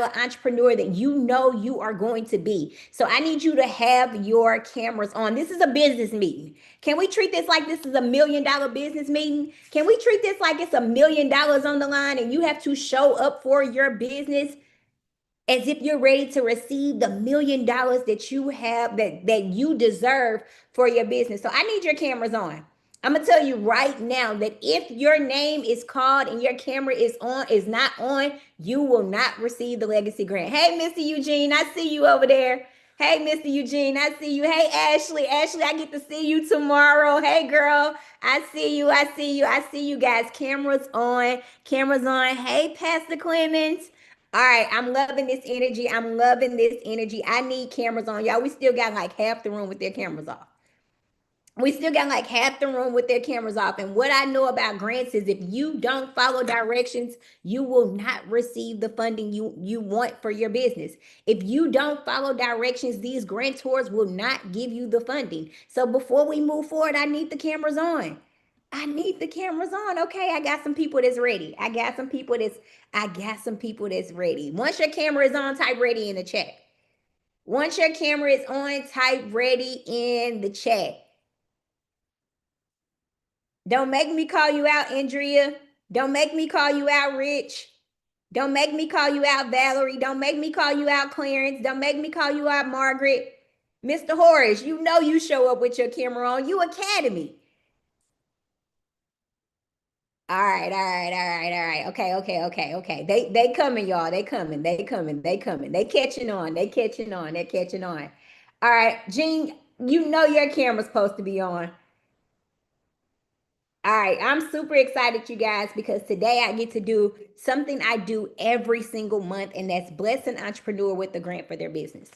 entrepreneur that you know you are going to be. So I need you to have your cameras on. This is a business meeting. Can we treat this like this is $1 million business meeting? Can we treat this like it's $1 million on the line and you have to show up for your business as if you're ready to receive the $1 million that you have, that you deserve for your business? So I need your cameras on. I'm gonna tell you right now that if your name is called and your camera is not on, you will not receive the legacy grant. Hey, Mr. Eugene, I see you over there. Hey, Mr. Eugene, I see you. Hey, Ashley. Ashley, I get to see you tomorrow. Hey, girl, I see you. I see you. I see you guys. Cameras on. Cameras on. Hey, Pastor Clemens. All right, I'm loving this energy. I'm loving this energy. I need cameras on. Y'all, we still got like half the room with their cameras off. We still got like half the room with their cameras off. And what I know about grants is if you don't follow directions, you will not receive the funding you want for your business. If you don't follow directions, these grantors will not give you the funding. So before we move forward, I need the cameras on. I need the cameras on. Okay, I got some people that's ready. I got some people that's ready. Once your camera is on, type ready in the chat. Once your camera is on, type ready in the chat. Don't make me call you out, Andrea. Don't make me call you out, Rich. Don't make me call you out, Valerie. Don't make me call you out, Clarence. Don't make me call you out, Margaret. Mr. Horace, you know you show up with your camera on. You Academy. All right, all right, all right, all right. Okay. They coming, y'all. They coming. They catching on. They catching on. They're catching on. All right, Jean, you know your camera's supposed to be on. All right, I'm super excited, you guys, because today I get to do something I do every single month, and that's bless an entrepreneur with a grant for their business.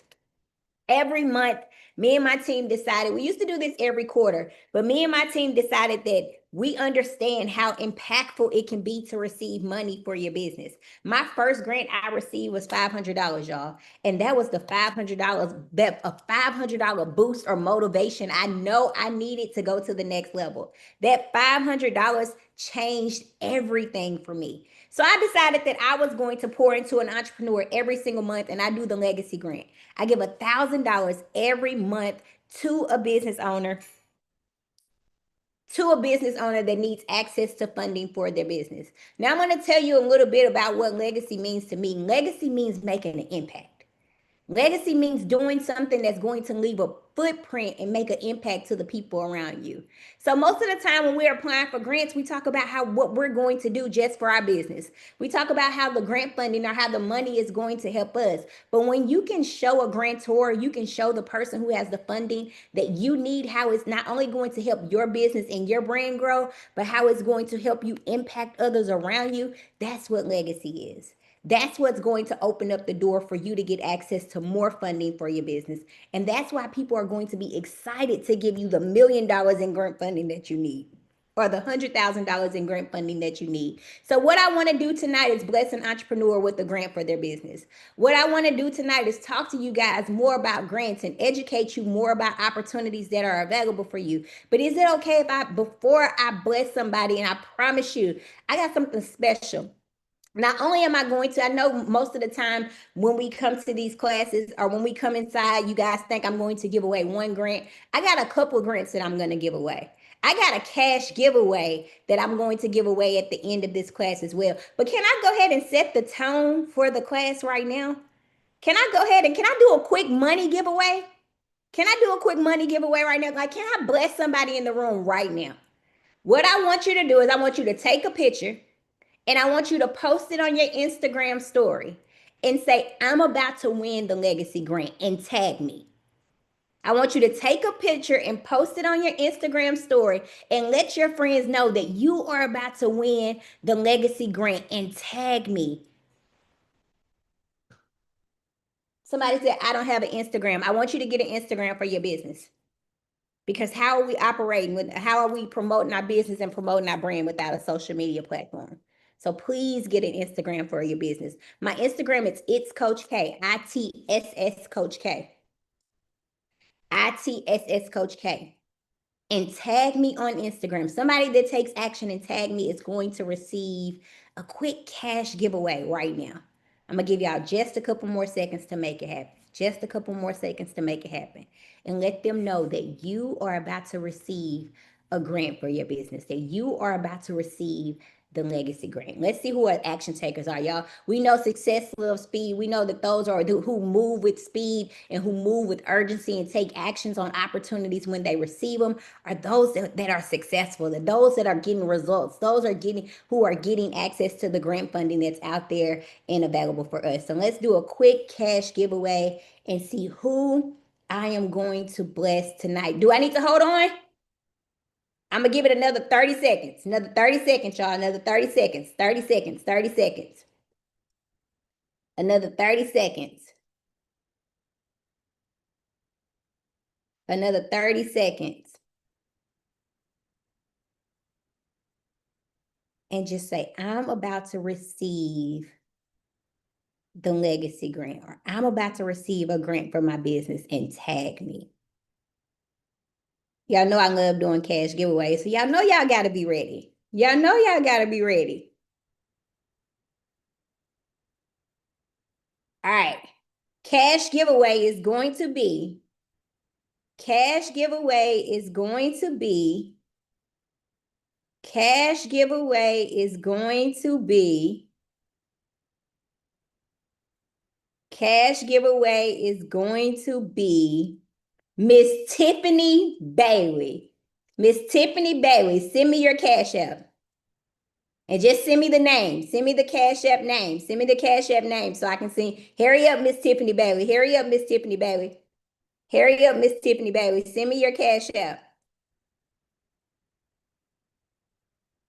Every month, me and my team decided, we used to do this every quarter, but me and my team decided that we understand how impactful it can be to receive money for your business. My first grant I received was $500, y'all. And that was the $500, that a $500 boost or motivation I know I needed to go to the next level. That $500 changed everything for me. So I decided that I was going to pour into an entrepreneur every single month, and I do the legacy grant. I give $1,000 every month to a business owner that needs access to funding for their business. Now I'm going to tell you a little bit about what legacy means to me. Legacy means making an impact. Legacy means doing something that's going to leave a footprint and make an impact to the people around you. So most of the time when we're applying for grants, we talk about what we're going to do just for our business. We talk about how the grant funding or how the money is going to help us. But when you can show a grantor, you can show the person who has the funding that you need, how it's not only going to help your business and your brand grow, but how it's going to help you impact others around you. That's what legacy is. That's what's going to open up the door for you to get access to more funding for your business. And that's why people are going to be excited to give you the $1 million in grant funding that you need, or the $100,000 in grant funding that you need. So what I want to do tonight is bless an entrepreneur with a grant for their business. What I want to do tonight is talk to you guys more about grants and educate you more about opportunities that are available for you. But is it okay if before I bless somebody, and I promise you, I got something special. Not only am I going to, I know most of the time when we come to these classes or when we come inside, you guys think I'm going to give away one grant. I got a couple of grants that I'm going to give away. I got a cash giveaway that I'm going to give away at the end of this class as well. But can I go ahead and set the tone for the class right now? Can I go ahead and can I do a quick money giveaway? Can I do a quick money giveaway right now? Like, can I bless somebody in the room right now? What I want you to do is I want you to take a picture and I want you to post it on your Instagram story and say, I'm about to win the legacy grant, and tag me. I want you to take a picture and post it on your Instagram story and let your friends know that you are about to win the legacy grant, and tag me. Somebody said, I don't have an Instagram. I want you to get an Instagram for your business. Because how are we operating how are we promoting our business and promoting our brand without a social media platform? So please get an Instagram for your business. My Instagram is It's Coach K, ITSS Coach K. ITSS Coach K. And tag me on Instagram. Somebody that takes action and tag me is going to receive a quick cash giveaway right now. I'm going to give y'all just a couple more seconds to make it happen. Just a couple more seconds to make it happen. And let them know that you are about to receive a grant for your business, that you are about to receive the legacy grant. Let's see who our action takers are, y'all. We know success loves speed. We know that those are who move with speed and who move with urgency and take actions on opportunities when they receive them are those that are successful, and those that are getting results. Those are getting who are getting access to the grant funding that's out there and available for us. So let's do a quick cash giveaway and see who I am going to bless tonight. Do I need to hold on? I'm going to give it another 30 seconds. Another 30 seconds, y'all. Another 30 seconds. 30 seconds. 30 seconds. Another 30 seconds. Another 30 seconds. And just say, I'm about to receive the legacy grant, or I'm about to receive a grant for my business, and tag me. Y'all know I love doing cash giveaways, so y'all know y'all got to be ready. Y'all know y'all got to be ready. All right. Cash giveaway is going to be, cash giveaway is going to be, cash giveaway is going to be, cash giveaway is going to be Miss Tiffany Bailey. Miss Tiffany Bailey, send me your cash app. And just send me the name. Send me the cash app name. Send me the cash app name so I can see. Hurry up, Miss Tiffany Bailey. Hurry up, Miss Tiffany Bailey. Hurry up, Miss Tiffany Bailey. Send me your cash app.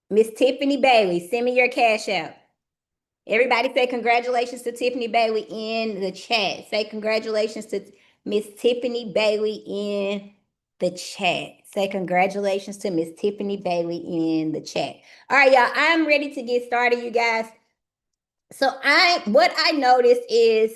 Miss Tiffany Bailey, send me your cash app. Everybody say congratulations to Tiffany Bailey in the chat. Say congratulations to Miss Tiffany Bailey in the chat. Say congratulations to Miss Tiffany Bailey in the chat. All right, y'all, I'm ready to get started, you guys. So what I noticed is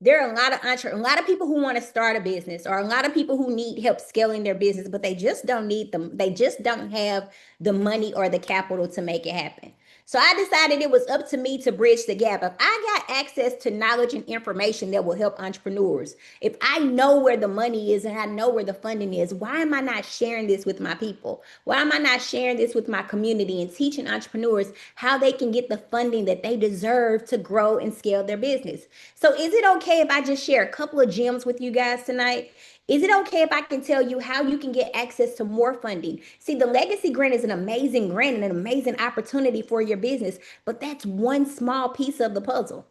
there are a lot of people who want to start a business, or a lot of people who need help scaling their business, but they just don't need them. They just don't have the money or the capital to make it happen. So I decided it was up to me to bridge the gap. If I got access to knowledge and information that will help entrepreneurs, if I know where the money is and I know where the funding is, why am I not sharing this with my people? Why am I not sharing this with my community and teaching entrepreneurs how they can get the funding that they deserve to grow and scale their business? So is it okay if I just share a couple of gems with you guys tonight? Is it okay if I can tell you how you can get access to more funding? See, the legacy grant is an amazing grant and an amazing opportunity for your business, but that's one small piece of the puzzle.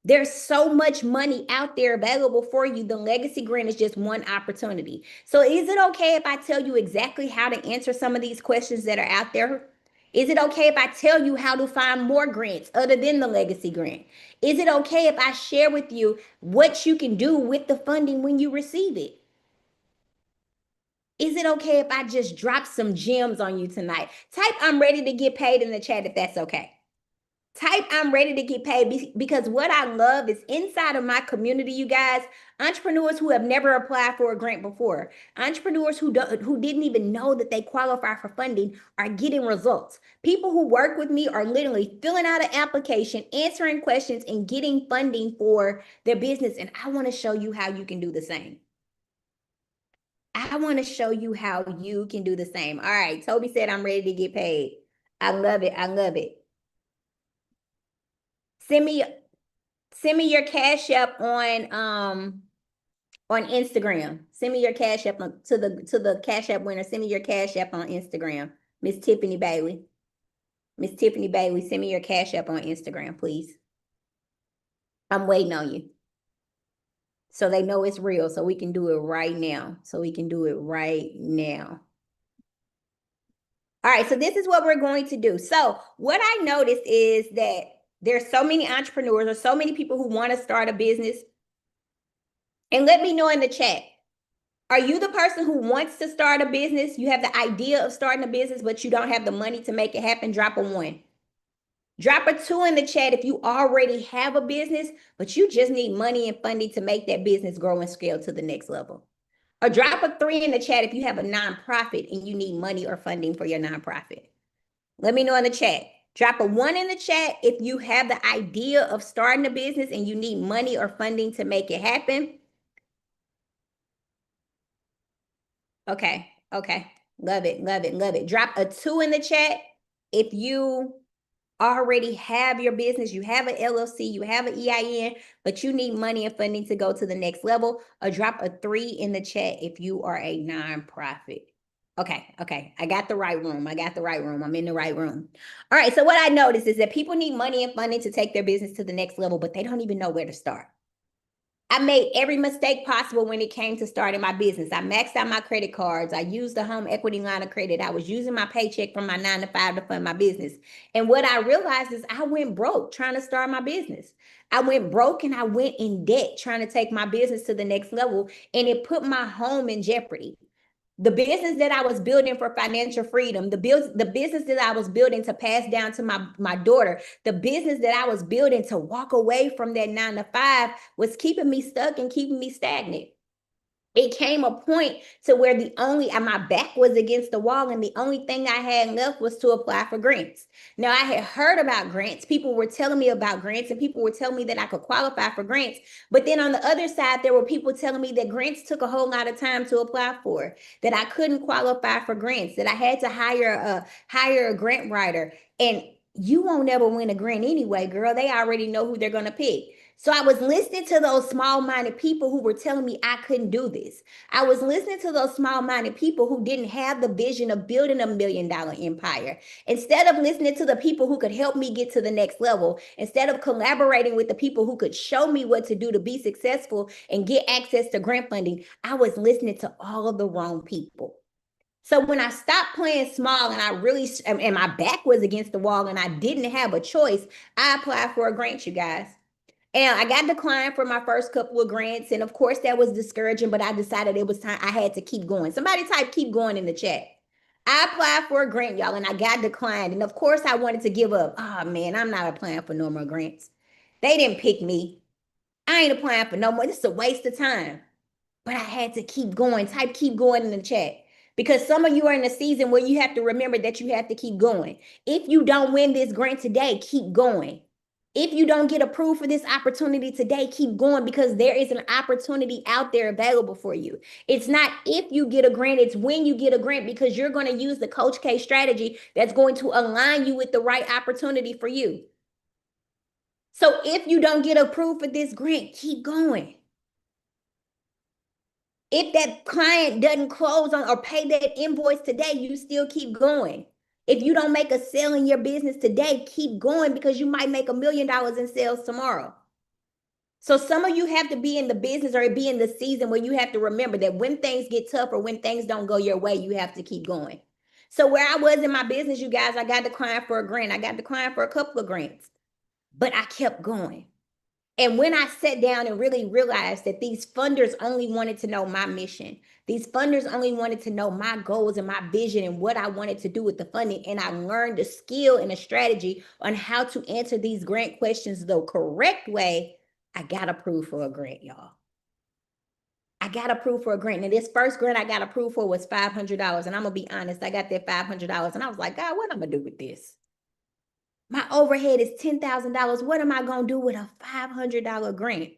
There's so much money out there available for you. The legacy grant is just one opportunity. So is it okay if I tell you exactly how to answer some of these questions that are out there? Is it okay if I tell you how to find more grants other than the legacy grant? Is it okay if I share with you what you can do with the funding when you receive it? Is it okay if I just drop some gems on you tonight? Type I'm ready to get paid in the chat if that's okay. Type I'm ready to get paid, because what I love is inside of my community, you guys, entrepreneurs who have never applied for a grant before, entrepreneurs who didn't even know that they qualify for funding are getting results. People who work with me are literally filling out an application, answering questions, and getting funding for their business. And I want to show you how you can do the same. I want to show you how you can do the same. All right, Toby said I'm ready to get paid. I love it. I love it. Send me your cash app on Instagram. Send me your cash app to the cash app winner. Send me your cash app on Instagram. Miss Tiffany Bailey. Miss Tiffany Bailey, send me your cash app on Instagram, please. I'm waiting on you. So they know it's real, so we can do it right now. So we can do it right now. All right, so this is what we're going to do. So what I noticed is that there's so many entrepreneurs or so many people who want to start a business. And let me know in the chat, are you the person who wants to start a business? You have the idea of starting a business, but you don't have the money to make it happen? Drop a 1. Drop a 2 in the chat if you already have a business, but you just need money and funding to make that business grow and scale to the next level. Or drop a 3 in the chat if you have a nonprofit and you need money or funding for your nonprofit. Let me know in the chat. Drop a 1 in the chat if you have the idea of starting a business and you need money or funding to make it happen. Okay. Love it, love it, love it. Drop a 2 in the chat if you already have your business, you have an LLC, you have an EIN, but you need money and funding to go to the next level. Or drop a 3 in the chat if you are a nonprofit. Okay. I got the right room. I'm in the right room. All right. So what I noticed is that people need money and funding to take their business to the next level, but they don't even know where to start. I made every mistake possible when it came to starting my business. I maxed out my credit cards. I used the home equity line of credit. I was using my paycheck from my 9 to 5 to fund my business. And what I realized is I went broke trying to start my business. I went broke and I went in debt trying to take my business to the next level. And it put my home in jeopardy. The business that I was building for financial freedom, the business that I was building to pass down to my daughter, the business that I was building to walk away from that 9 to 5 was keeping me stuck and keeping me stagnant. It came a point to where my back was against the wall and the only thing I had left was to apply for grants. Now, I had heard about grants. People were telling me about grants and people were telling me that I could qualify for grants. But then on the other side, there were people telling me that grants took a whole lot of time to apply for, that I couldn't qualify for grants, that I had to hire a grant writer. And you won't ever win a grant anyway, girl. They already know who they're going to pick. So I was listening to those small-minded people who were telling me I couldn't do this. I was listening to those small-minded people who didn't have the vision of building $1 million empire. Instead of listening to the people who could help me get to the next level, instead of collaborating with the people who could show me what to do to be successful and get access to grant funding, I was listening to all of the wrong people. So when I stopped playing small and my back was against the wall and I didn't have a choice, I applied for a grant, you guys. And I got declined for my first couple of grants. And of course, that was discouraging, but I decided it was time. I had to keep going. Somebody type keep going in the chat. I applied for a grant, y'all, and I got declined. And of course, I wanted to give up. Oh, man, I'm not applying for no more grants. They didn't pick me. I ain't applying for no more. This is a waste of time. But I had to keep going. Type keep going in the chat. Because some of you are in a season where you have to remember that you have to keep going. If you don't win this grant today, keep going. If you don't get approved for this opportunity today, keep going because there is an opportunity out there available for you. It's not if you get a grant, it's when you get a grant because you're going to use the Coach K strategy that's going to align you with the right opportunity for you. So if you don't get approved for this grant, keep going. If that client doesn't close on or pay that invoice today, you still keep going. If you don't make a sale in your business today, keep going because you might make $1 million in sales tomorrow. So some of you have to be in the business or be in the season where you have to remember that when things get tough or when things don't go your way, you have to keep going. So where I was in my business, you guys, I got declined for a grant. I got declined for a couple of grants, but I kept going. And when I sat down and really realized that these funders only wanted to know my mission, these funders only wanted to know my goals and my vision and what I wanted to do with the funding, and I learned a skill and a strategy on how to answer these grant questions the correct way, I got approved for a grant, y'all. I got approved for a grant. And this first grant I got approved for was $500. And I'm going to be honest, I got that $500 and I was like, God, what am I going to do with this? My overhead is $10,000. What am I going to do with a $500 grant?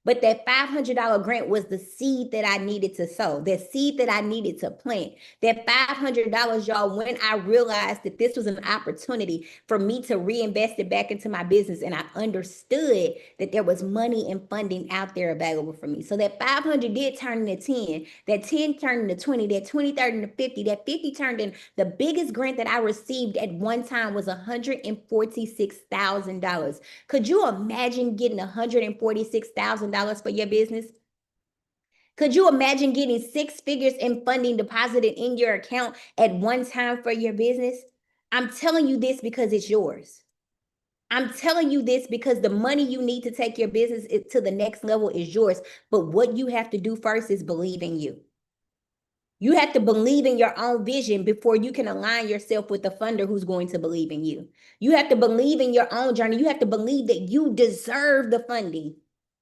But that $500 grant was the seed that I needed to sow, that seed that I needed to plant. That $500, y'all, when I realized that this was an opportunity for me to reinvest it back into my business, and I understood that there was money and funding out there available for me. So that 500 did turn into 10, that 10 turned into 20, that 20 turned into 50, that 50 turned in the biggest grant that I received at one time was $146,000. Could you imagine getting $146,000 for your business? Could you imagine getting 6 figures in funding deposited in your account at one time for your business? I'm telling you this because it's yours. I'm telling you this because the money you need to take your business to the next level is yours. But what you have to do first is believe in you. You have to believe in your own vision before you can align yourself with the funder who's going to believe in you. You have to believe in your own journey. You have to believe that you deserve the funding.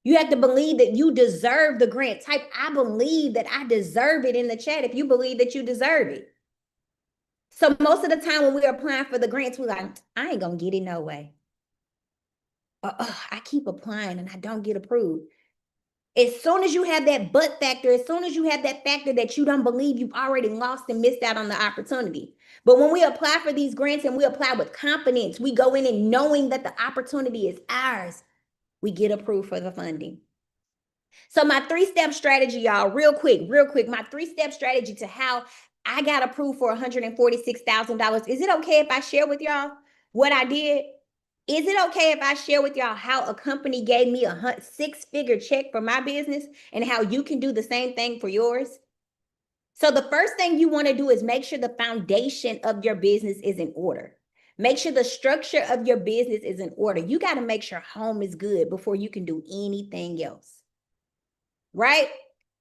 You have to believe that you deserve the grant. Type, I believe that I deserve it in the chat if you believe that you deserve it. So most of the time when we're applying for the grants, we're like, I ain't gonna get it no way. I keep applying and I don't get approved. As soon as you have that but factor, as soon as you have that factor that you don't believe, you've already lost and missed out on the opportunity. But when we apply for these grants and we apply with confidence, we go in and knowing that the opportunity is ours, we get approved for the funding. So my 3-step strategy, y'all, real quick, my 3-step strategy to how I got approved for $146,000. Is it okay if I share with y'all what I did? Is it okay if I share with y'all how a company gave me a 6-figure check for my business and how you can do the same thing for yours? So the first thing you want to do is make sure the foundation of your business is in order. Make sure the structure of your business is in order. You got to make sure home is good before you can do anything else. Right?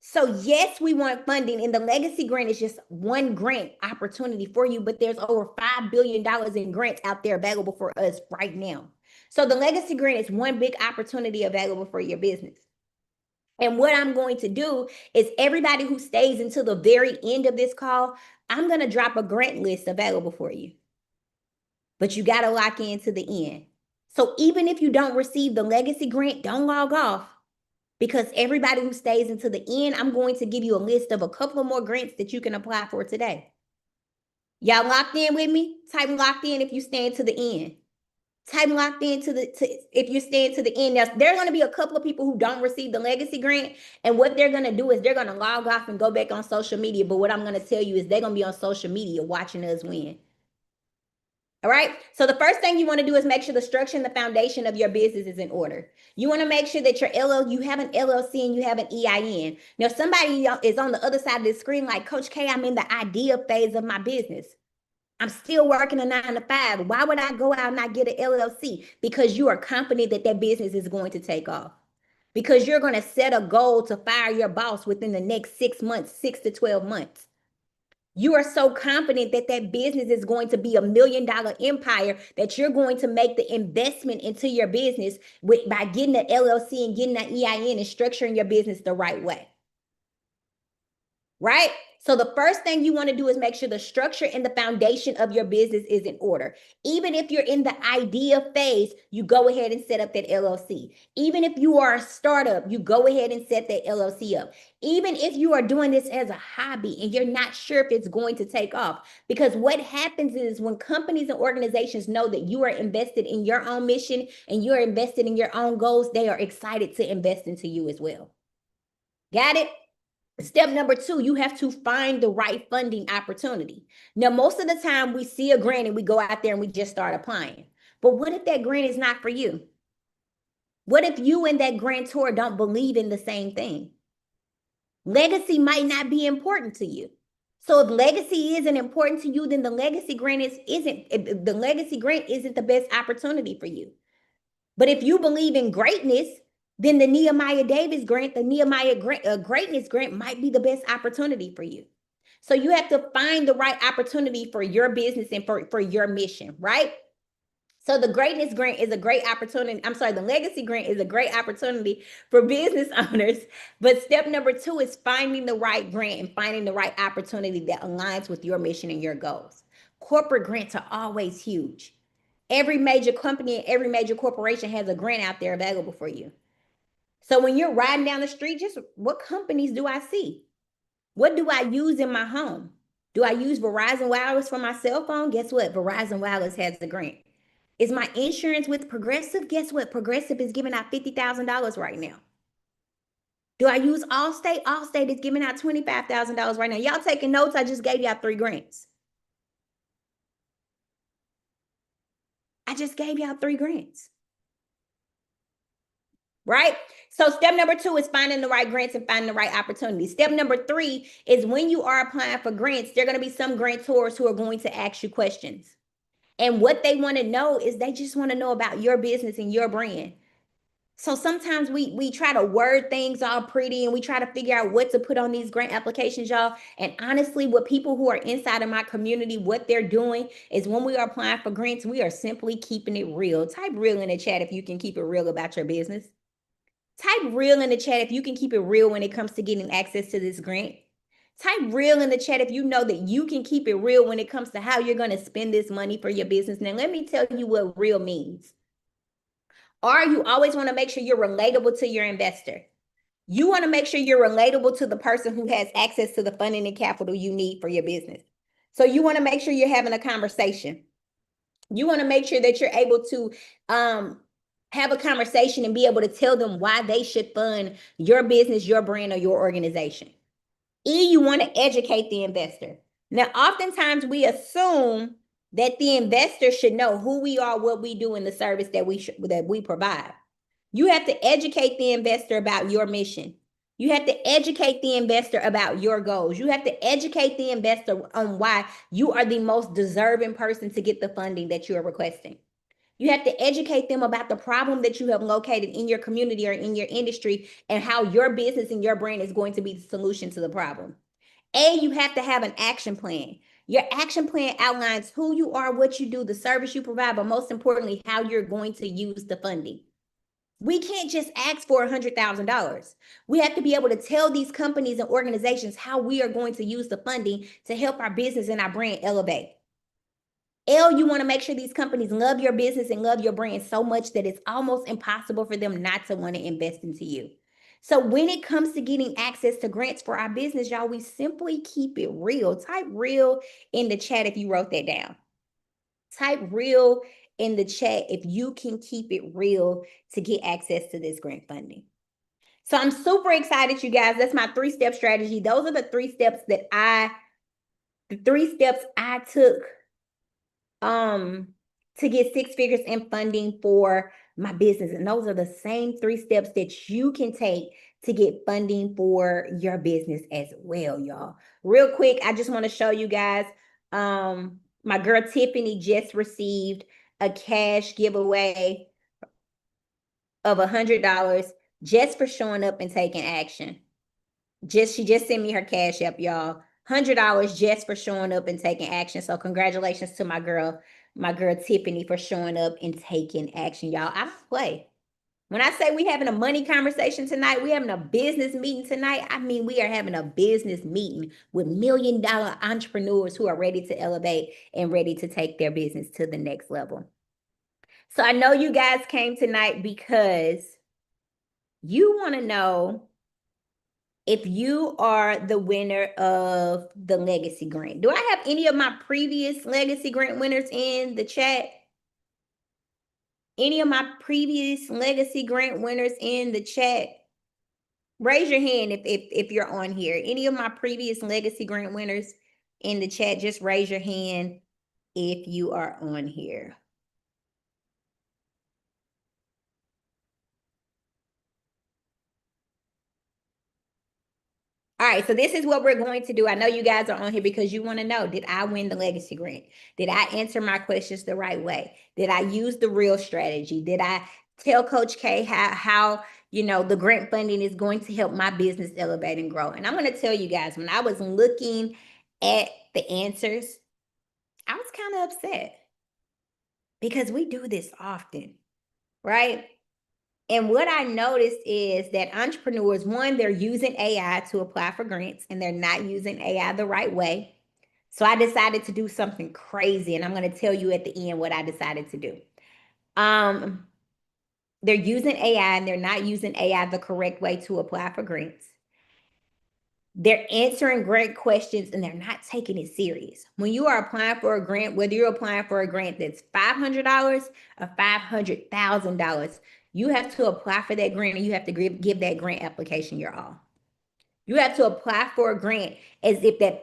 So yes, we want funding, and the legacy grant is just one grant opportunity for you, but there's over $5 billion in grants out there available for us right now. So the legacy grant is one big opportunity available for your business. And what I'm going to do is everybody who stays until the very end of this call, I'm going to drop a grant list available for you. But you got to lock into the end. So even if you don't receive the legacy grant, don't log off. Because everybody who stays until the end, I'm going to give you a list of a couple of more grants that you can apply for today. Y'all locked in with me? Type locked in if you stand to the end. Type locked in if you stand to the end. Now, there are going to be a couple of people who don't receive the legacy grant. And what they're going to do is they're going to log off and go back on social media. But what I'm going to tell you is they're going to be on social media watching us win. All right. So the first thing you want to do is make sure the structure and the foundation of your business is in order. You want to make sure that you have an LLC and you have an EIN. Now, somebody is on the other side of the screen like, Coach K, I'm in the idea phase of my business. I'm still working a 9 to 5. Why would I go out and not get an LLC? Because you are confident that that business is going to take off. Because you're going to set a goal to fire your boss within the next 6 months, 6 to 12 months. You are so confident that that business is going to be $1 million empire that you're going to make the investment into your business by getting an LLC and getting an EIN and structuring your business the right way. Right? So the first thing you want to do is make sure the structure and the foundation of your business is in order. Even if you're in the idea phase, you go ahead and set up that LLC. Even if you are a startup, you go ahead and set that LLC up. Even if you are doing this as a hobby and you're not sure if it's going to take off, because what happens is when companies and organizations know that you are invested in your own mission and you're invested in your own goals, they are excited to invest into you as well. Got it? Step number 2, you have to find the right funding opportunity. Now, most of the time we see a grant and we go out there and we just start applying. But what if that grant is not for you? What if you and that grantor don't believe in the same thing? Legacy might not be important to you. So if legacy isn't important to you, then the legacy grant isn't the best opportunity for you. But if you believe in greatness, then the Nehemiah Davis grant, the Nehemiah Greatness grant might be the best opportunity for you. So you have to find the right opportunity for your business and for your mission, right? So the greatness grant is a great opportunity. I'm sorry, the legacy grant is a great opportunity for business owners. But step number 2 is finding the right grant and finding the right opportunity that aligns with your mission and your goals. Corporate grants are always huge. Every major company and every major corporation has a grant out there available for you. So when you're riding down the street, just what companies do I see? What do I use in my home? Do I use Verizon Wireless for my cell phone? Guess what? Verizon Wireless has the grant. Is my insurance with Progressive? Guess what? Progressive is giving out $50,000 right now. Do I use Allstate? Allstate is giving out $25,000 right now. Y'all taking notes? I just gave y'all 3 grants. I just gave y'all 3 grants. Right? So step number 2 is finding the right grants and finding the right opportunities. Step number 3 is when you are applying for grants, there are going to be some grantors who are going to ask you questions. And what they want to know is they just want to know about your business and your brand. So sometimes we try to word things all pretty and we try to figure out what to put on these grant applications, y'all. And honestly, what people who are inside of my community, what they're doing is when we are applying for grants, we are simply keeping it real. Type real in the chat if you can keep it real about your business. Type real in the chat if you can keep it real when it comes to getting access to this grant. Type real in the chat if you know that you can keep it real when it comes to how you're going to spend this money for your business. Now, let me tell you what real means. Or you always want to make sure you're relatable to your investor. You want to make sure you're relatable to the person who has access to the funding and capital you need for your business. So you want to make sure you're having a conversation. You want to make sure that you're able to have a conversation and be able to tell them why they should fund your business, your brand, or your organization. You want to educate the investor. Now, oftentimes we assume that the investor should know who we are, what we do, and the service that we provide. You have to educate the investor about your mission. You have to educate the investor about your goals. You have to educate the investor on why you are the most deserving person to get the funding that you are requesting. You have to educate them about the problem that you have located in your community or in your industry and how your business and your brand is going to be the solution to the problem. You have to have an action plan. Your action plan outlines who you are, what you do, the service you provide, but most importantly, how you're going to use the funding. We can't just ask for $100,000. We have to be able to tell these companies and organizations how we are going to use the funding to help our business and our brand elevate. You want to make sure these companies love your business and love your brand so much that it's almost impossible for them not to want to invest into you. So when it comes to getting access to grants for our business, y'all, we simply keep it real. Type real in the chat if you wrote that down. Type real in the chat if you can keep it real to get access to this grant funding. So I'm super excited, you guys. That's my 3-step strategy. Those are the 3 steps that I took to get 6 figures in funding for my business. And those are the same 3 steps that you can take to get funding for your business as well, y'all. Real quick, I just want to show you guys, my girl Tiffany just received a cash giveaway of $100 just for showing up and taking action. She just sent me her cash app, y'all. $100 just for showing up and taking action. So congratulations to my girl Tiffany for showing up and taking action, y'all. I don't play. When I say we having a money conversation tonight, we having a business meeting tonight, I mean we are having a business meeting with $1 million entrepreneurs who are ready to elevate and ready to take their business to the next level. So I know you guys came tonight because you want to know if you are the winner of the Legacy Grant. Do I have any of my previous Legacy Grant winners in the chat? Any of my previous Legacy Grant winners in the chat? Raise your hand if you're on here. Any of my previous Legacy Grant winners in the chat, just raise your hand if you are on here. All right, so this is what we're going to do. I know you guys are on here because you want to know, did I win the Legacy Grant? Did I answer my questions the right way? Did I use the real strategy? Did I tell Coach K how the grant funding is going to help my business elevate and grow? And I'm going to tell you guys, when I was looking at the answers, I was kind of upset because we do this often, right? And what I noticed is that entrepreneurs, one, they're using AI to apply for grants and they're not using AI the right way. So I decided to do something crazy, and I'm going to tell you at the end what I decided to do. They're using AI and they're not using AI the correct way to apply for grants. They're answering great questions and they're not taking it serious. When you are applying for a grant, whether you're applying for a grant that's $500 or $500,000, you have to apply for that grant and you have to give that grant application your all. You have to apply for a grant as if that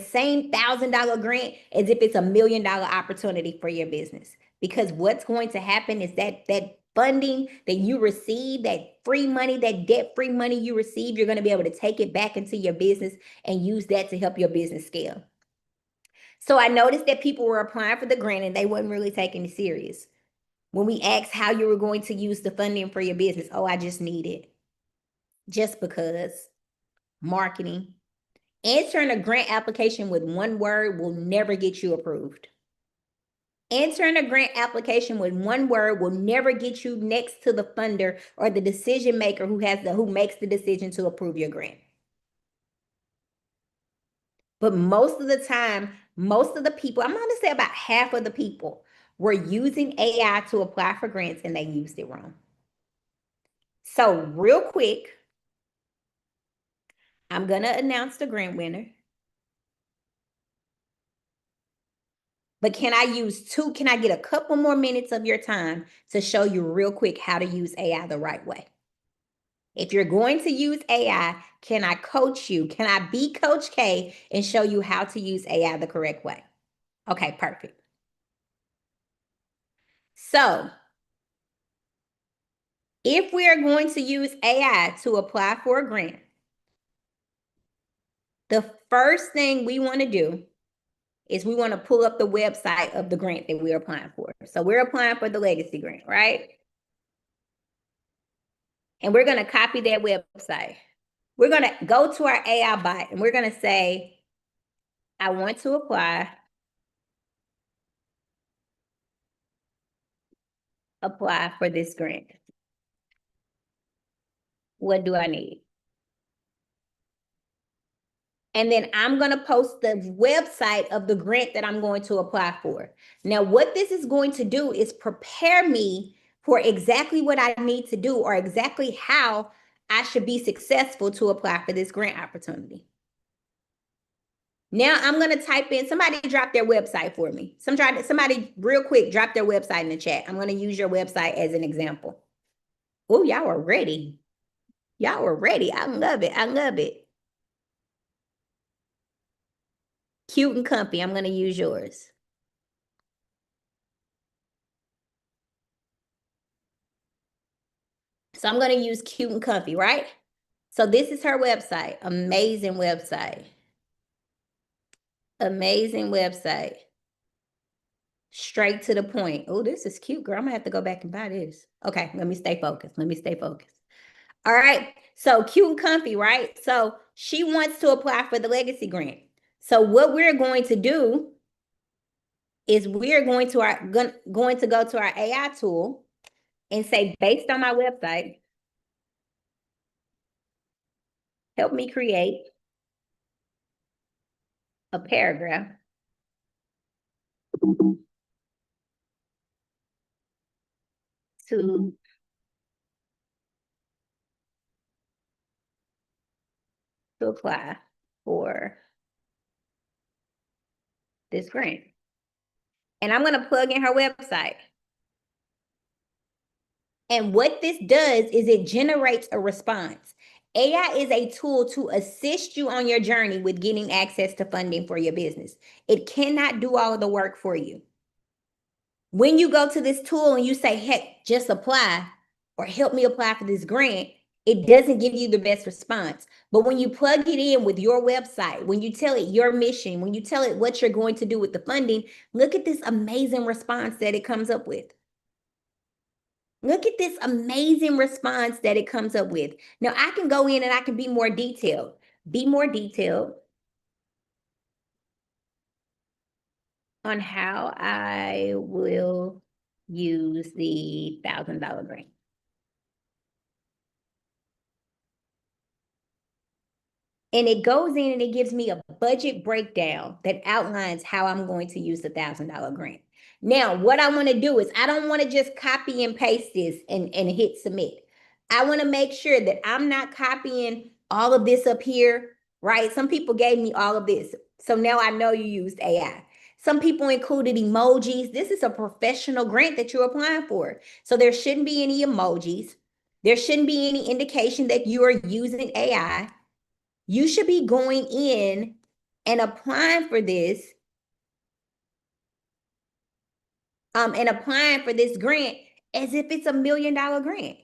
same $1,000 grant, as if it's $1 million opportunity for your business. Because what's going to happen is that funding that you receive, that free money, that debt-free money you receive, you're going to be able to take it back into your business and use that to help your business scale. So I noticed that people were applying for the grant and they wasn't really taking it serious. When we asked how you were going to use the funding for your business, oh, I just need it. Just because. Marketing. Answering a grant application with one word will never get you approved. Answering a grant application with one word will never get you next to the funder or the decision maker who makes the decision to approve your grant. But most of the time, most of the people, I'm going to say about half of the people were using AI to apply for grants and they used it wrong. So real quick, I'm going to announce the grant winner. But can I get a couple more minutes of your time to show you real quick how to use AI the right way? If you're going to use AI, can I coach you? Can I be Coach K and show you how to use AI the correct way? Okay, perfect. So if we are going to use AI to apply for a grant, the first thing we want to do is we want to pull up the website of the grant that we're applying for. So we're applying for the legacy grant, right? And we're going to copy that website. We're going to go to our AI bot and we're going to say, I want to apply for this grant. What do I need? And then I'm going to post the website of the grant that I'm going to apply for. Now, what this is going to do is prepare me for exactly what I need to do or exactly how I should be successful to apply for this grant opportunity. Now I'm going to type in, somebody drop their website for me. Somebody real quick, drop their website in the chat. I'm going to use your website as an example. Oh, y'all are ready. Y'all are ready. I love it. I love it. Cute and comfy. I'm going to use yours. So I'm going to use cute and comfy, right? So this is her website. Amazing website. Amazing website. Straight to the point. Oh, this is cute, girl. I'm going to have to go back and buy this. Okay, let me stay focused. Let me stay focused. All right. So cute and comfy, right? So she wants to apply for the legacy grant. So what we're going to do is we're going to go to our AI tool and say, based on my website, help me create a paragraph to apply for this grant. And I'm going to plug in her website. And what this does is it generates a response. AI is a tool to assist you on your journey with getting access to funding for your business. It cannot do all of the work for you. When you go to this tool and you say, heck, just apply or help me apply for this grant, it doesn't give you the best response. But when you plug it in with your website, when you tell it your mission, when you tell it what you're going to do with the funding, look at this amazing response that it comes up with. Look at this amazing response that it comes up with. Now I can go in and I can be more detailed. Be more detailed on how I will use the $1,000 grant. And it goes in and it gives me a budget breakdown that outlines how I'm going to use the $1,000 grant. Now, what I want to do is I don't want to just copy and paste this and hit submit. I want to make sure that I'm not copying all of this up here, right? Some people gave me all of this. So now I know you used AI. Some people included emojis. This is a professional grant that you're applying for. So there shouldn't be any emojis. There shouldn't be any indication that you are using AI. You should be going in and applying for this grant as if it's $1 million grant.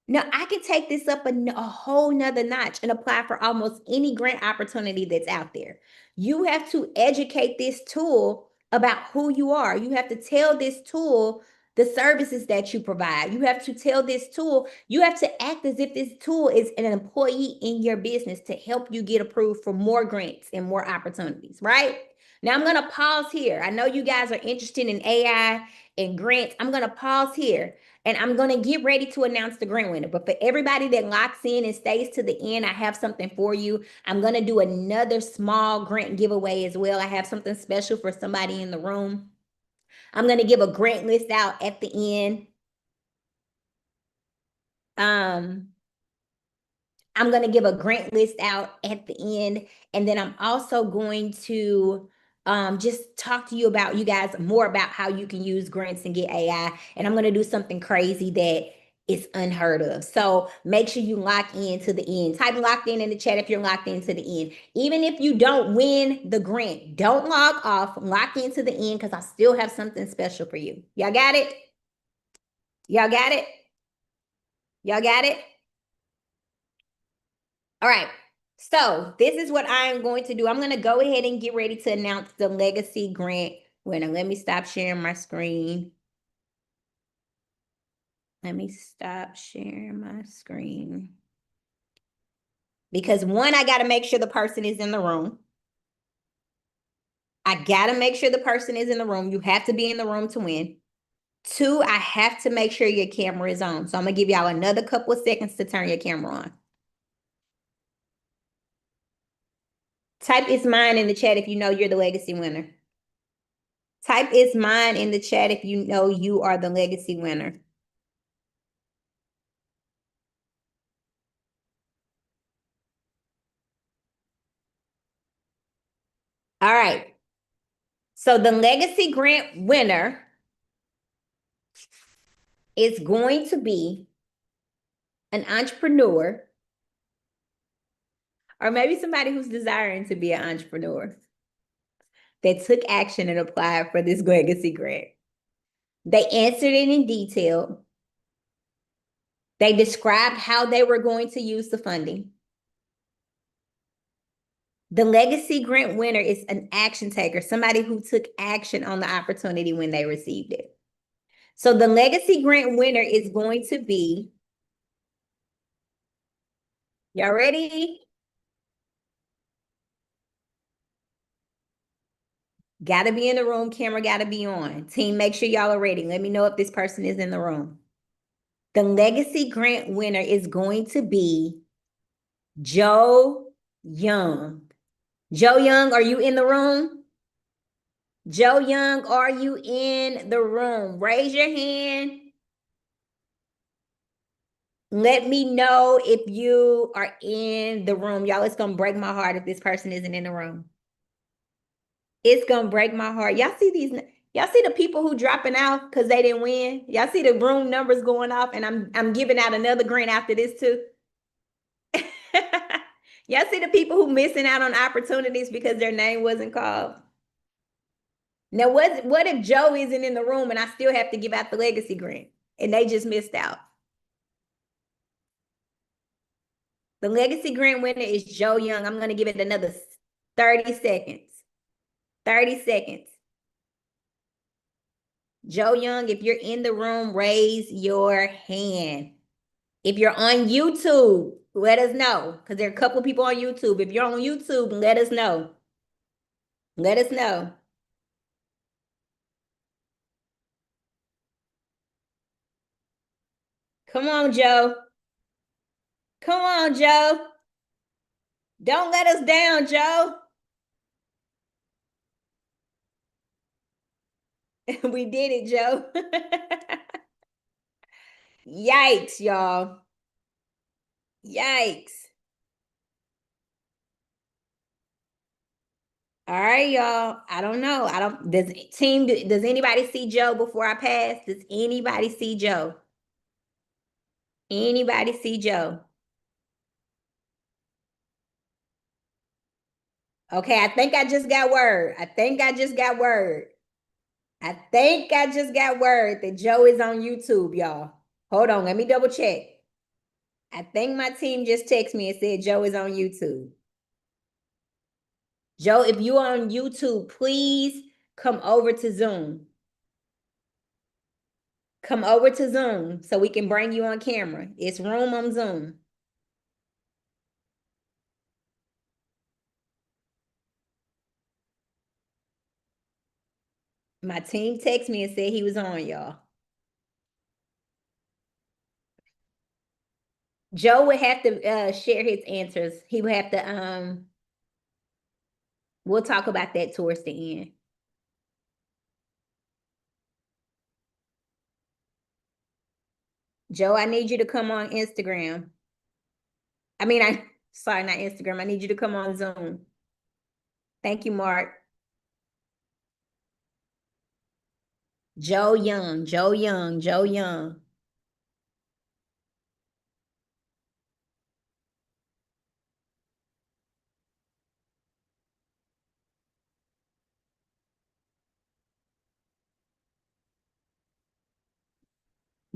Now, I can take this up a whole nother notch and apply for almost any grant opportunity that's out there. You have to educate this tool about who you are. You have to tell this tool the services that you provide. You have to tell this tool, you have to act as if this tool is an employee in your business to help you get approved for more grants and more opportunities, right? Now, I'm going to pause here. I know you guys are interested in AI and grants. I'm going to pause here. And I'm going to get ready to announce the grant winner. But for everybody that locks in and stays to the end, I have something for you. I'm going to do another small grant giveaway as well. I have something special for somebody in the room. I'm going to give a grant list out at the end. I'm going to give a grant list out at the end. And then I'm also going to just talk to you about, you guys, more about how you can use grants and get AI. And I'm going to do something crazy that is unheard of. So make sure you lock in to the end. Type locked in the chat if you're locked into the end. Even if you don't win the grant, don't log off. Lock into the end because I still have something special for you. Y'all got it? Y'all got it? Y'all got it? All right. So this is what I am going to do. I'm going to go ahead and get ready to announce the legacy grant winner. Let me stop sharing my screen. Let me stop sharing my screen. Because one, I got to make sure the person is in the room. I got to make sure the person is in the room. You have to be in the room to win. Two, I have to make sure your camera is on. So I'm going to give y'all another couple of seconds to turn your camera on. Type "is mine" in the chat if you know you're the legacy winner. Type "is mine" in the chat if you know you are the legacy winner. All right. So the legacy grant winner is going to be an entrepreneur, or maybe somebody who's desiring to be an entrepreneur that took action and applied for this legacy grant. They answered it in detail. They described how they were going to use the funding. The legacy grant winner is an action taker, somebody who took action on the opportunity when they received it. So the legacy grant winner is going to be, y'all ready? Got to be in the room. Camera got to be on. Team, make sure y'all are ready. Let me know if this person is in the room. The legacy grant winner is going to be Joe Young. Joe Young, are you in the room? Joe Young, are you in the room? Raise your hand. Let me know if you are in the room. Y'all, it's going to break my heart if this person isn't in the room. It's going to break my heart. Y'all see these? Y'all see the people who dropping out because they didn't win? Y'all see the room numbers going off, and I'm giving out another grant after this too. Y'all see the people who missing out on opportunities because their name wasn't called? Now, what if Joe isn't in the room and I still have to give out the legacy grant and they just missed out? The legacy grant winner is Joe Young. I'm going to give it another 30 seconds. 30 seconds. Joe Young, if you're in the room, raise your hand. If you're on YouTube, let us know, because there are a couple of people on YouTube. If you're on YouTube, let us know. Let us know. Come on, Joe. Come on, Joe. Don't let us down, Joe. We did it, Joe. Yikes, y'all. Yikes. All right, y'all. I don't know. Does anybody see Joe before I pass? Does anybody see Joe? Anybody see Joe? Okay, I think I just got word. I think I just got word. I think I just got word that Joe is on YouTube, y'all. Hold on, let me double check. I think my team just texted me and said Joe is on YouTube. Joe, if you are on YouTube, please come over to Zoom. Come over to Zoom so we can bring you on camera. It's room on Zoom. My team texted me and said he was on, y'all. Joe would have to share his answers. He would have to we'll talk about that towards the end. Joe, I need you to come on Instagram. Sorry, not Instagram. I need you to come on Zoom. Thank you, Mark. Joe Young, Joe Young, Joe Young.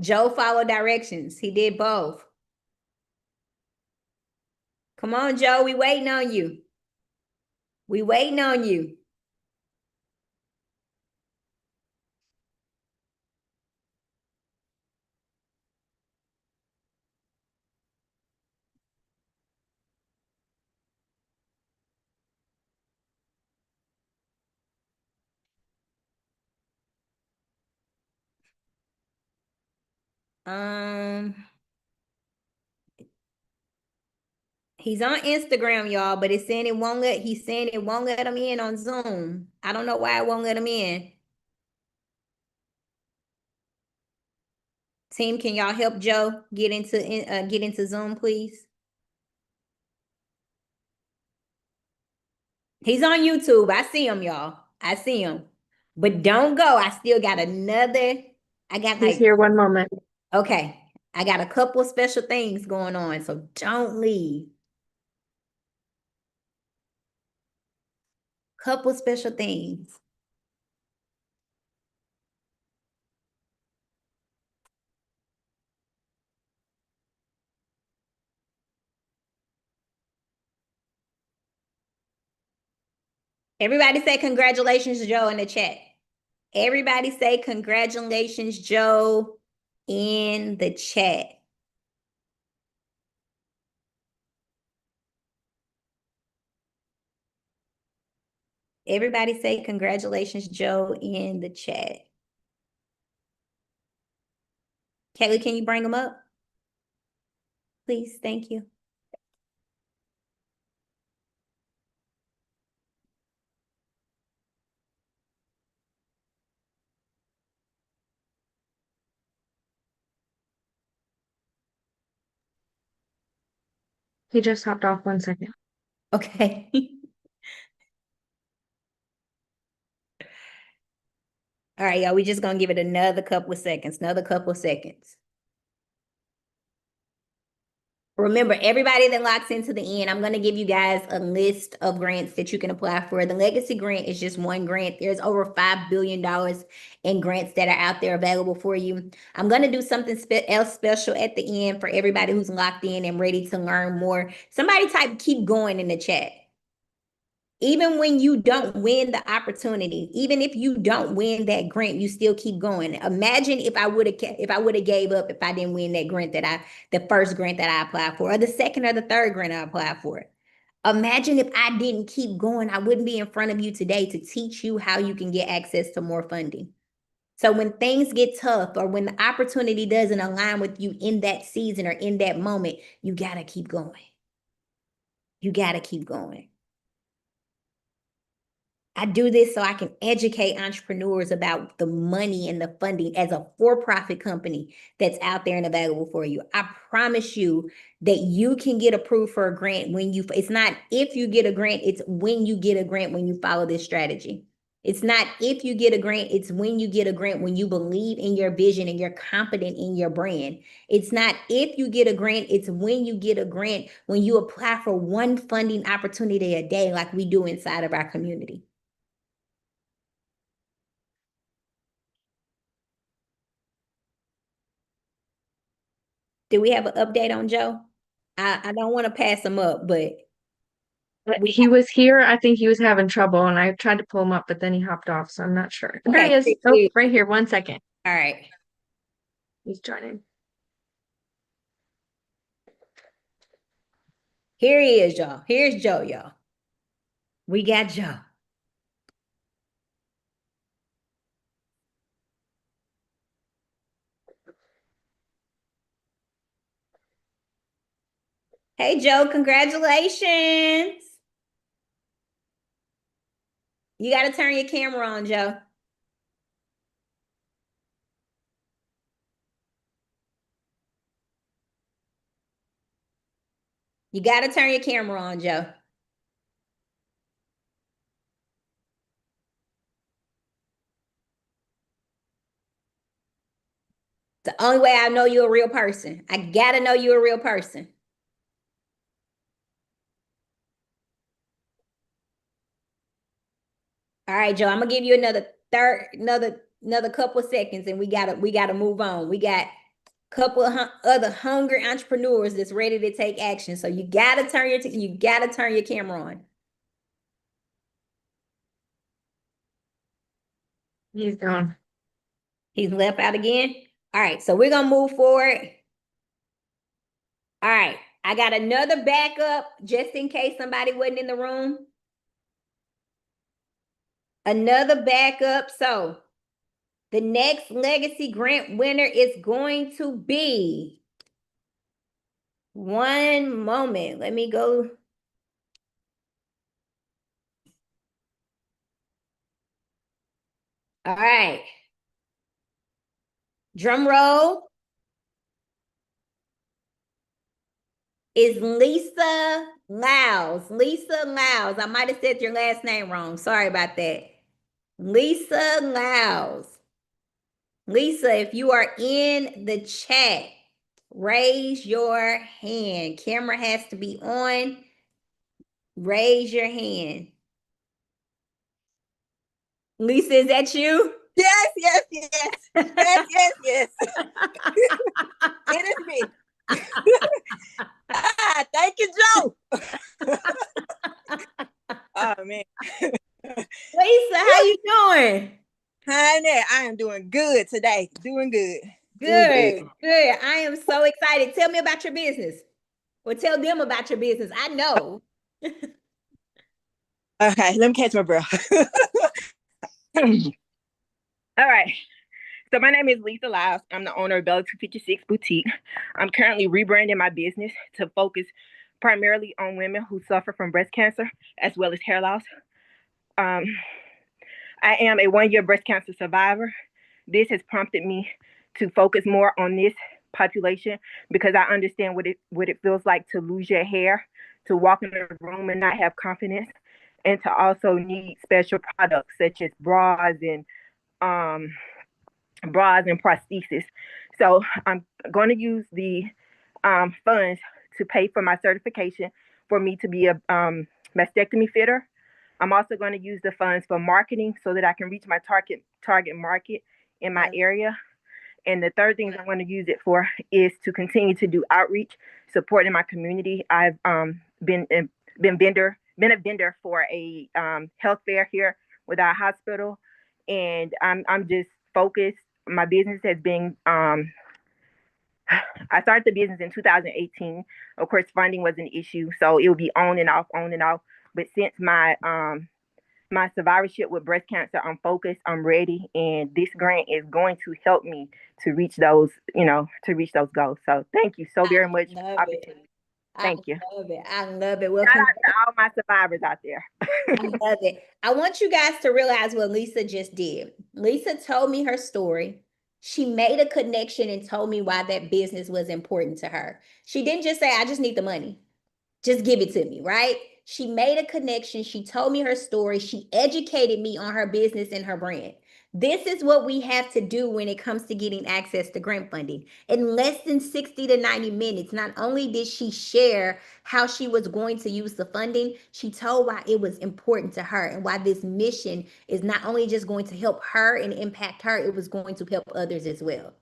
Joe followed directions. He did both. Come on, Joe. We waiting on you. We waiting on you. Um, he's on Instagram, y'all, but it's saying he's saying it won't let him in on Zoom. I don't know why it won't let him in. Team, can y'all help Joe get into Zoom, please? He's on YouTube. I see him, y'all. I see him. But don't go. I still got another. I got He's here, one moment. Okay. I got a couple special things going on, so don't leave. Couple special things. Everybody say congratulations, Joe, in the chat. Everybody say congratulations, Joe, in the chat. Everybody say congratulations, Joe, in the chat. Kelly, can you bring them up? Please, thank you. He just hopped off, 1 second. Okay. All right, y'all, we just gonna give it another couple of seconds, another couple of seconds. Remember, everybody that locks into the end, I'm going to give you guys a list of grants that you can apply for. The Legacy Grant is just one grant. There's over $5 billion in grants that are out there available for you. I'm going to do something else special at the end for everybody who's locked in and ready to learn more. Somebody type keep going in the chat. Even when you don't win the opportunity, even if you don't win that grant, you still keep going. Imagine if I would have gave up if I didn't win that grant the first grant that I applied for, or the second or the third grant I applied for. Imagine if I didn't keep going, I wouldn't be in front of you today to teach you how you can get access to more funding. So when things get tough or when the opportunity doesn't align with you in that season or in that moment, you gotta keep going. You gotta keep going. I do this so I can educate entrepreneurs about the money and the funding as a for-profit company that's out there and available for you. I promise you that you can get approved for a grant it's not if you get a grant, it's when you get a grant when you follow this strategy. It's not if you get a grant, it's when you get a grant when you believe in your vision and you're confident in your brand. It's not if you get a grant, it's when you get a grant when you apply for one funding opportunity a day like we do inside of our community. Do we have an update on Joe? I don't want to pass him up, but He was here. I think he was having trouble, and I tried to pull him up, but then he hopped off, so I'm not sure. There he is. Oh, right here. 1 second. All right. He's joining. Here he is, y'all. Here's Joe, y'all. We got Joe. Hey, Joe, congratulations. You got to turn your camera on, Joe. You got to turn your camera on, Joe. It's the only way I know you're a real person. I got to know you're a real person. All right, Joe, I'm gonna give you another couple of seconds, and we gotta move on. We got a couple of other hungry entrepreneurs that's ready to take action. So you gotta turn your camera on. He's gone. He's left out again. All right, so we're gonna move forward. All right, I got another backup just in case somebody wasn't in the room. Another backup. So the next legacy grant winner is going to be, one moment. Let me go. All right. Drum roll. Is Lisa Lyles. Lisa Lyles. I might have said your last name wrong. Sorry about that. Lisa Lyles. Lisa, if you are in the chat, raise your hand. Camera has to be on. Raise your hand. Lisa, is that you? Yes, yes, yes. Yes, yes, yes. It is me. Thank you, Joe. Oh, man. Lisa, how you doing? Honey, I am doing good today. Doing good. Good. I am so excited. Tell me about your business. Or tell them about your business. I know. Okay, let me catch my breath. All right. So my name is Lisa Lyles. I'm the owner of Bella 256 Boutique. I'm currently rebranding my business to focus primarily on women who suffer from breast cancer as well as hair loss. I am a 1-year breast cancer survivor. This has prompted me to focus more on this population because I understand what it feels like to lose your hair, to walk in a room and not have confidence, and to also need special products such as bras and prosthesis. So I'm going to use the funds to pay for my certification for me to be a mastectomy fitter. I'm also going to use the funds for marketing so that I can reach my target market in my area. And the third thing I want to use it for is to continue to do outreach, supporting my community. I've been a vendor for a health fair here with our hospital, and I'm just focused. My business has been I started the business in 2018. Of course, funding was an issue, so it would be on and off, on and off. But since my survivorship with breast cancer, I'm focused, I'm ready, and this grant is going to help me to reach those, goals. So thank you so very much for the opportunity. Thank you. I love it. Well, shout out to all my survivors out there. I love it. I want you guys to realize what Lisa just did. Lisa told me her story. She made a connection and told me why that business was important to her. She didn't just say, I just need the money. Just give it to me, right? She made a connection. She told me her story. She educated me on her business and her brand. This is what we have to do when it comes to getting access to grant funding. In less than 60 to 90 minutes, not only did she share how she was going to use the funding, she told why it was important to her and why this mission is not only just going to help her and impact her, it was going to help others as well.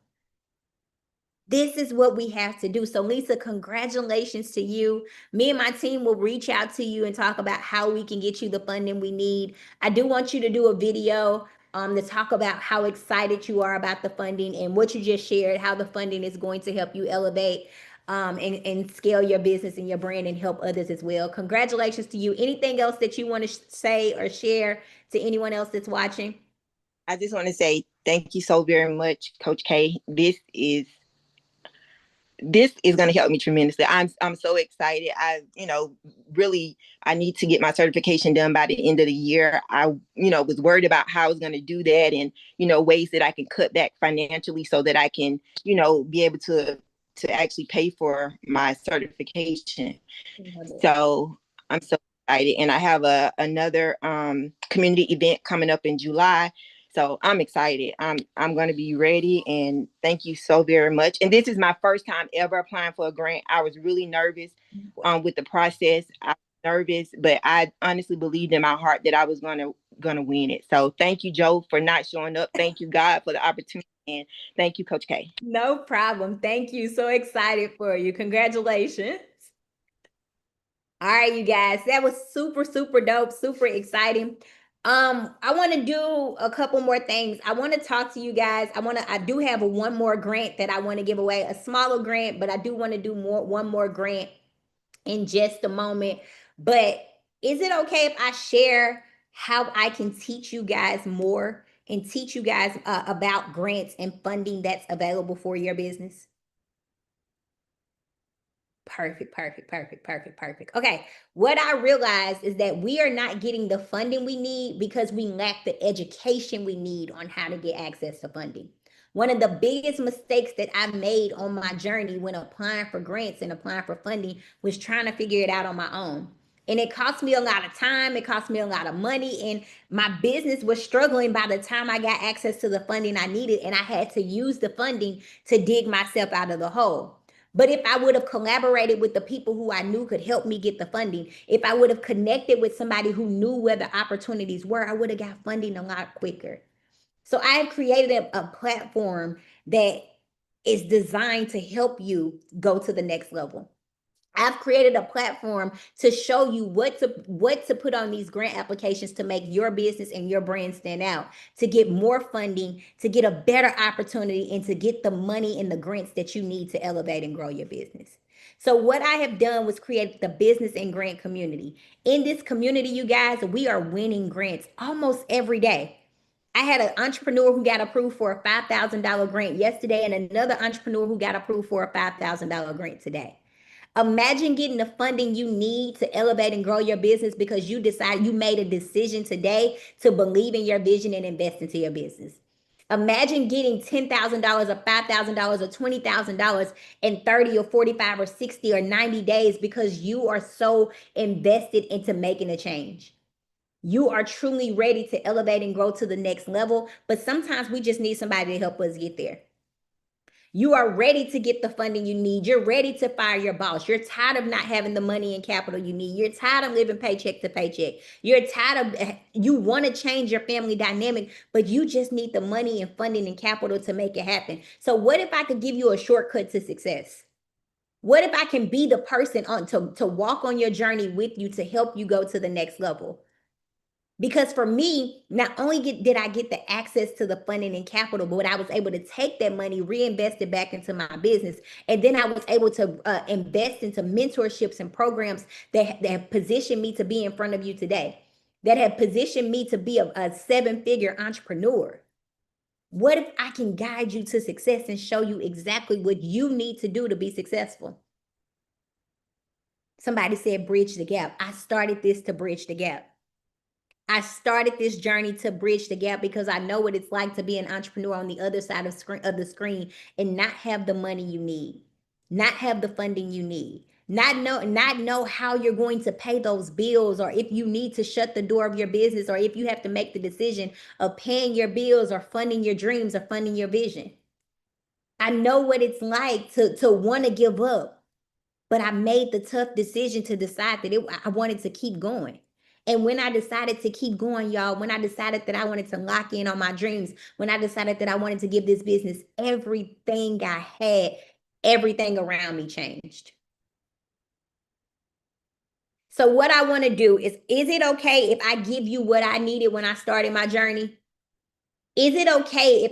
This is what we have to do. So Lisa, congratulations to you. Me and my team will reach out to you and talk about how we can get you the funding we need. I do want you to do a video to talk about how excited you are about the funding and what you just shared, how the funding is going to help you elevate and scale your business and your brand and help others as well. Congratulations to you. Anything else that you want to say or share to anyone else that's watching? I just want to say thank you so very much, Coach K. This is this is going to help me tremendously. I'm so excited. Really, I need to get my certification done by the end of the year. I, was worried about how I was going to do that and, ways that I can cut back financially so that I can, be able to actually pay for my certification. So I'm so excited. And I have another community event coming up in July. So I'm excited. I'm going to be ready, and thank you so very much. And this is my first time ever applying for a grant. I was really nervous with the process. I was nervous, but I honestly believed in my heart that I was gonna win it. So thank you, Joe, for not showing up. Thank you, God, for the opportunity, and thank you, Coach K. No problem. Thank you. So excited for you. Congratulations. All right, you guys, that was super, super dope, super exciting. I want to do a couple more things. I want to talk to you guys. I do have one more grant that I want to give away, a smaller grant, but I do want to do one more grant in just a moment. But is it okay if I share how I can teach you guys more and teach you guys about grants and funding that's available for your business? Perfect. Okay, what I realized is that we are not getting the funding we need because we lack the education we need on how to get access to funding. One of the biggest mistakes that I made on my journey when applying for grants and applying for funding was trying to figure it out on my own. And it cost me a lot of time, it cost me a lot of money, and my business was struggling by the time I got access to the funding I needed, and I had to use the funding to dig myself out of the hole. But if I would have collaborated with the people who I knew could help me get the funding, if I would have connected with somebody who knew where the opportunities were, I would have got funding a lot quicker. So I have created a platform that is designed to help you go to the next level. I've created a platform to show you what to put on these grant applications to make your business and your brand stand out, to get more funding, to get a better opportunity, and to get the money and the grants that you need to elevate and grow your business. So what I have done was create the business and grant community. In this community, you guys, we are winning grants almost every day. I had an entrepreneur who got approved for a $5,000 grant yesterday and another entrepreneur who got approved for a $5,000 grant today. Imagine getting the funding you need to elevate and grow your business because you made a decision today to believe in your vision and invest into your business. Imagine getting $10,000 or $5,000 or $20,000 in 30 or 45 or 60 or 90 days because you are so invested into making a change. You are truly ready to elevate and grow to the next level, but sometimes we just need somebody to help us get there. You are ready to get the funding you need. You're ready to fire your boss. You're tired of not having the money and capital you need. You're tired of living paycheck to paycheck. You're tired of, you want to change your family dynamic, but you just need the money and funding and capital to make it happen. So what if I could give you a shortcut to success? What if I can be the person to walk on your journey with you to help you go to the next level? Because for me, not only did I get the access to the funding and capital, but I was able to take that money, reinvest it back into my business. And then I was able to invest into mentorships and programs that have positioned me to be in front of you today, that have positioned me to be a seven-figure entrepreneur. What if I can guide you to success and show you exactly what you need to do to be successful? Somebody said, bridge the gap. I started this to bridge the gap. I started this journey to bridge the gap because I know what it's like to be an entrepreneur on the other side of the screen and not have the money you need, not have the funding you need, not know how you're going to pay those bills, or if you need to shut the door of your business, or if you have to make the decision of paying your bills or funding your dreams or funding your vision. I know what it's like to want to give up, but I made the tough decision to decide that I wanted to keep going. And when I decided to keep going, y'all, when I decided that I wanted to lock in on my dreams, when I decided that I wanted to give this business everything I had, everything around me changed. So what I want to do is it okay if I give you what I needed when I started my journey? Is it okay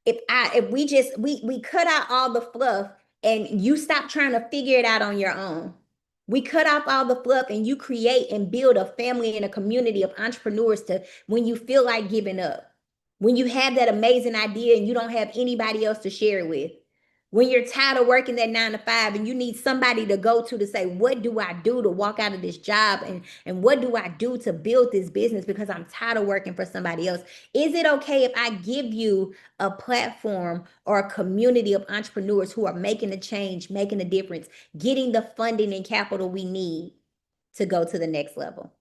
if we cut out all the fluff and you stop trying to figure it out on your own? We cut off all the fluff and you create and build a family and a community of entrepreneurs to when you feel like giving up, when you have that amazing idea and you don't have anybody else to share it with. When you're tired of working that 9 to 5 and you need somebody to go to say, what do I do to walk out of this job? And what do I do to build this business because I'm tired of working for somebody else? Is it okay if I give you a platform or a community of entrepreneurs who are making a change, making a difference, getting the funding and capital we need to go to the next level?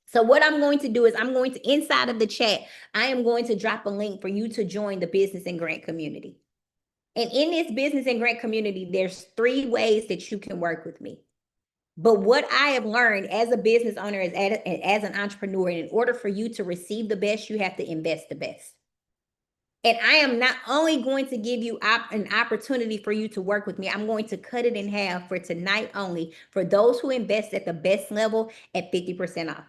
So what I'm going to do is I'm going to, inside of the chat, I am going to drop a link for you to join the business and grant community. And in this business and grant community, there's 3 ways that you can work with me. But what I have learned as a business owner, as an entrepreneur, in order for you to receive the best, you have to invest the best. And I am not only going to give you an opportunity for you to work with me, I'm going to cut it in half for tonight only for those who invest at the best level at 50% off.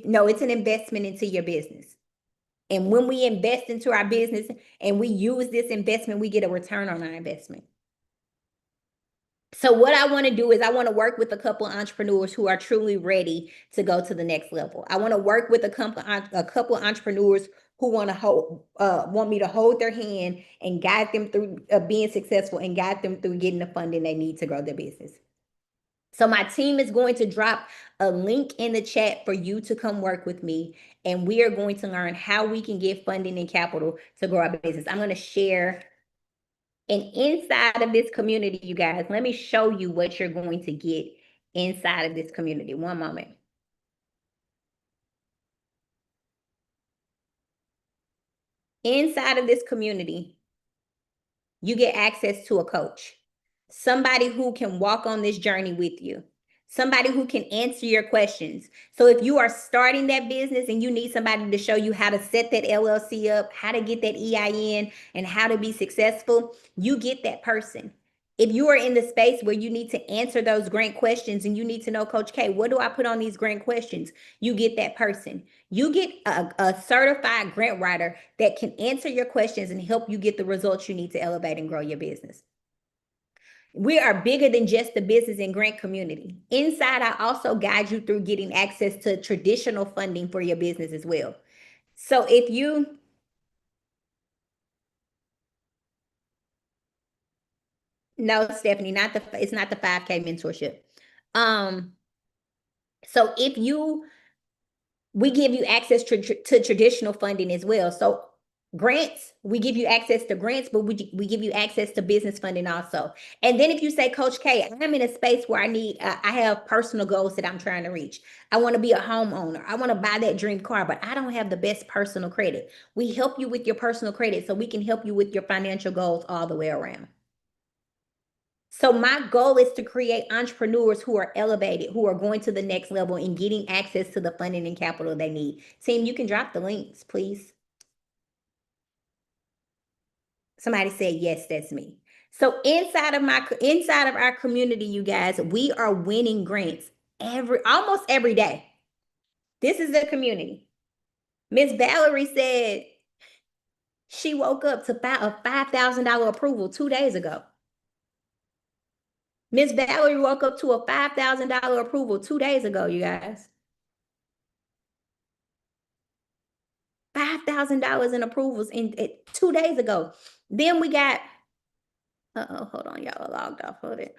No, it's an investment into your business. And when we invest into our business and we use this investment, we get a return on our investment. So what I want to do is I want to work with a couple of entrepreneurs who are truly ready to go to the next level. I want to work with a couple of entrepreneurs who want me to hold their hand and guide them through being successful and guide them through getting the funding they need to grow their business. So my team is going to drop a link in the chat for you to come work with me. And we are going to learn how we can get funding and capital to grow our business. I'm going to share. And inside of this community, you guys, let me show you what you're going to get inside of this community. One moment. Inside of this community, you get access to a coach, somebody who can walk on this journey with you, somebody who can answer your questions. So if you are starting that business and you need somebody to show you how to set that LLC up, how to get that EIN, and how to be successful, you get that person. If you are in the space where you need to answer those grant questions and you need to know, Coach K, what do I put on these grant questions? You get that person. You get a certified grant writer that can answer your questions and help you get the results you need to elevate and grow your business. We are bigger than just the business and grant community. Inside, I also guide you through getting access to traditional funding for your business as well. So if you... No, Stephanie, it's not the 5K mentorship. So we give you access to traditional funding as well. So grants, we give you access to grants, but we give you access to business funding also. And then if you say, Coach K, I'm in a space where I have personal goals that I'm trying to reach. I want to be a homeowner. I want to buy that dream car, but I don't have the best personal credit. We help you with your personal credit so we can help you with your financial goals all the way around. So my goal is to create entrepreneurs who are elevated, who are going to the next level and getting access to the funding and capital they need. Team, you can drop the links, please. Somebody said, yes, that's me. So inside of our community, you guys, we are winning grants almost every day. This is the community. Miss Valerie said she woke up to a $5,000 approval 2 days ago. Miss Valerie woke up to a $5,000 approval 2 days ago, you guys. $5,000 in approvals 2 days ago. Then we got, hold on, y'all logged off of it.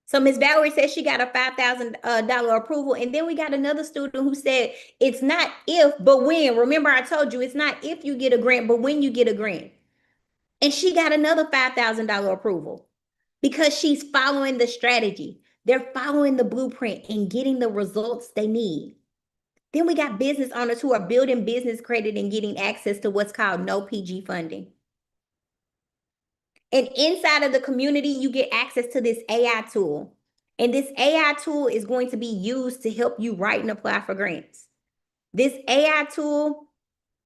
So Miss Valerie said she got a $5,000 approval. And then we got another student who said, it's not if, but when. Remember, I told you, it's not if you get a grant, but when you get a grant. And she got another $5,000 approval because she's following the strategy. They're following the blueprint and getting the results they need. Then we got business owners who are building business credit and getting access to what's called no PG funding. And inside of the community, you get access to this AI tool. And this AI tool is going to be used to help you write and apply for grants. This AI tool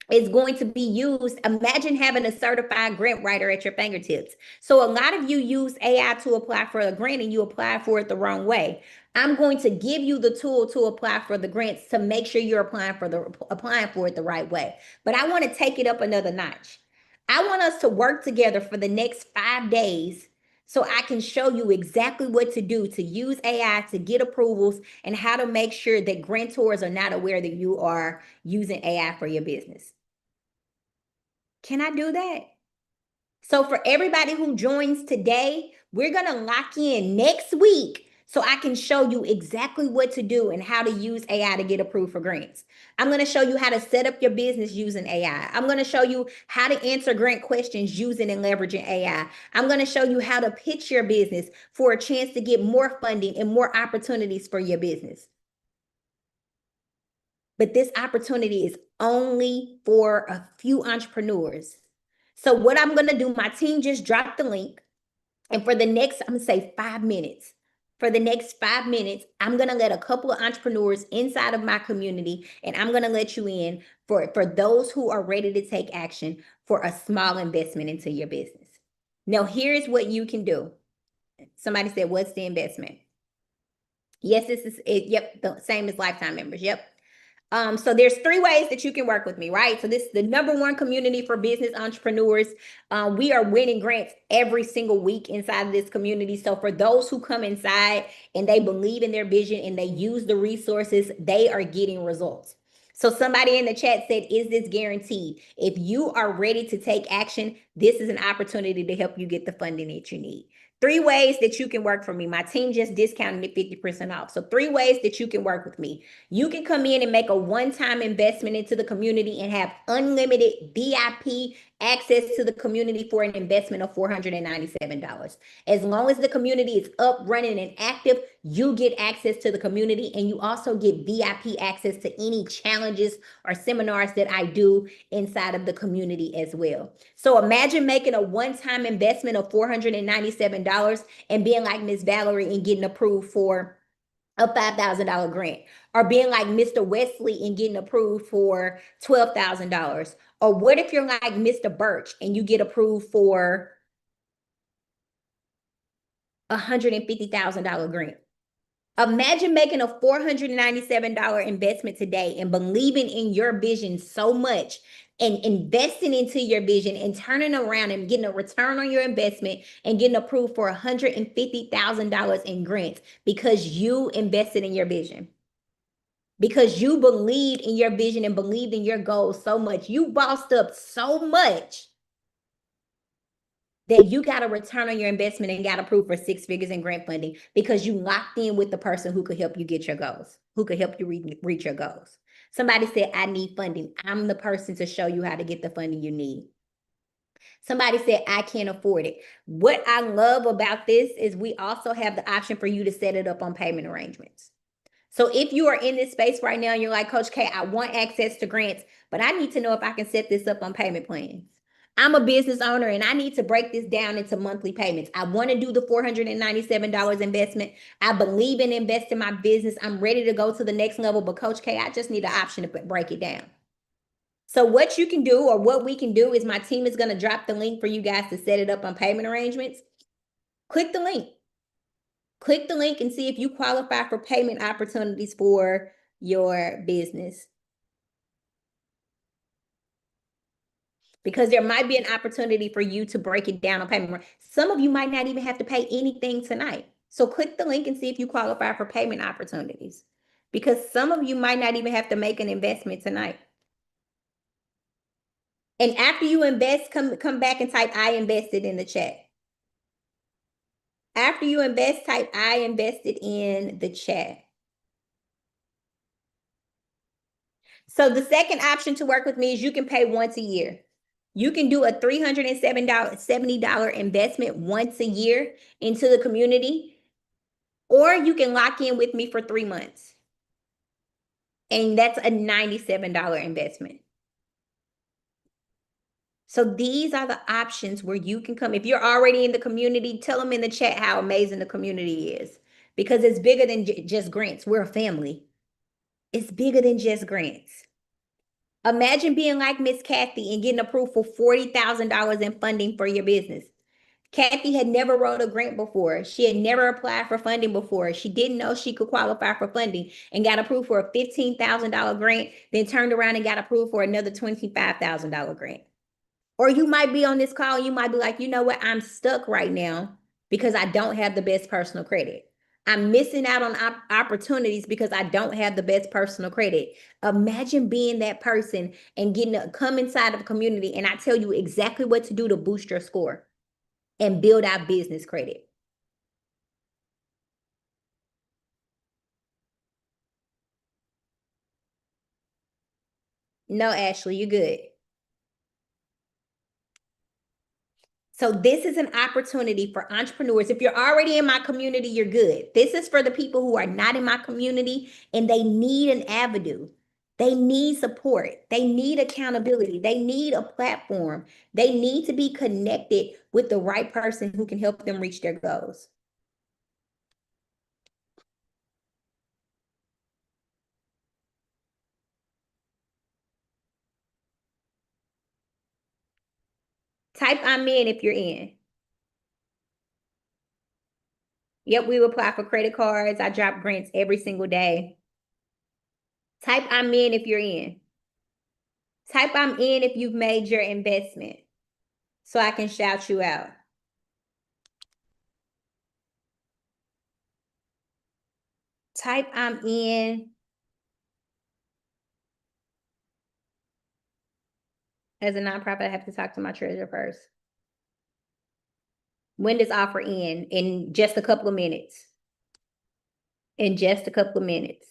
is going to be used. Imagine having a certified grant writer at your fingertips. So a lot of you use AI to apply for a grant and you apply for it the wrong way. I'm going to give you the tool to apply for the grants to make sure you're applying for it the right way. But I want to take it up another notch. I want us to work together for the next 5 days So I can show you exactly what to do to use AI to get approvals and how to make sure that grantors are not aware that you are using AI for your business. Can I do that? So for everybody who joins today, we're going to lock in next week so I can show you exactly what to do and how to use AI to get approved for grants. I'm going to show you how to set up your business using AI. I'm going to show you how to answer grant questions using and leveraging AI. I'm going to show you how to pitch your business for a chance to get more funding and more opportunities for your business. But this opportunity is only for a few entrepreneurs. So what I'm going to do, my team just dropped the link. And for the next, I'm going to say 5 minutes. For the next 5 minutes, I'm going to let a couple of entrepreneurs inside of my community, and I'm going to let you in for those who are ready to take action for a small investment into your business. Now, here's what you can do. Somebody said, what's the investment? Yes, this is it. Yep, the same as lifetime members. Yep. So there's 3 ways that you can work with me, right? So this is the #1 community for business entrepreneurs. We are winning grants every single week inside of this community. So for those who come inside and they believe in their vision and they use the resources, they are getting results. So somebody in the chat said, is this guaranteed? If you are ready to take action, this is an opportunity to help you get the funding that you need. 3 ways that you can work for me. My team just discounted it 50% off. So 3 ways that you can work with me. You can come in and make a one-time investment into the community and have unlimited VIP access to the community for an investment of $497. As long as the community is up, running, and active, you get access to the community, and you also get VIP access to any challenges or seminars that I do inside of the community as well. So imagine making a one-time investment of $497 and being like Miss Valerie and getting approved for a $5,000 grant, or being like Mr. Wesley and getting approved for $12,000. Or what if you're like Mr. Birch and you get approved for a $150,000 grant? Imagine making a $497 investment today and believing in your vision so much and investing into your vision and turning around and getting a return on your investment and getting approved for $150,000 in grants because you invested in your vision. Because you believed in your vision and believed in your goals so much. You bossed up so much that you got a return on your investment and got approved for 6 figures in grant funding because you locked in with the person who could help you get your goals, who could help you reach your goals. Somebody said, I need funding. I'm the person to show you how to get the funding you need. Somebody said, I can't afford it. What I love about this is we also have the option for you to set it up on payment arrangements. So if you are in this space right now, and you're like, Coach K, I want access to grants, but I need to know if I can set this up on payment plans. I'm a business owner and I need to break this down into monthly payments. I want to do the $497 investment. I believe in investing my business. I'm ready to go to the next level, but Coach K, I just need an option to break it down. So what you can do, or what we can do, is my team is going to drop the link for you guys to set it up on payment arrangements. Click the link. Click the link and see if you qualify for payment opportunities for your business. Because there might be an opportunity for you to break it down on payment. Some of you might not even have to pay anything tonight. So click the link and see if you qualify for payment opportunities. Because some of you might not even have to make an investment tonight. And after you invest, come back and type I invested in the chat. After you invest, type I invested in the chat. So the second option to work with me is you can pay once a year. You can do a $370 investment once a year into the community, or you can lock in with me for 3 months. And that's a $97 investment. So these are the options where you can come. If you're already in the community, tell them in the chat how amazing the community is, because it's bigger than just grants. We're a family. It's bigger than just grants. Imagine being like Miss Kathy and getting approved for $40,000 in funding for your business. Kathy had never wrote a grant before. She had never applied for funding before. She didn't know she could qualify for funding and got approved for a $15,000 grant, then turned around and got approved for another $25,000 grant. Or you might be on this call, you might be like, you know what, I'm stuck right now. because I don't have the best personal credit. I'm missing out on opportunities because I don't have the best personal credit. Imagine being that person and getting to come inside of a community and I tell you exactly what to do to boost your score and build out business credit. No, Ashley, you're good. So this is an opportunity for entrepreneurs. If you're already in my community, you're good. This is for the people who are not in my community and they need an avenue. They need support. They need accountability. They need a platform. They need to be connected with the right person who can help them reach their goals. Type I'm in if you're in. Yep, we apply for credit cards. I drop grants every single day. Type I'm in if you're in. Type I'm in if you've made your investment so I can shout you out. Type I'm in. As a nonprofit, I have to talk to my treasurer first. When does offer end? In just a couple of minutes. In just a couple of minutes.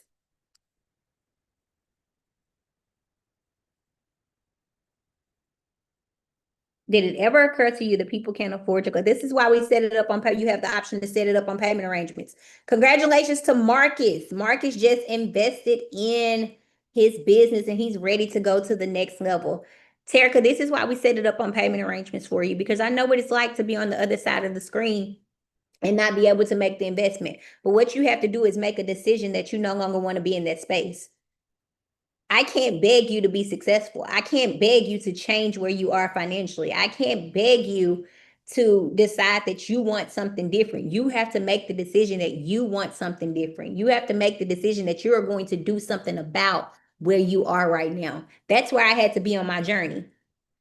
Did it ever occur to you that people can't afford to go? This is why we set it up on pay. You have the option to set it up on payment arrangements. Congratulations to Marcus. Marcus just invested in his business and he's ready to go to the next level. Terica, this is why we set it up on payment arrangements for you, because I know what it's like to be on the other side of the screen and not be able to make the investment. But what you have to do is make a decision that you no longer want to be in that space. I can't beg you to be successful. I can't beg you to change where you are financially. I can't beg you to decide that you want something different. You have to make the decision that you want something different. You have to make the decision that you're going to do something about where you are right now. That's where I had to be on my journey.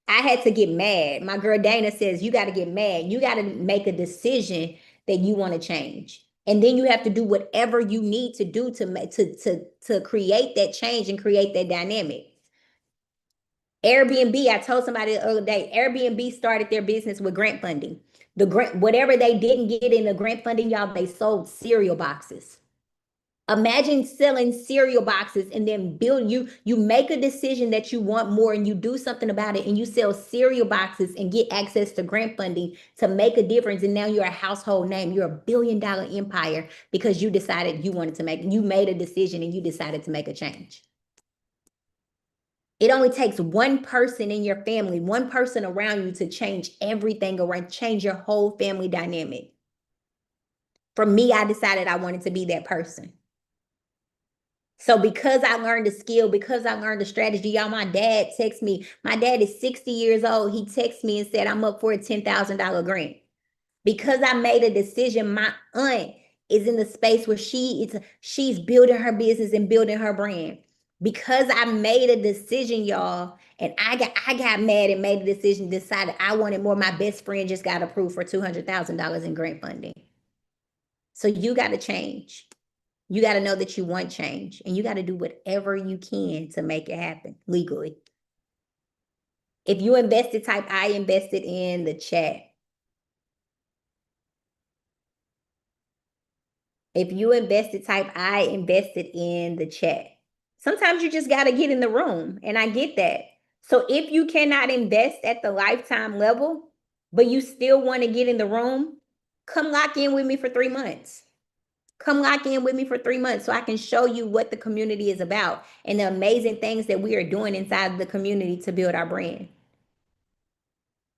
I had to get mad. My girl Dana says, you got to get mad. You got to make a decision that you want to change. And then you have to do whatever you need to do to create that change and create that dynamic. Airbnb, I told somebody the other day, Airbnb started their business with grant funding. The grant, whatever they didn't get in the grant funding, y'all, they sold cereal boxes. Imagine selling cereal boxes and then you make a decision that you want more and you do something about it and you sell cereal boxes and get access to grant funding to make a difference. And now you're a household name. You're a $1 billion empire because you decided you made a decision and you decided to make a change. It only takes one person in your family, one person around you to change everything around, change your whole family dynamic. For me, I decided I wanted to be that person. So because I learned a skill, because I learned a strategy, y'all, my dad texts me. My dad is 60 years old. He texted me and said, I'm up for a $10,000 grant. Because I made a decision, my aunt is in the space where she's building her business and building her brand. Because I made a decision, y'all, and I got mad and made a decision, decided I wanted more. My best friend just got approved for $200,000 in grant funding. So you got to change. You got to know that you want change and you got to do whatever you can to make it happen legally. If you invested, type I invested in the chat. If you invested, type I invested in the chat. Sometimes you just got to get in the room and I get that. So if you cannot invest at the lifetime level, but you still want to get in the room, come lock in with me for 3 months. Come lock in with me for 3 months so I can show you what the community is about and the amazing things that we are doing inside the community to build our brand.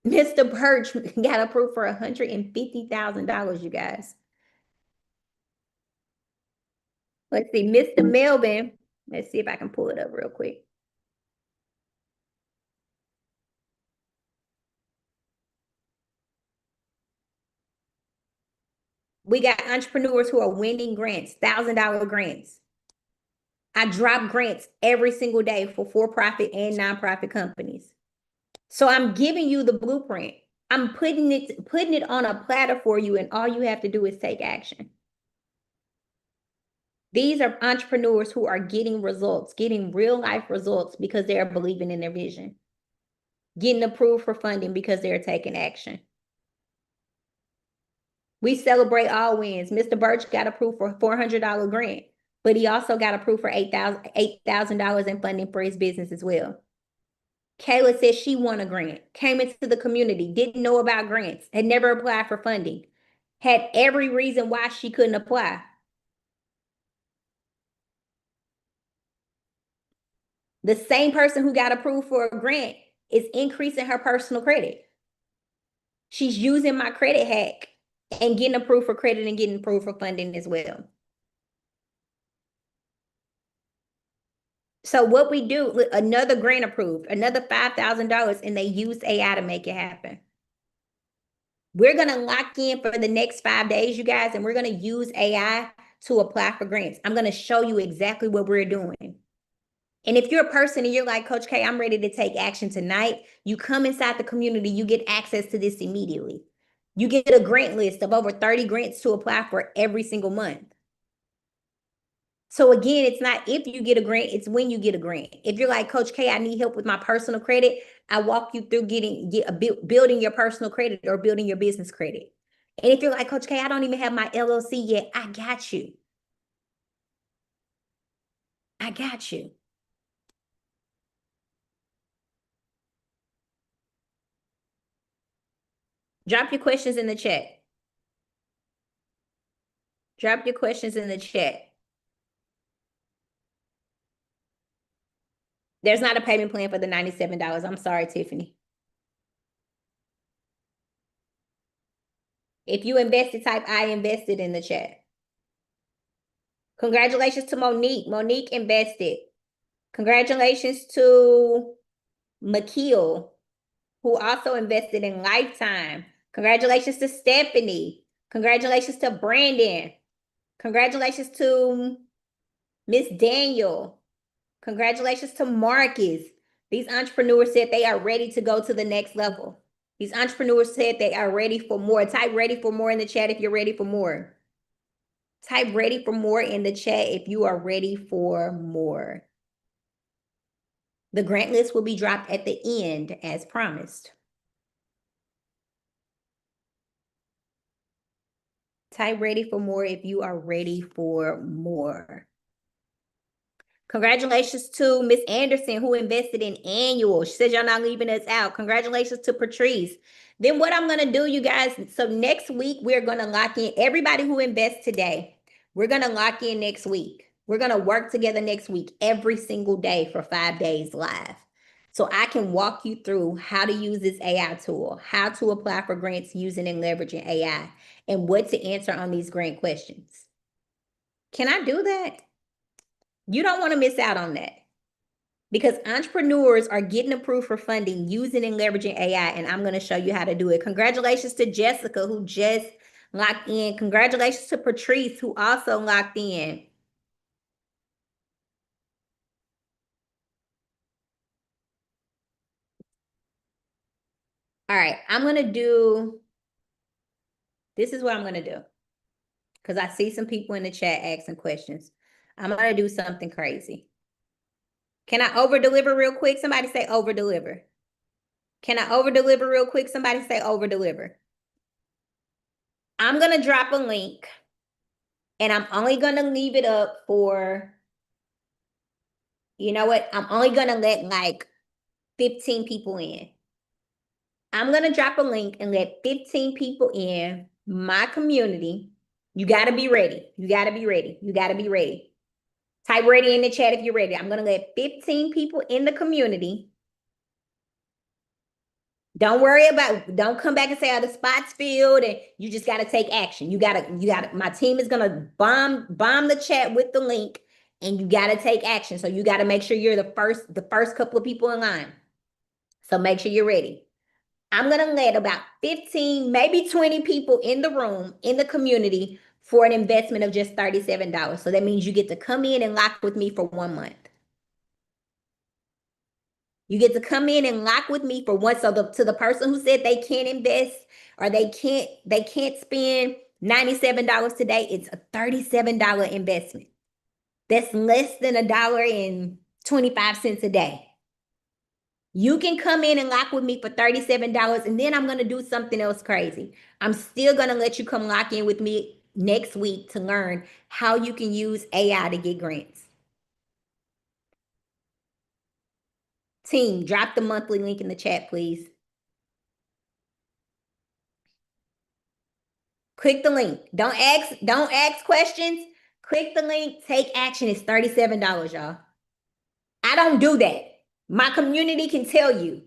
Mr. Birch got approved for $150,000, you guys. Let's see, Mr. Melvin. Let's see if I can pull it up real quick. We got entrepreneurs who are winning grants, $1,000 grants. I drop grants every single day for for-profit and nonprofit companies. So I'm giving you the blueprint. I'm putting it on a platter for you, and all you have to do is take action. These are entrepreneurs who are getting results, getting real life results because they are believing in their vision, getting approved for funding because they're taking action. We celebrate all wins. Mr. Birch got approved for a $400 grant, but he also got approved for $8,000 in funding for his business as well. Kayla said she won a grant, came into the community, didn't know about grants, had never applied for funding, had every reason why she couldn't apply. The same person who got approved for a grant is increasing her personal credit. She's using my credit hack and getting approved for credit and getting approved for funding as well. So what we do, another grant approved, another $5,000, and they use AI to make it happen. We're going to lock in for the next 5 days, you guys, and we're going to use AI to apply for grants. I'm going to show you exactly what we're doing. And if you're a person and you're like, Coach K, I'm ready to take action tonight, you come inside the community, you get access to this immediately. You get a grant list of over 30 grants to apply for every single month. So again, it's not if you get a grant, it's when you get a grant. If you're like, Coach K, I need help with my personal credit, I walk you through building your personal credit or building your business credit. And if you're like, Coach K, I don't even have my LLC yet, I got you. I got you. Drop your questions in the chat. Drop your questions in the chat. There's not a payment plan for the $97. I'm sorry, Tiffany. If you invested, type I invested in the chat. Congratulations to Monique. Monique invested. Congratulations to McKeel, who also invested in Lifetime. Congratulations to Stephanie. Congratulations to Brandon. Congratulations to Miss Daniel. Congratulations to Marcus. These entrepreneurs said they are ready to go to the next level. These entrepreneurs said they are ready for more. Type ready for more in the chat if you're ready for more. Type ready for more in the chat if you are ready for more. The grant list will be dropped at the end as promised. Type ready for more if you are ready for more. Congratulations to Miss Anderson, who invested in annual. She says y'all not leaving us out. Congratulations to Patrice. Then what I'm going to do, you guys, so next week, we're going to lock in everybody who invests today. We're going to lock in next week. We're going to work together next week, every single day for 5 days live. So I can walk you through how to use this AI tool, how to apply for grants using and leveraging AI, and what to answer on these grant questions. Can I do that? You don't want to miss out on that, because entrepreneurs are getting approved for funding using and leveraging AI, and I'm going to show you how to do it. Congratulations to Jessica, who just locked in. Congratulations to Patrice, who also locked in. All right, I'm going to do, this is what I'm going to do, because I see some people in the chat asking questions. I'm going to do something crazy. Can I over-deliver real quick? Somebody say over-deliver. Can I over-deliver real quick? Somebody say over-deliver. I'm going to drop a link, and I'm only going to leave it up for, you know what? I'm only going to let like 15 people in. I'm going to drop a link and let 15 people in my community. You got to be ready. You got to be ready. You got to be ready. Type ready in the chat if you're ready. I'm going to let 15 people in the community. Don't worry about, don't come back and say, oh, the spot's filled, and you just got to take action. You got to, my team is going to bomb the chat with the link, and you got to take action. So you got to make sure you're the first couple of people in line. So make sure you're ready. I'm going to let about 15, maybe 20 people in the room, in the community, for an investment of just $37. So that means you get to come in and lock with me for 1 month. You get to come in and lock with me for once. So to the person who said they can't invest or they can't spend $97 today, it's a $37 investment. That's less than $1.25 a day. You can come in and lock with me for $37, and then I'm going to do something else crazy. I'm still going to let you come lock in with me next week to learn how you can use AI to get grants. Team, drop the monthly link in the chat, please. Click the link. Don't ask questions. Click the link. Take action. It's $37, y'all. I don't do that. My community can tell you.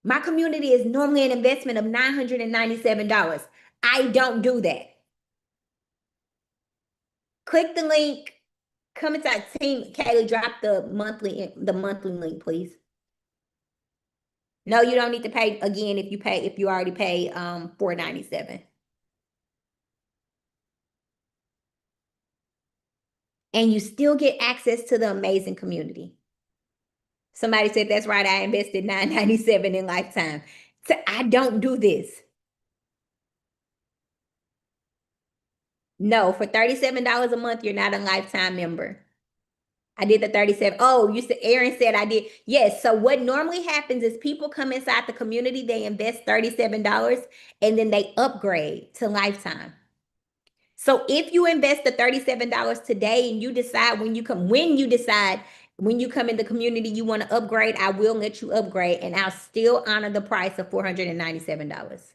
My community is normally an investment of $997. I don't do that. Click the link. Come inside. Team Kaylee, drop the monthly link, please. No, you don't need to pay again if you already paid $497. And you still get access to the amazing community. Somebody said, that's right, I invested $997 in lifetime. So I don't do this. No, for $37 a month, you're not a lifetime member. I did the 37. Oh, Aaron said I did. Yes. So what normally happens is people come inside the community, they invest $37, and then they upgrade to lifetime. So if you invest the $37 today and you decide when you come in the community you want to upgrade, I will let you upgrade, and I'll still honor the price of $497.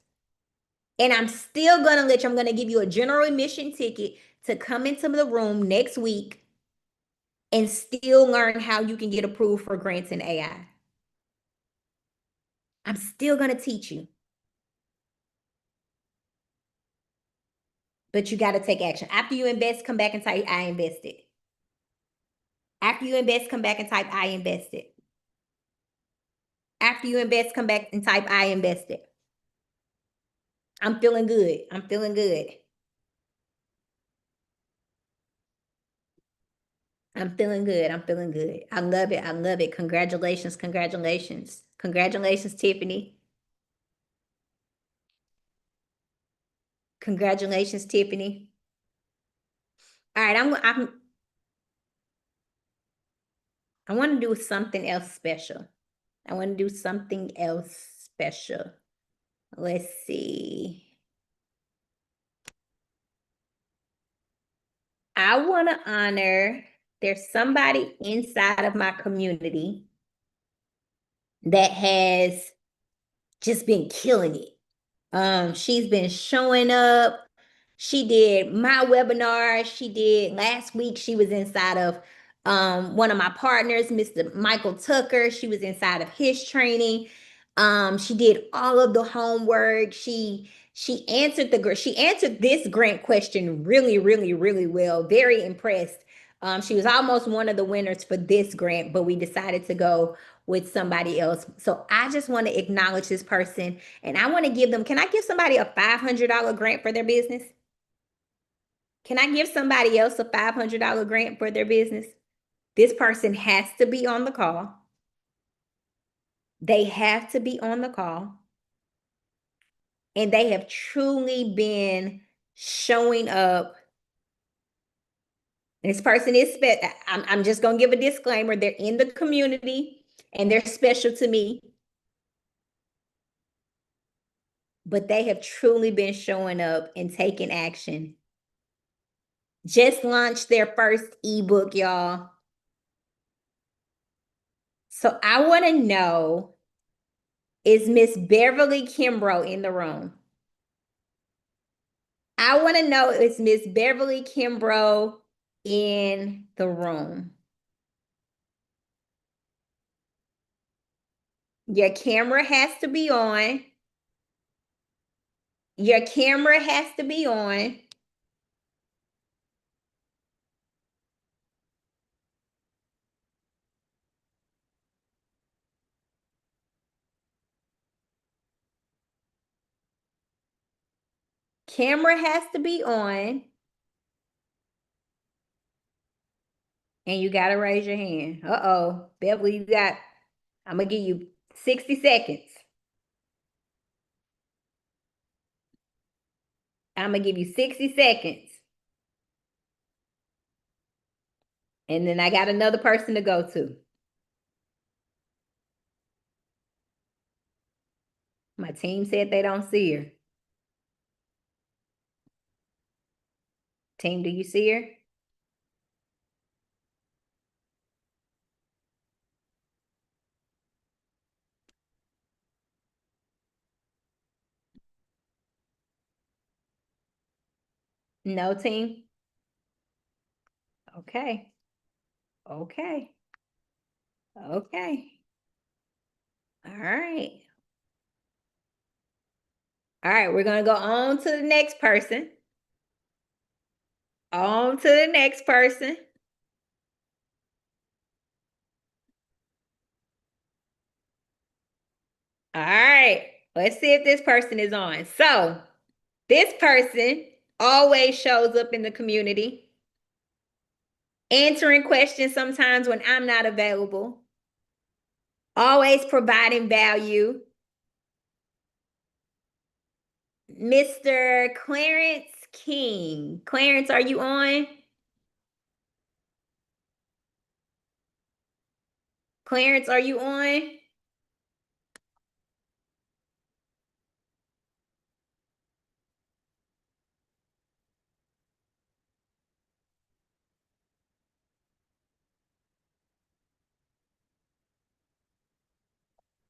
And I'm going to give you a general admission ticket to come into the room next week and still learn how you can get approved for grants in AI. I'm still going to teach you. But you got to take action. After you invest, come back and type, I invested. After you invest, come back and type, I invested. After you invest, come back and type, I invested. I'm feeling good. I'm feeling good. I'm feeling good. I'm feeling good. I love it. I love it. Congratulations. Congratulations. Congratulations, Tiffany. Congratulations, Tiffany. All right, I want to do something else special. I want to do something else special. Let's see. I want to honor, there's somebody inside of my community that has just been killing it. She's been showing up. She did my webinar. She did last week. She was inside of one of my partners, Mr. Michael Tucker. She was inside of his training. She did all of the homework. She answered this grant question really, really, really well. Very impressed. She was almost one of the winners for this grant, but we decided to go with somebody else. So I just want to acknowledge this person, and I want to give them, can I give somebody a $500 grant for their business? Can I give somebody else a $500 grant for their business? This person has to be on the call. They have to be on the call. And they have truly been showing up. And this person is, I'm just going to give a disclaimer. They're in the community and they're special to me. But they have truly been showing up and taking action. Just launched their first ebook, y'all. So I want to know, is Miss Beverly Kimbrough in the room? I want to know, is Miss Beverly Kimbrough in the room? Your camera has to be on. Your camera has to be on. Camera has to be on. And you got to raise your hand. Uh-oh. Beverly, I'm going to give you 60 seconds. I'm going to give you 60 seconds. And then I got another person to go to. My team said they don't see her. Team, do you see her? No, team? Okay. Okay. Okay. All right. All right, we're going to go on to the next person. On to the next person. All right, let's see if this person is on. So, this person always shows up in the community, answering questions sometimes when I'm not available, always providing value. Mr. Clarence King. Clarence, are you on? Clarence, are you on?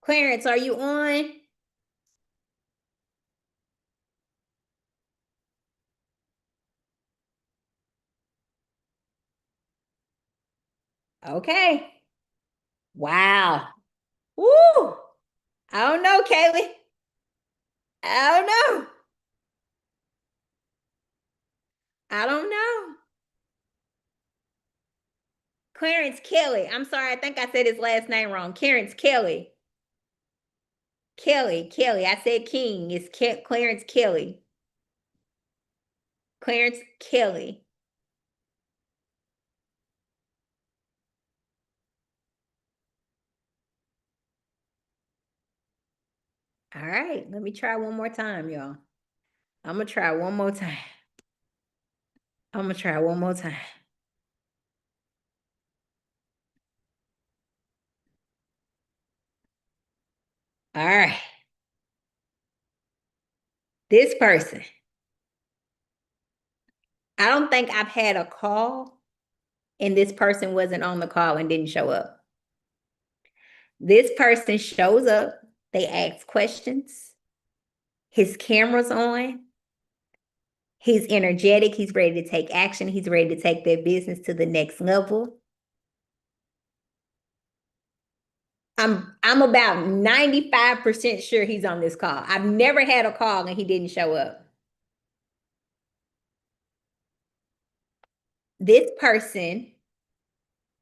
Clarence, are you on? Okay. Wow. Woo! I don't know, Kaylee. I don't know. I don't know. Clarence Kelly. I'm sorry, I think I said his last name wrong. Clarence Kelly. Kelly. I said King. It's Clarence Kelly. Clarence Kelly. All right, let me try one more time, y'all. I'm going to try one more time. I'm going to try one more time. All right. This person. I don't think I've had a call and this person wasn't on the call and didn't show up. This person shows up. They ask questions. His camera's on. He's energetic. He's ready to take action. He's ready to take their business to the next level. I'm about 95% sure he's on this call. I've never had a call and he didn't show up. This person,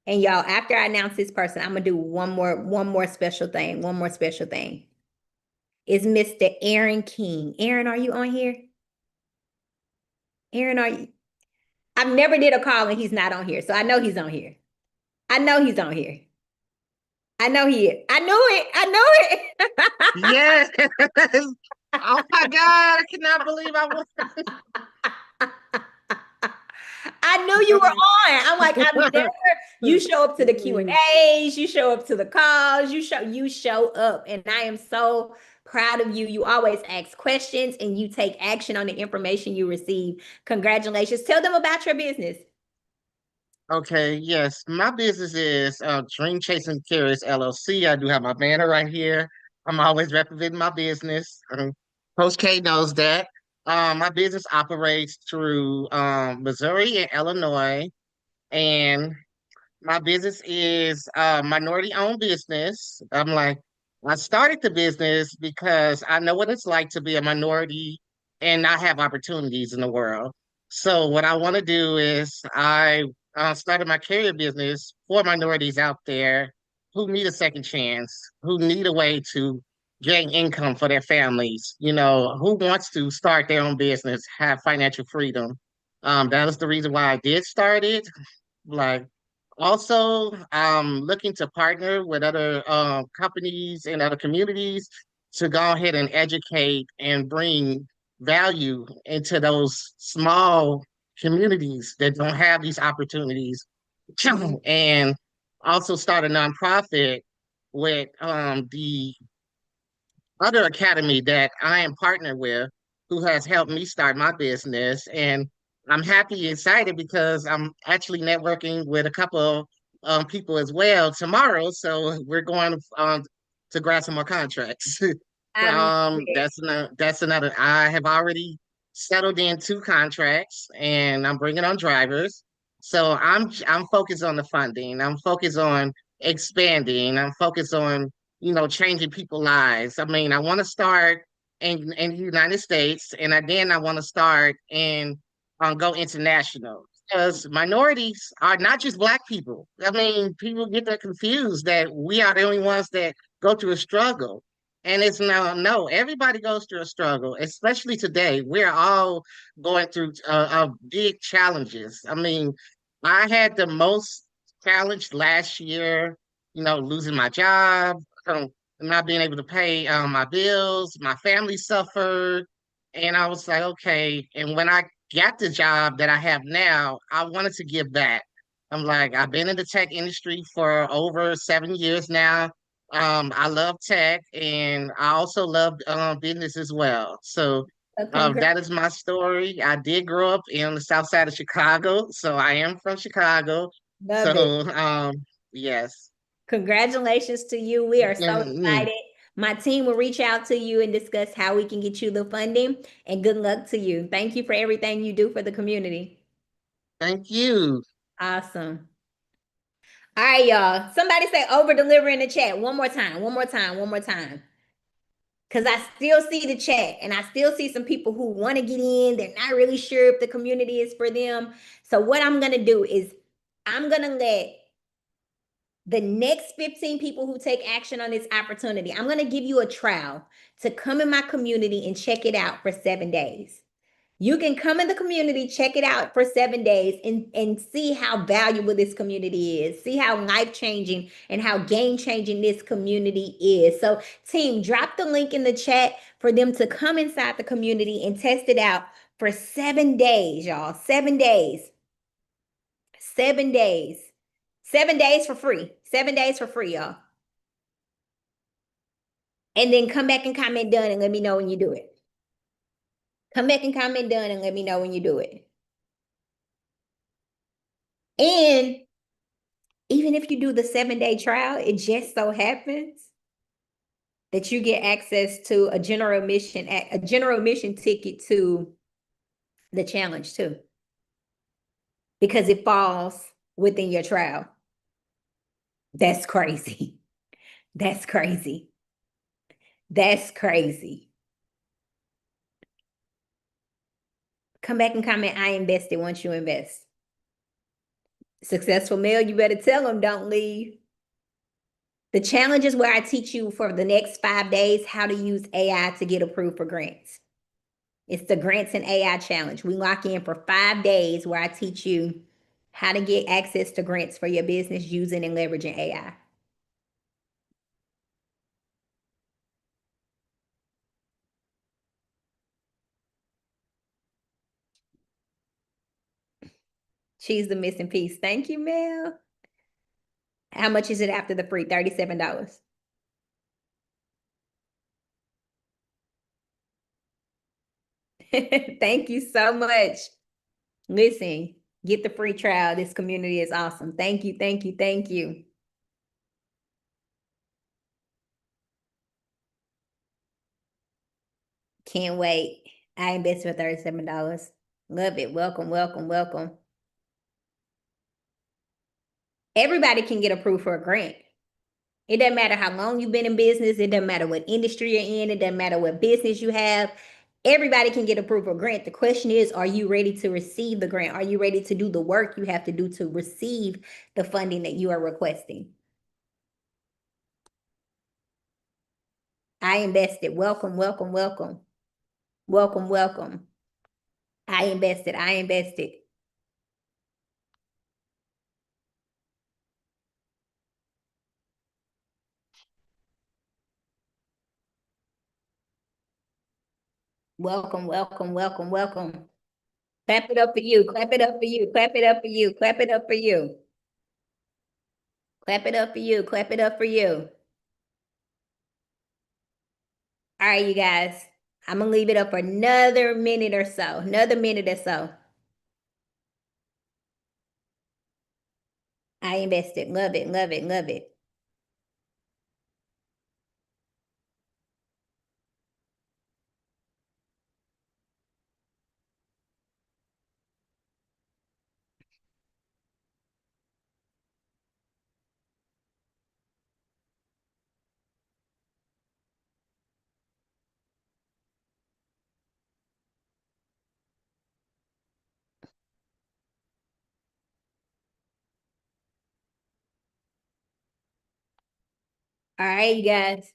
and y'all, after I announce this person, I'm gonna do one more special thing. One more special thing. Is Mr. Aaron King. Aaron, are you on here? Aaron, are you? I've never did a call and he's not on here, so I know he's on here. I know he's on here. I know he is. I knew it. I knew it. Yes. Oh my God. I cannot believe I was. I knew you were on. I'm like, I've never, you show up to the Q&As, you show up to the calls, you show up. And I am so proud of you. You always ask questions and you take action on the information you receive. Congratulations. Tell them about your business. Okay, yes. My business is Dream Chasing Curious LLC. I do have my banner right here. I'm always representing my business. Coach K knows that. My business operates through Missouri and Illinois, and my business is a minority-owned business. I started the business because I know what it's like to be a minority and not have opportunities in the world. So what I want to do is I started my career business for minorities out there who need a second chance, who need a way to gain income for their families, who wants to start their own business, have financial freedom. That is the reason why I did start it. Like, Also, looking to partner with other companies and other communities to go ahead and educate and bring value into those small communities that don't have these opportunities, and also start a nonprofit with the other academy that I am partnered with, who has helped me start my business. And I'm happy and excited because I'm actually networking with a couple of people as well tomorrow. So we're going to grab some more contracts. That's another. I have already settled in 2 contracts, and I'm bringing on drivers. So I'm focused on the funding. I'm focused on expanding. I'm focused on changing people's lives. I mean, I want to start in the United States, and then I want to start and go international because minorities are not just Black people. I mean, people get that confused that we are the only ones that go through a struggle. And it's no, everybody goes through a struggle, especially today. We're all going through big challenges. I mean, I had the most challenge last year, losing my job, not being able to pay my bills, my family suffered. And I was like, okay. And when I got the job that I have now, I wanted to give back. I'm like, I've been in the tech industry for over 7 years now. I love tech and I also love business as well. So that is my story. I did grow up in the south side of Chicago, so I am from Chicago. Love it. Yes. Congratulations to you. We are so excited. My team will reach out to you and discuss how we can get you the funding, and good luck to you. Thank you for everything you do for the community. Thank you. Awesome. All right, y'all. Somebody say over deliver in the chat. One more time. One more time. One more time. Because I still see the chat and I still see some people who want to get in. They're not really sure if the community is for them. So what I'm going to do is I'm going to let the next 15 people who take action on this opportunity, I'm going to give you a trial to come in my community and check it out for 7 days. You can come in the community, check it out for 7 days and see how valuable this community is. See how life-changing and how game-changing this community is. So team, drop the link in the chat for them to come inside the community and test it out for 7 days, y'all. 7 days. 7 days. 7 days for free. 7 days for free, y'all. And then come back and comment done and let me know when you do it. Come back and comment done and let me know when you do it. And even if you do the 7-day trial, it just so happens that you get access to a general admission ticket to the challenge too. Because it falls within your trial. That's crazy. That's crazy. That's crazy. Come back and comment, I invested once you invest. Successful male, you better tell them don't leave. The challenge is where I teach you for the next 5 days how to use AI to get approved for grants. It's the Grants and AI Challenge. We lock in for 5 days where I teach you how to get access to grants for your business using and leveraging AI. She's the missing piece. Thank you, Mel. How much is it after the free? $37. Thank you so much. Listen, get the free trial. This community is awesome. Thank you, thank you, thank you. Can't wait. I invested for $37. Love it. Welcome, welcome, welcome. Everybody can get approved for a grant. It doesn't matter how long you've been in business. It doesn't matter what industry you're in. It doesn't matter what business you have. Everybody can get approved for a grant. The question is, are you ready to receive the grant? Are you ready to do the work you have to do to receive the funding that you are requesting? I invested. Welcome, welcome, welcome. Welcome, welcome. I invested. I invested. Welcome, welcome, welcome, welcome. Clap it up for you. Clap it up for you. Clap it up for you. Clap it up for you. Clap it up for you. Clap it up for you. All right, you guys. I'm going to leave it up for another minute or so. Another minute or so. I invested. Love it, love it, love it. All right, you guys.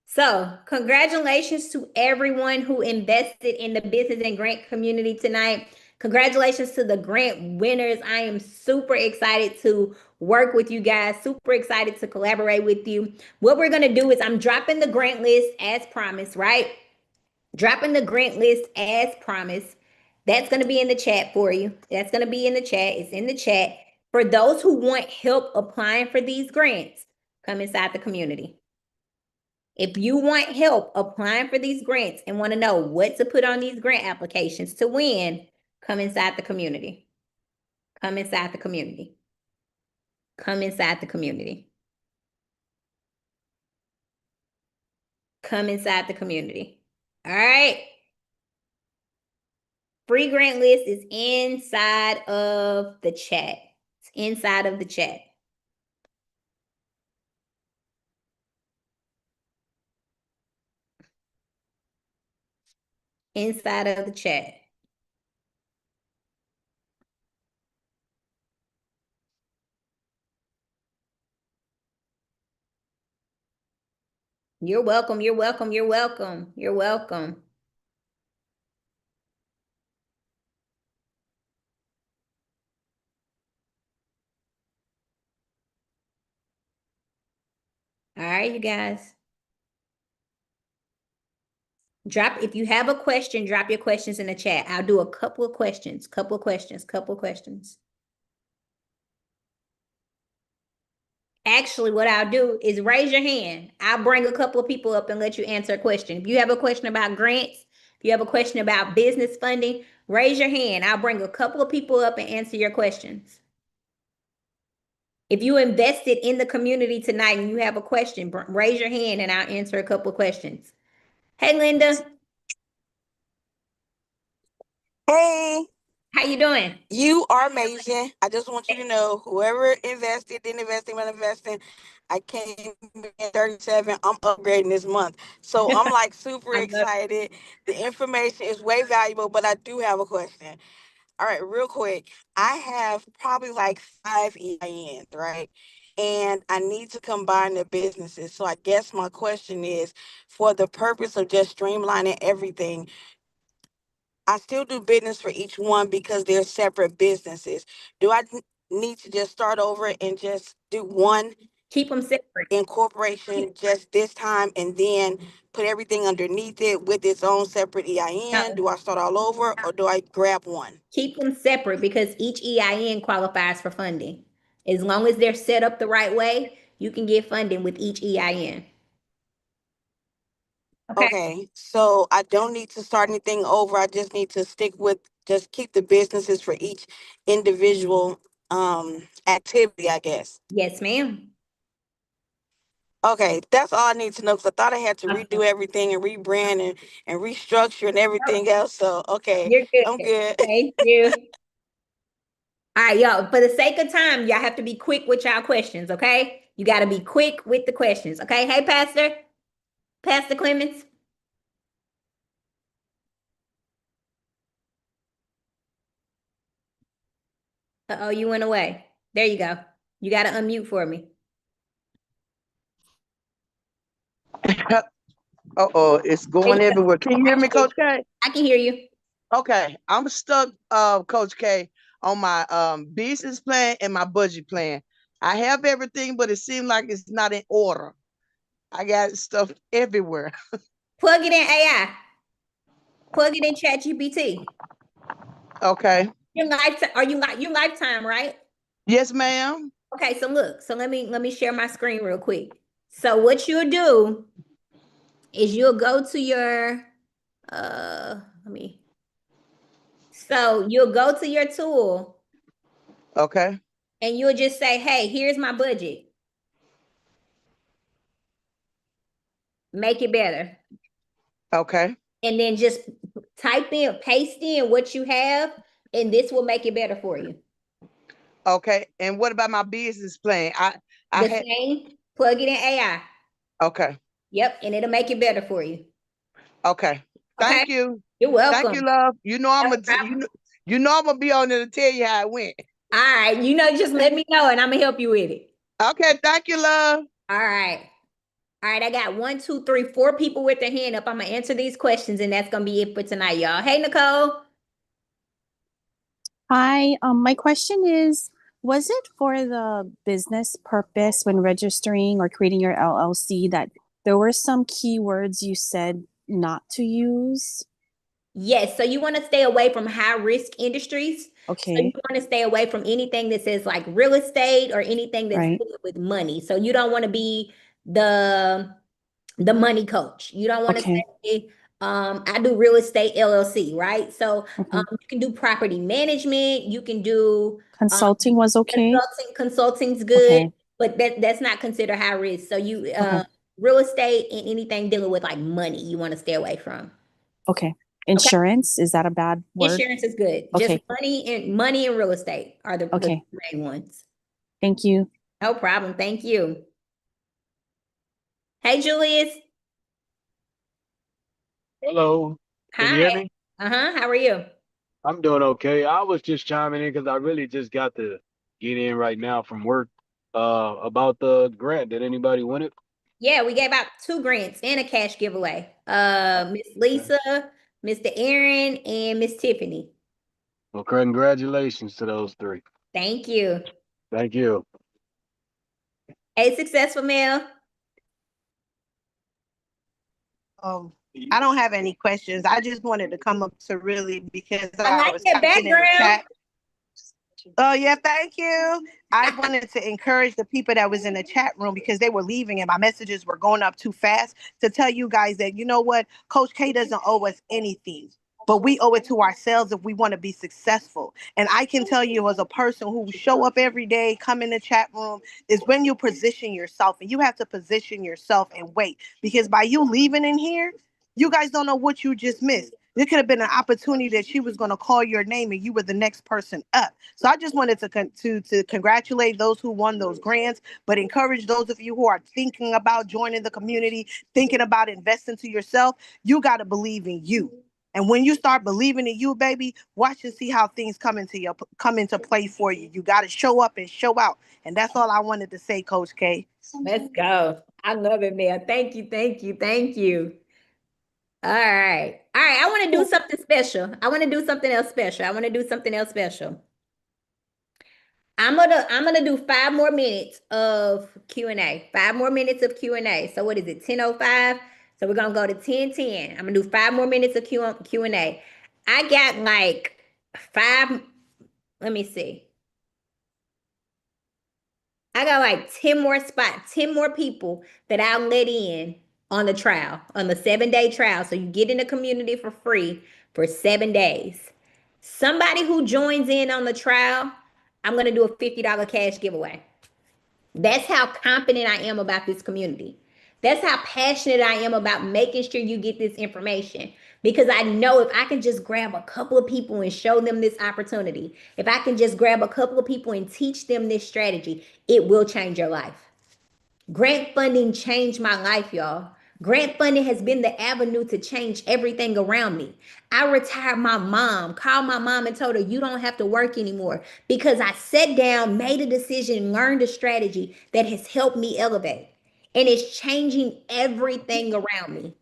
So congratulations to everyone who invested in the business and grant community tonight. Congratulations to the grant winners. I am super excited to work with you guys, super excited to collaborate with you. What we're going to do is I'm dropping the grant list as promised, right? Dropping the grant list as promised. That's going to be in the chat for you. That's going to be in the chat. It's in the chat. For those who want help applying for these grants, come inside the community. If you want help applying for these grants and want to know what to put on these grant applications to win, come inside the community. Come inside the community. Come inside the community. Come inside the community. All right. Free grant list is inside of the chat. It's inside of the chat. Inside of the chat. You're welcome. You're welcome. You're welcome. You're welcome. All right, you guys. If you have a question, drop your questions in the chat. I'll do a couple of questions. Actually, what I'll do is raise your hand. I'll bring a couple of people up and let you answer a question. If you have a question about grants, if you have a question about business funding, raise your hand. I'll bring a couple of people up and answer your questions. If you invested in the community tonight and you have a question, raise your hand and I'll answer a couple of questions. Hey, Linda. Hey. How you doing? You are amazing. I just want you to know, whoever invested, didn't invest, but investing, I came in 37. I'm upgrading this month. So I'm like super excited. The information is way valuable, but I do have a question. All right, real quick. I have probably like 5 EINs, right? And I need to combine the businesses. So I guess my question is, for the purpose of just streamlining everything, I still do business for each one because they're separate businesses. Do I need to just start over and just do one? Keep them separate. Incorporation just this time and then put everything underneath it with its own separate EIN? Do I start all over or do I grab one? Keep them separate because each EIN qualifies for funding. As long as they're set up the right way, you can get funding with each EIN. Okay, so I don't need to start anything over. I just need to just keep the businesses for each individual activity, I guess. Yes, ma'am. Okay, that's all I need to know because I thought I had to redo everything and rebrand and restructure and everything else. So, okay, You're good. I'm good. Thank you. All right, y'all. For the sake of time, y'all have to be quick with y'all questions, okay? You got to be quick with the questions, okay? Hey, Pastor Clemens. Uh-oh, you went away. There you go. You got to unmute for me. Uh-oh, it's going everywhere. Can you hear me, Coach K? I can hear you. Okay, I'm stuck, Coach K, on my business plan and my budget plan. I have everything, but it seems like it's not in order. I got stuff everywhere. Plug it in AI. Plug it in ChatGPT. Okay. Your lifetime, your lifetime, right? Yes, ma'am. Okay, so look, so let me share my screen real quick. So what you'll do is you'll go to your so you'll go to your tool Okay. and you'll just say, hey, here's my budget. Make it better. Okay. And then just paste in what you have, and this will make it better for you. Okay. And what about my business plan? The same, plug it in AI. Okay. Yep, and it'll make it better for you. Okay. Okay? Thank you. You're welcome. Thank you, love. You know I'm gonna be on there to tell you how it went. All right, just let me know and I'm gonna help you with it. Okay, thank you, love. All right. All right, I got 1, 2, 3, 4 people with their hand up. I'm gonna answer these questions, and that's gonna be it for tonight, y'all. Hey, Nicole. Hi, my question is, was it for the business purpose when registering or creating your LLC that there were some keywords you said not to use? Yes, so you want to stay away from high risk industries. Okay. So you want to stay away from anything that says like real estate or anything that's Right. dealing with money. So you don't want to be the money coach. You don't want to Okay. say, I do real estate LLC, right? So Mhm. you can do property management, you can do Consulting was okay. consulting's good, Okay. but that's not considered high risk. So you Okay. real estate and anything dealing with like money, you want to stay away from. Okay. Insurance, is that a bad word? Insurance is good. Okay. Just money and real estate are the Okay. main ones. Thank you. No problem. Thank you. Hey, Julius. Hello. Can you Hi. hear me? How are you? I'm doing okay. I was just chiming in because I really just got to get in right now from work. About the grant. Did anybody win it? Yeah, we gave out 2 grants and a cash giveaway. Miss Lisa, Mr. Aaron, and Miss Tiffany. Well, congratulations to those 3. Thank you. Thank you. Hey, Successful Mel. I don't have any questions. I just wanted to come up to really because I like was your typing in the background. chat. Oh yeah, thank you. I wanted to encourage the people that was in the chat room because they were leaving and my messages were going up too fast to tell you guys that you know what, Coach K doesn't owe us anything. But we owe it to ourselves if we want to be successful. And I can tell you as a person who show up every day, come in the chat room, is when you position yourself and you have to position yourself and wait. Because by you leaving in here, you guys don't know what you just missed. There could have been an opportunity that she was going to call your name and you were the next person up. So I just wanted to congratulate those who won those grants, but encourage those of you who are thinking about joining the community, thinking about investing to yourself. You got to believe in you. And when you start believing in you, baby, watch and see how things come into play for you. You got to show up and show out. And that's all I wanted to say, Coach K. Let's go. I love it, Mel. Thank you, thank you, thank you. All right. All right. I want to do something special. I want to do something else special. I'm gonna do 5 more minutes of Q&A. 5 more minutes of Q&A. So what is it? 10:05. So we're gonna go to 10:10. I'm gonna do 5 more minutes of Q&A. I got like 5. Let me see. I got like 10 more spots, 10 more people that I'll let in on the trial, on the 7-day trial. So you get in the community for free for 7 days. Somebody who joins in on the trial, I'm going to do a $50 cash giveaway. That's how confident I am about this community. That's how passionate I am about making sure you get this information. Because I know if I can just grab a couple of people and show them this opportunity, if I can just grab a couple of people and teach them this strategy, it will change your life. Grant funding changed my life, y'all. Grant funding has been the avenue to change everything around me. I retired my mom, called my mom and told her, you don't have to work anymore because I sat down, made a decision, learned a strategy that has helped me elevate. And it's changing everything around me.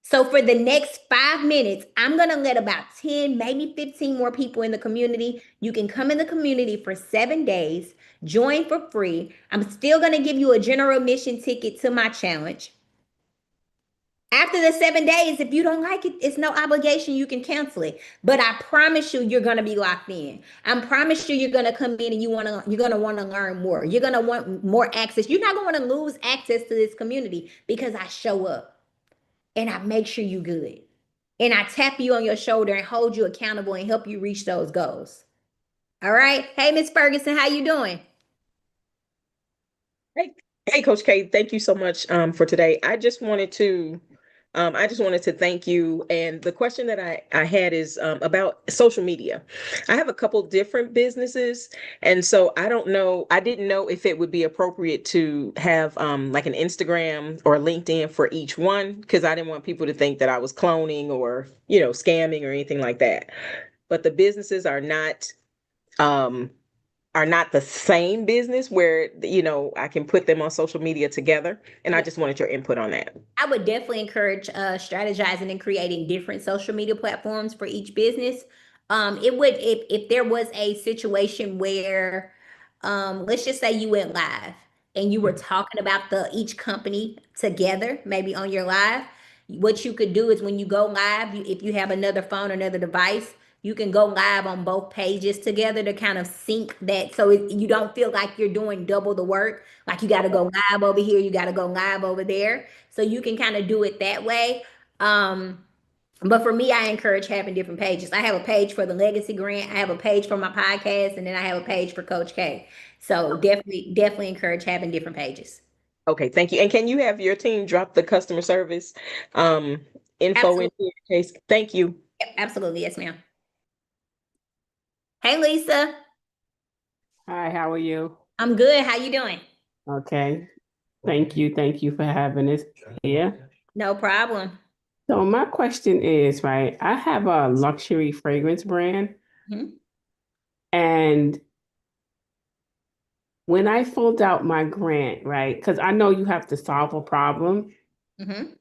So for the next 5 minutes, I'm going to let about 10, maybe 15 more people in the community. You can come in the community for 7 days, join for free. I'm still going to give you a general admission ticket to my challenge. After the 7 days, if you don't like it, it's no obligation. You can cancel it. But I promise you, you're gonna be locked in. I promise you, you're gonna come in and you're gonna want to learn more. You're gonna want more access. You're not gonna want to lose access to this community because I show up and I make sure you good. And I tap you on your shoulder and hold you accountable and help you reach those goals. All right. Hey, Miss Ferguson, how you doing? Hey, Coach K, thank you so much for today. I just wanted to thank you. And the question that I had is about social media. I have a couple different businesses. And so I didn't know if it would be appropriate to have like an Instagram or LinkedIn for each one, because I didn't want people to think that I was cloning or, scamming or anything like that. But the businesses are not the same business where, I can put them on social media together. And I just wanted your input on that. I would definitely encourage strategizing and creating different social media platforms for each business. It would, if there was a situation where, let's just say you went live and you were talking about each company together, maybe on your live. What you could do is when you go live, if you have another phone, another device, you can go live on both pages together to kind of sync that, so you don't feel like you're doing double the work. Like you got to go live over here, you got to go live over there. So you can kind of do it that way. But for me, I encourage having different pages. I have a page for the Legacy Grant. I have a page for my podcast, and then I have a page for Coach K. So definitely encourage having different pages. Okay, thank you. And can you have your team drop the customer service info in here in case? Thank you. Yep, absolutely. Yes, ma'am. Hey, Lisa. Hi, how are you? I'm good. How you doing? Okay. Thank you. Thank you for having us here. No problem. So my question is, right, I have a luxury fragrance brand. Mhm. And when I filled out my grant, right, because I know you have to solve a problem. Mhm.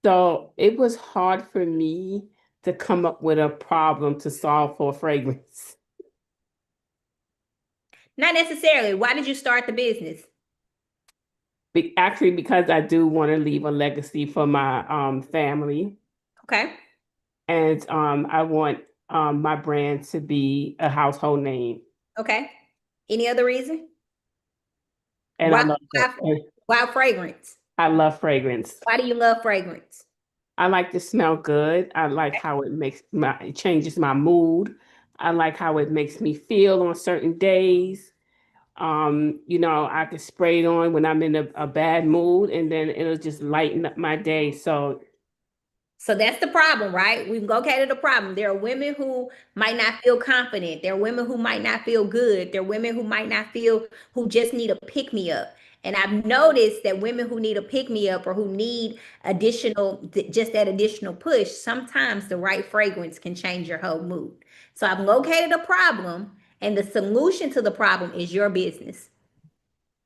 So it was hard for me to come up with a problem to solve for fragrance. Not necessarily. Why did you start the business? Actually, because I do want to leave a legacy for my family. Okay. And I want my brand to be a household name. Okay. Any other reason? And I love why fragrance? I love fragrance. Why do you love fragrance? I like to smell good. I like how it changes my mood. I like how it makes me feel on certain days. I can spray it on when I'm in a bad mood, and then it'll just lighten up my day. So that's the problem, right? We've located a problem. There are women who might not feel confident. There are women who might not feel good. There are women who might not feel, who just need a pick me up. And I've noticed that women who need a pick me up or who need just that additional push, sometimes the right fragrance can change your whole mood. So I've located a problem, and the solution to the problem is your business.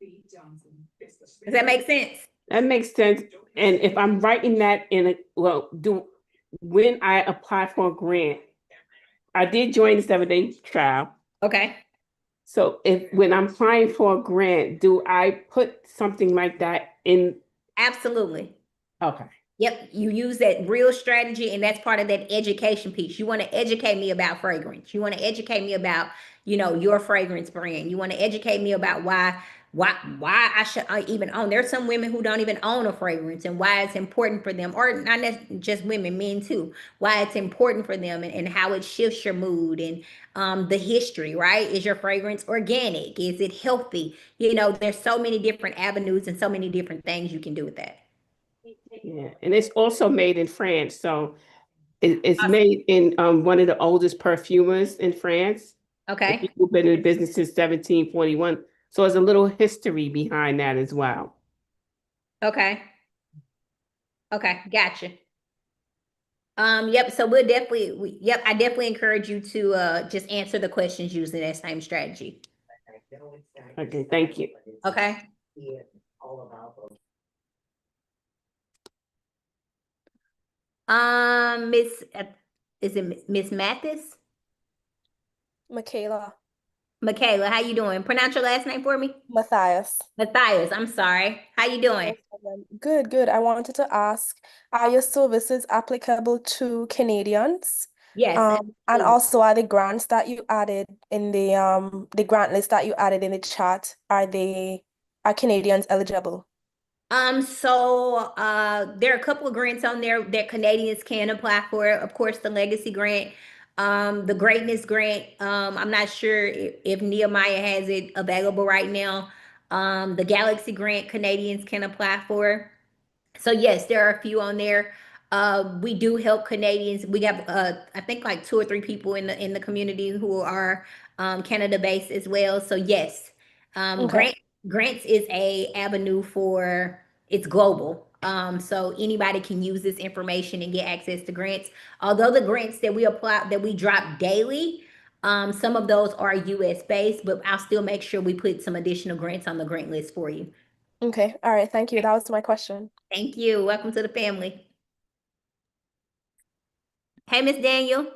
Does that make sense? That makes sense. And if I'm writing that when I apply for a grant, I did join the 7-day trial. Okay. So when I'm applying for a grant, do I put something like that in? Absolutely. Okay. Yep, you use that real strategy, and that's part of that education piece. You want to educate me about fragrance. You want to educate me about, your fragrance brand. You want to educate me about why I should even own. There's some women who don't even own a fragrance, and why it's important for them, or not just women, men too. Why it's important for them, and how it shifts your mood, and the history. Right? Is your fragrance organic? Is it healthy? There's so many different avenues and so many different things you can do with that. Yeah, and it's also made in France. So it's made in one of the oldest perfumers in France. Okay. People have been in the business since 1741. So there's a little history behind that as well. Okay. Okay, gotcha. Yep. So I definitely encourage you to just answer the questions using that same strategy. Okay, thank you. Okay. Is it Miss Mathis? Michaela. Michaela, how you doing? Pronounce your last name for me. Matthias. Matthias, I'm sorry. How you doing? Good, good. I wanted to ask, are your services applicable to Canadians? Yes. And also are the grants that you added in the grant list that you added in the chat, are Canadians eligible? There are a couple of grants on there that Canadians can apply for. Of course, the Legacy Grant, the Greatness Grant. I'm not sure if Nehemiah has it available right now. The Galaxy Grant Canadians can apply for. So yes, there are a few on there. We do help Canadians. We have I think like 2 or 3 people in the community who are Canada based as well. So yes, Okay. grants is a avenue for it's global. So anybody can use this information and get access to grants. Although the grants that we apply that we drop daily, some of those are US based, but I'll still make sure we put some additional grants on the grant list for you. Okay. All right. Thank you. That was my question. Thank you. Welcome to the family. Hey, Miss Daniel.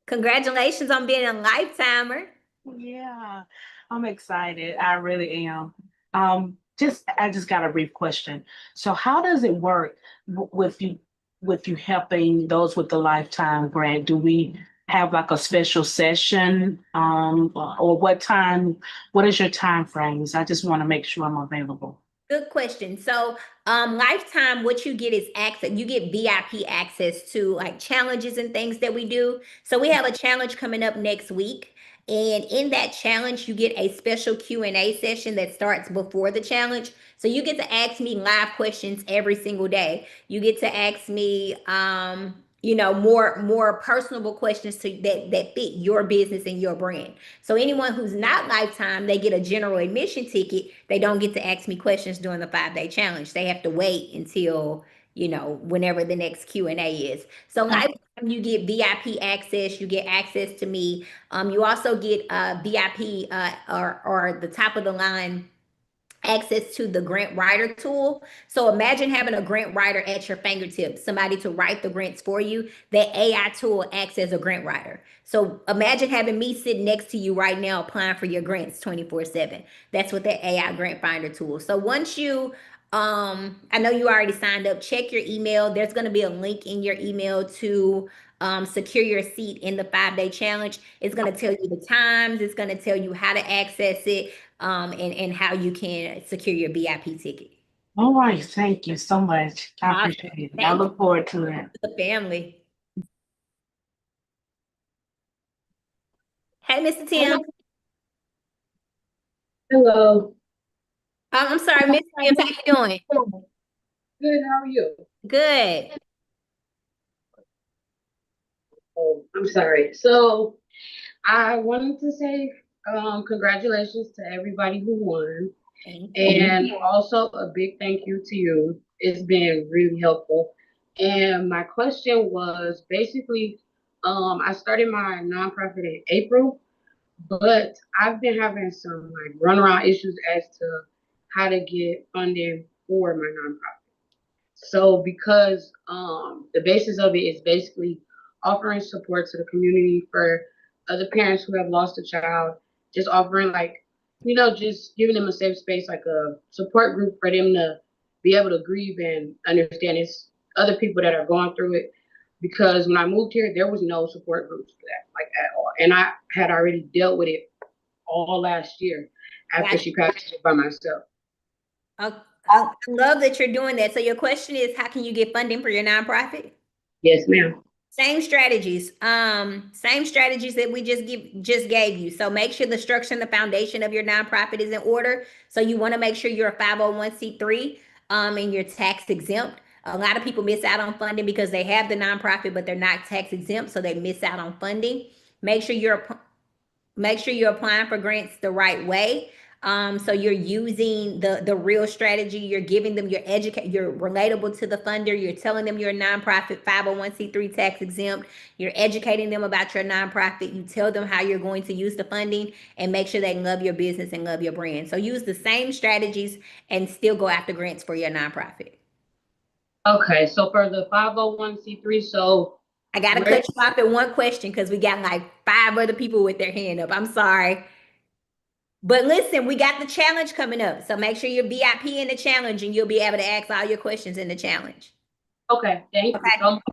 Congratulations on being a lifetimer. Yeah, I'm excited. I really am. I just got a brief question. So how does it work with you helping those with the lifetime grant? Do we have like a special session? Or what is your time frames? I just want to make sure I'm available. Good question. So, lifetime, what you get is access. You get VIP access to like challenges and things that we do. So we have a challenge coming up next week. And in that challenge, you get a special Q&A session that starts before the challenge. So you get to ask me live questions every single day. You get to ask me, more personable questions that fit your business and your brand. So anyone who's not lifetime, they get a general admission ticket. They don't get to ask me questions during the 5-day challenge. They have to wait until, whenever the next Q&A is. So lifetime, you get VIP access. You get access to me. You also get VIP or the top of the line access to the grant writer tool. So imagine having a grant writer at your fingertips, somebody to write the grants for you. That AI tool acts as a grant writer. So imagine having me sitting next to you right now applying for your grants 24/7. That's what that AI grant finder tool. So once you I know you already signed up, check your email. There's going to be a link in your email to secure your seat in the 5-day challenge. It's going to tell you the times. It's going to tell you how to access it. And how you can secure your VIP ticket. All right, thank you so much. I appreciate it. I look forward to it. The family. Hey, Mr. Tim. Hello. I'm sorry, Mr. Tim. How you doing? Good. How are you? Good. Oh, I'm sorry. So I wanted to say congratulations to everybody who won. And also a big thank you to you. It's been really helpful. And my question was basically, I started my nonprofit in April, but I've been having some like runaround issues as to how to get funding for my nonprofit. So because the basis of it is basically offering support to the community for other parents who have lost a child, just offering like, just giving them a safe space, like a support group for them to be able to grieve and understand it's other people that are going through it. Because when I moved here, there was no support groups for that, like at all. And I had already dealt with it all last year after she passed by myself. I love that you're doing that. So your question is, how can you get funding for your nonprofit? Yes, ma'am. Same strategies. Same strategies that we just gave you. So make sure the structure and the foundation of your nonprofit is in order. So you want to make sure you're a 501c3 and you're tax exempt. A lot of people miss out on funding because they have the nonprofit, but they're not tax exempt, so they miss out on funding. Make sure you're applying for grants the right way. So you're using the real strategy. You're giving them you're relatable to the funder. You're telling them you're a nonprofit, 501c3 tax exempt. You're educating them about your nonprofit. You tell them how you're going to use the funding and make sure they love your business and love your brand. So use the same strategies and still go after grants for your nonprofit. Okay, so for the 501c3, so I gotta cut you off at one question because we got like 5 other people with their hand up. I'm sorry. But listen, we got the challenge coming up. So make sure you're VIP in the challenge and you'll be able to ask all your questions in the challenge. Okay, thank you so much.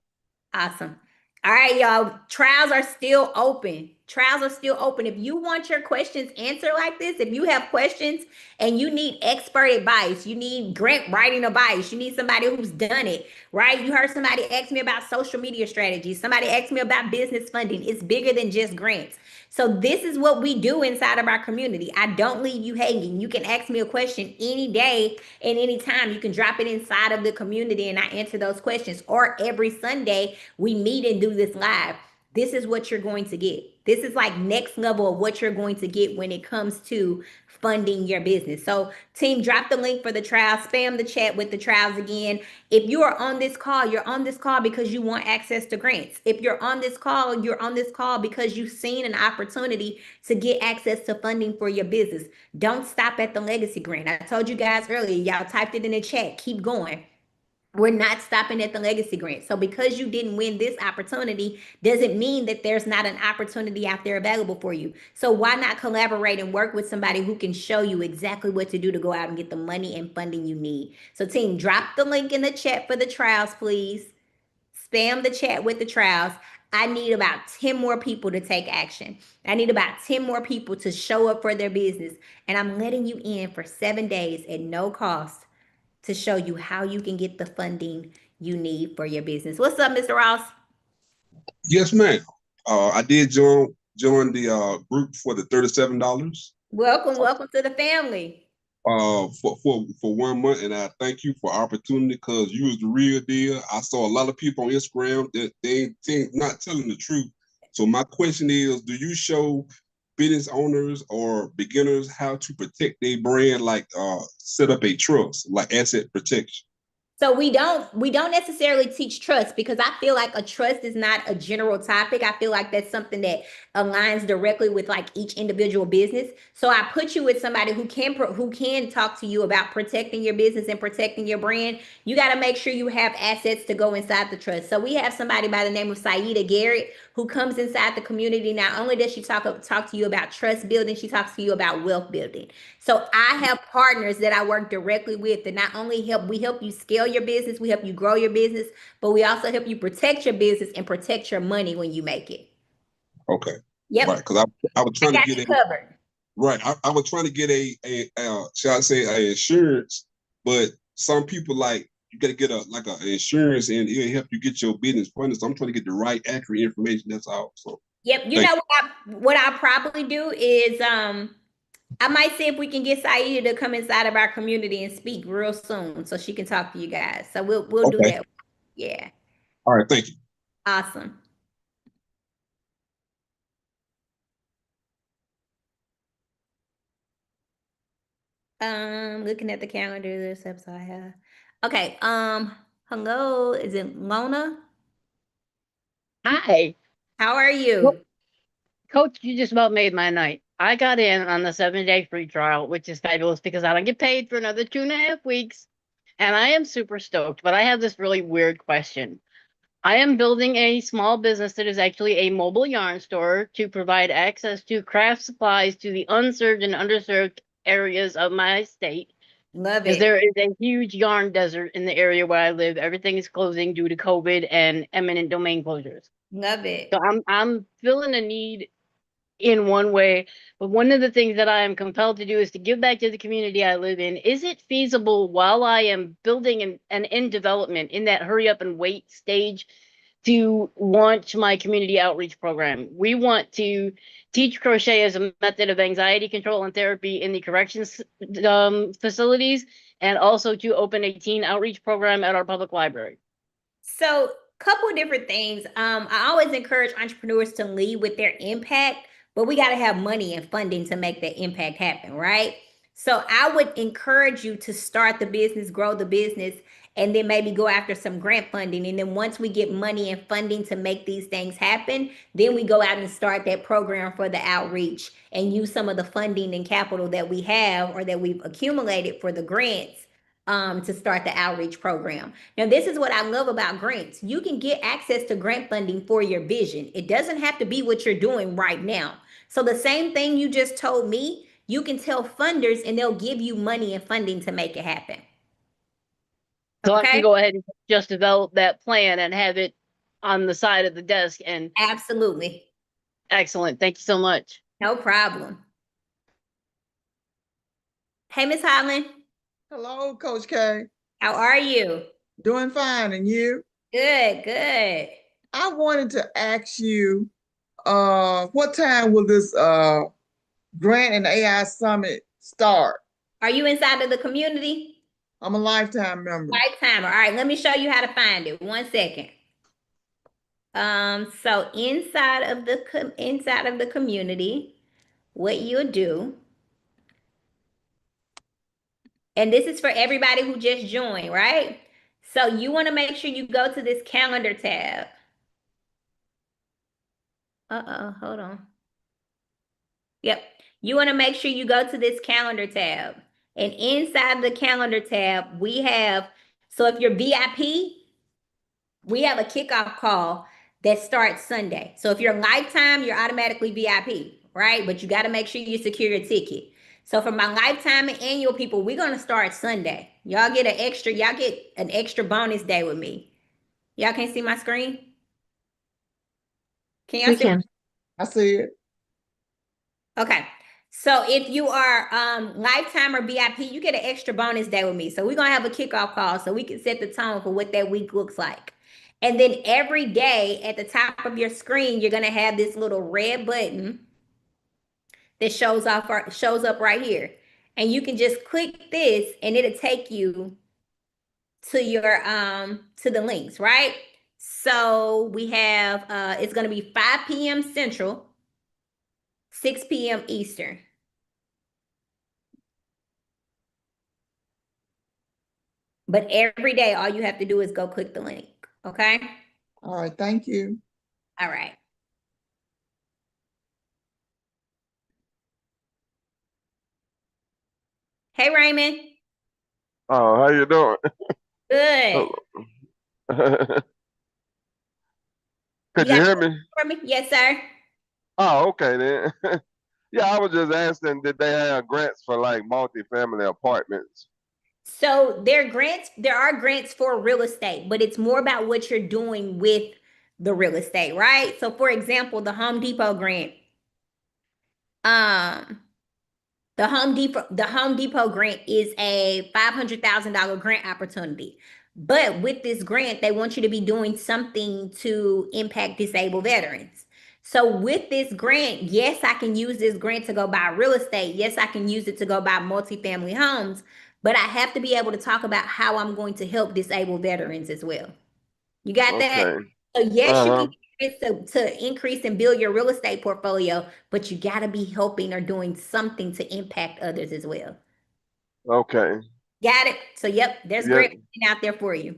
Awesome. All right, y'all. Trials are still open. Trials are still open. If you want your questions answered like this, if you have questions and you need expert advice, you need grant writing advice, you need somebody who's done it, right? You heard somebody ask me about social media strategies. Somebody asked me about business funding. It's bigger than just grants. So this is what we do inside of our community. I don't leave you hanging. You can ask me a question any day and any time. You can drop it inside of the community and I answer those questions. Or every Sunday, we meet and do this live. This is what you're going to get. This is like next level of what you're going to get when it comes to funding your business. So team, drop the link for the trial, spam the chat with the trials again. If you are on this call, you're on this call because you want access to grants. If you're on this call, you're on this call because you've seen an opportunity to get access to funding for your business. Don't stop at the legacy grant. I told you guys earlier, y'all typed it in the chat, keep going. We're not stopping at the legacy grant. So because you didn't win this opportunity doesn't mean that there's not an opportunity out there available for you. So why not collaborate and work with somebody who can show you exactly what to do to go out and get the money and funding you need. So team, drop the link in the chat for the trials, please. Spam the chat with the trials. I need about 10 more people to take action. I need about 10 more people to show up for their business. And I'm letting you in for 7 days at no cost to show you how you can get the funding you need for your business. What's up, Mr. Ross? Yes, ma'am. I did join the group for the $37. Welcome to the family. For 1 month, and I thank you for opportunity because you was the real deal. I saw a lot of people on Instagram that they not telling the truth. So my question is, do you show business owners or beginners how to protect their brand, like set up a trust, like asset protection? So we don't necessarily teach trust because I feel like a trust is not a general topic. I feel like that's something that aligns directly with like each individual business. So I put you with somebody who can talk to you about protecting your business and protecting your brand. You got to make sure you have assets to go inside the trust. So we have somebody by the name of Saida Garrett who comes inside the community. Not only does she talk to you about trust building, she talks to you about wealth building. So I have partners that I work directly with that not only help you scale your business, we help you grow your business, but we also help you protect your business and protect your money when you make it. Okay. Yep. Right, because I was trying to get covered. Right, I was trying to get a shall I say a insurance, but some people like you got to get an insurance and it'll help you get your business funded. So I'm trying to get the right, accurate information. That's all. So. Yep. You know what I'll probably do is I might see if we can get Saida to come inside of our community and speak real soon so she can talk to you guys. So we'll do that. Yeah. All right, thank you. Awesome. Looking at the calendar, there's steps I have. Okay, hello, is it Lona? Hi. How are you? Coach, you just about made my night. I got in on the 7-day free trial, which is fabulous because I don't get paid for another 2.5 weeks. And I am super stoked, but I have this really weird question. I am building a small business that is actually a mobile yarn store to provide access to craft supplies to the unserved and underserved areas of my state. Love it. Because there is a huge yarn desert in the area where I live. Everything is closing due to COVID and eminent domain closures. Love it. So I'm feeling a need in one way, but one of the things that I am compelled to do is to give back to the community I live in. Is it feasible while I am building and in development in that hurry up and wait stage to launch my community outreach program? We want to teach crochet as a method of anxiety control and therapy in the corrections facilities, and also to open a teen outreach program at our public library. So couple of different things. I always encourage entrepreneurs to lead with their impact, but we got to have money and funding to make that impact happen, right? So I would encourage you to start the business, grow the business, and then maybe go after some grant funding. And then once we get money and funding to make these things happen, then we go out and start that program for the outreach and use some of the funding and capital that we have or that we've accumulated for the grants to start the outreach program. Now, this is what I love about grants. You can get access to grant funding for your vision. It doesn't have to be what you're doing right now. So the same thing you just told me, you can tell funders and they'll give you money and funding to make it happen. So I can go ahead and just develop that plan and have it on the side of the desk. And absolutely. Excellent. Thank you so much. No problem. Hey, Miss Holland. Hello, Coach K. How are you? Doing fine, and you? Good, good. I wanted to ask you, what time will this Grant and AI Summit start? Are you inside of the community? I'm a lifetime member. Lifetimer. All right, let me show you how to find it. 1 second. So inside of the community, what you'll do, and this is for everybody who just joined, right? So you want to make sure you go to this calendar tab. Hold on. Yep. You want to make sure you go to this calendar tab. And inside the calendar tab, we have, so if you're VIP, we have a kickoff call that starts Sunday. So if you're lifetime, you're automatically VIP, right? But you got to make sure you secure your ticket. So for my lifetime and annual people, we're going to start Sunday. Y'all get an extra bonus day with me. Y'all can't see my screen? Can y'all see? Can. I see it. Okay. So if you are lifetime or VIP, you get an extra bonus day with me. So we're going to have a kickoff call so we can set the tone for what that week looks like. And then every day at the top of your screen, you're going to have this little red button that shows up right here. And you can just click this and it'll take you to your to the links, right? So we have it's going to be 5 p.m. Central, 6 p.m. Eastern. But every day, all you have to do is go click the link. Okay? All right. Thank you. All right. Hey, Raymond. Oh, how you doing? Good. Could you hear me? For me? Yes, sir. Oh, okay then. Yeah, I was just asking, did they have grants for like multifamily apartments? So there are grants for real estate, but it's more about what you're doing with the real estate, right? So for example, the Home Depot grant. The Home Depot grant is a $500,000 grant opportunity. But with this grant, they want you to be doing something to impact disabled veterans. So with this grant, yes, I can use this grant to go buy real estate. Yes, I can use it to go buy multifamily homes, but I have to be able to talk about how I'm going to help disabled veterans as well. You got that? So yes, you can use it to increase and build your real estate portfolio, but you got to be helping or doing something to impact others as well. Okay. Got it? So yep, there's grant out there for you.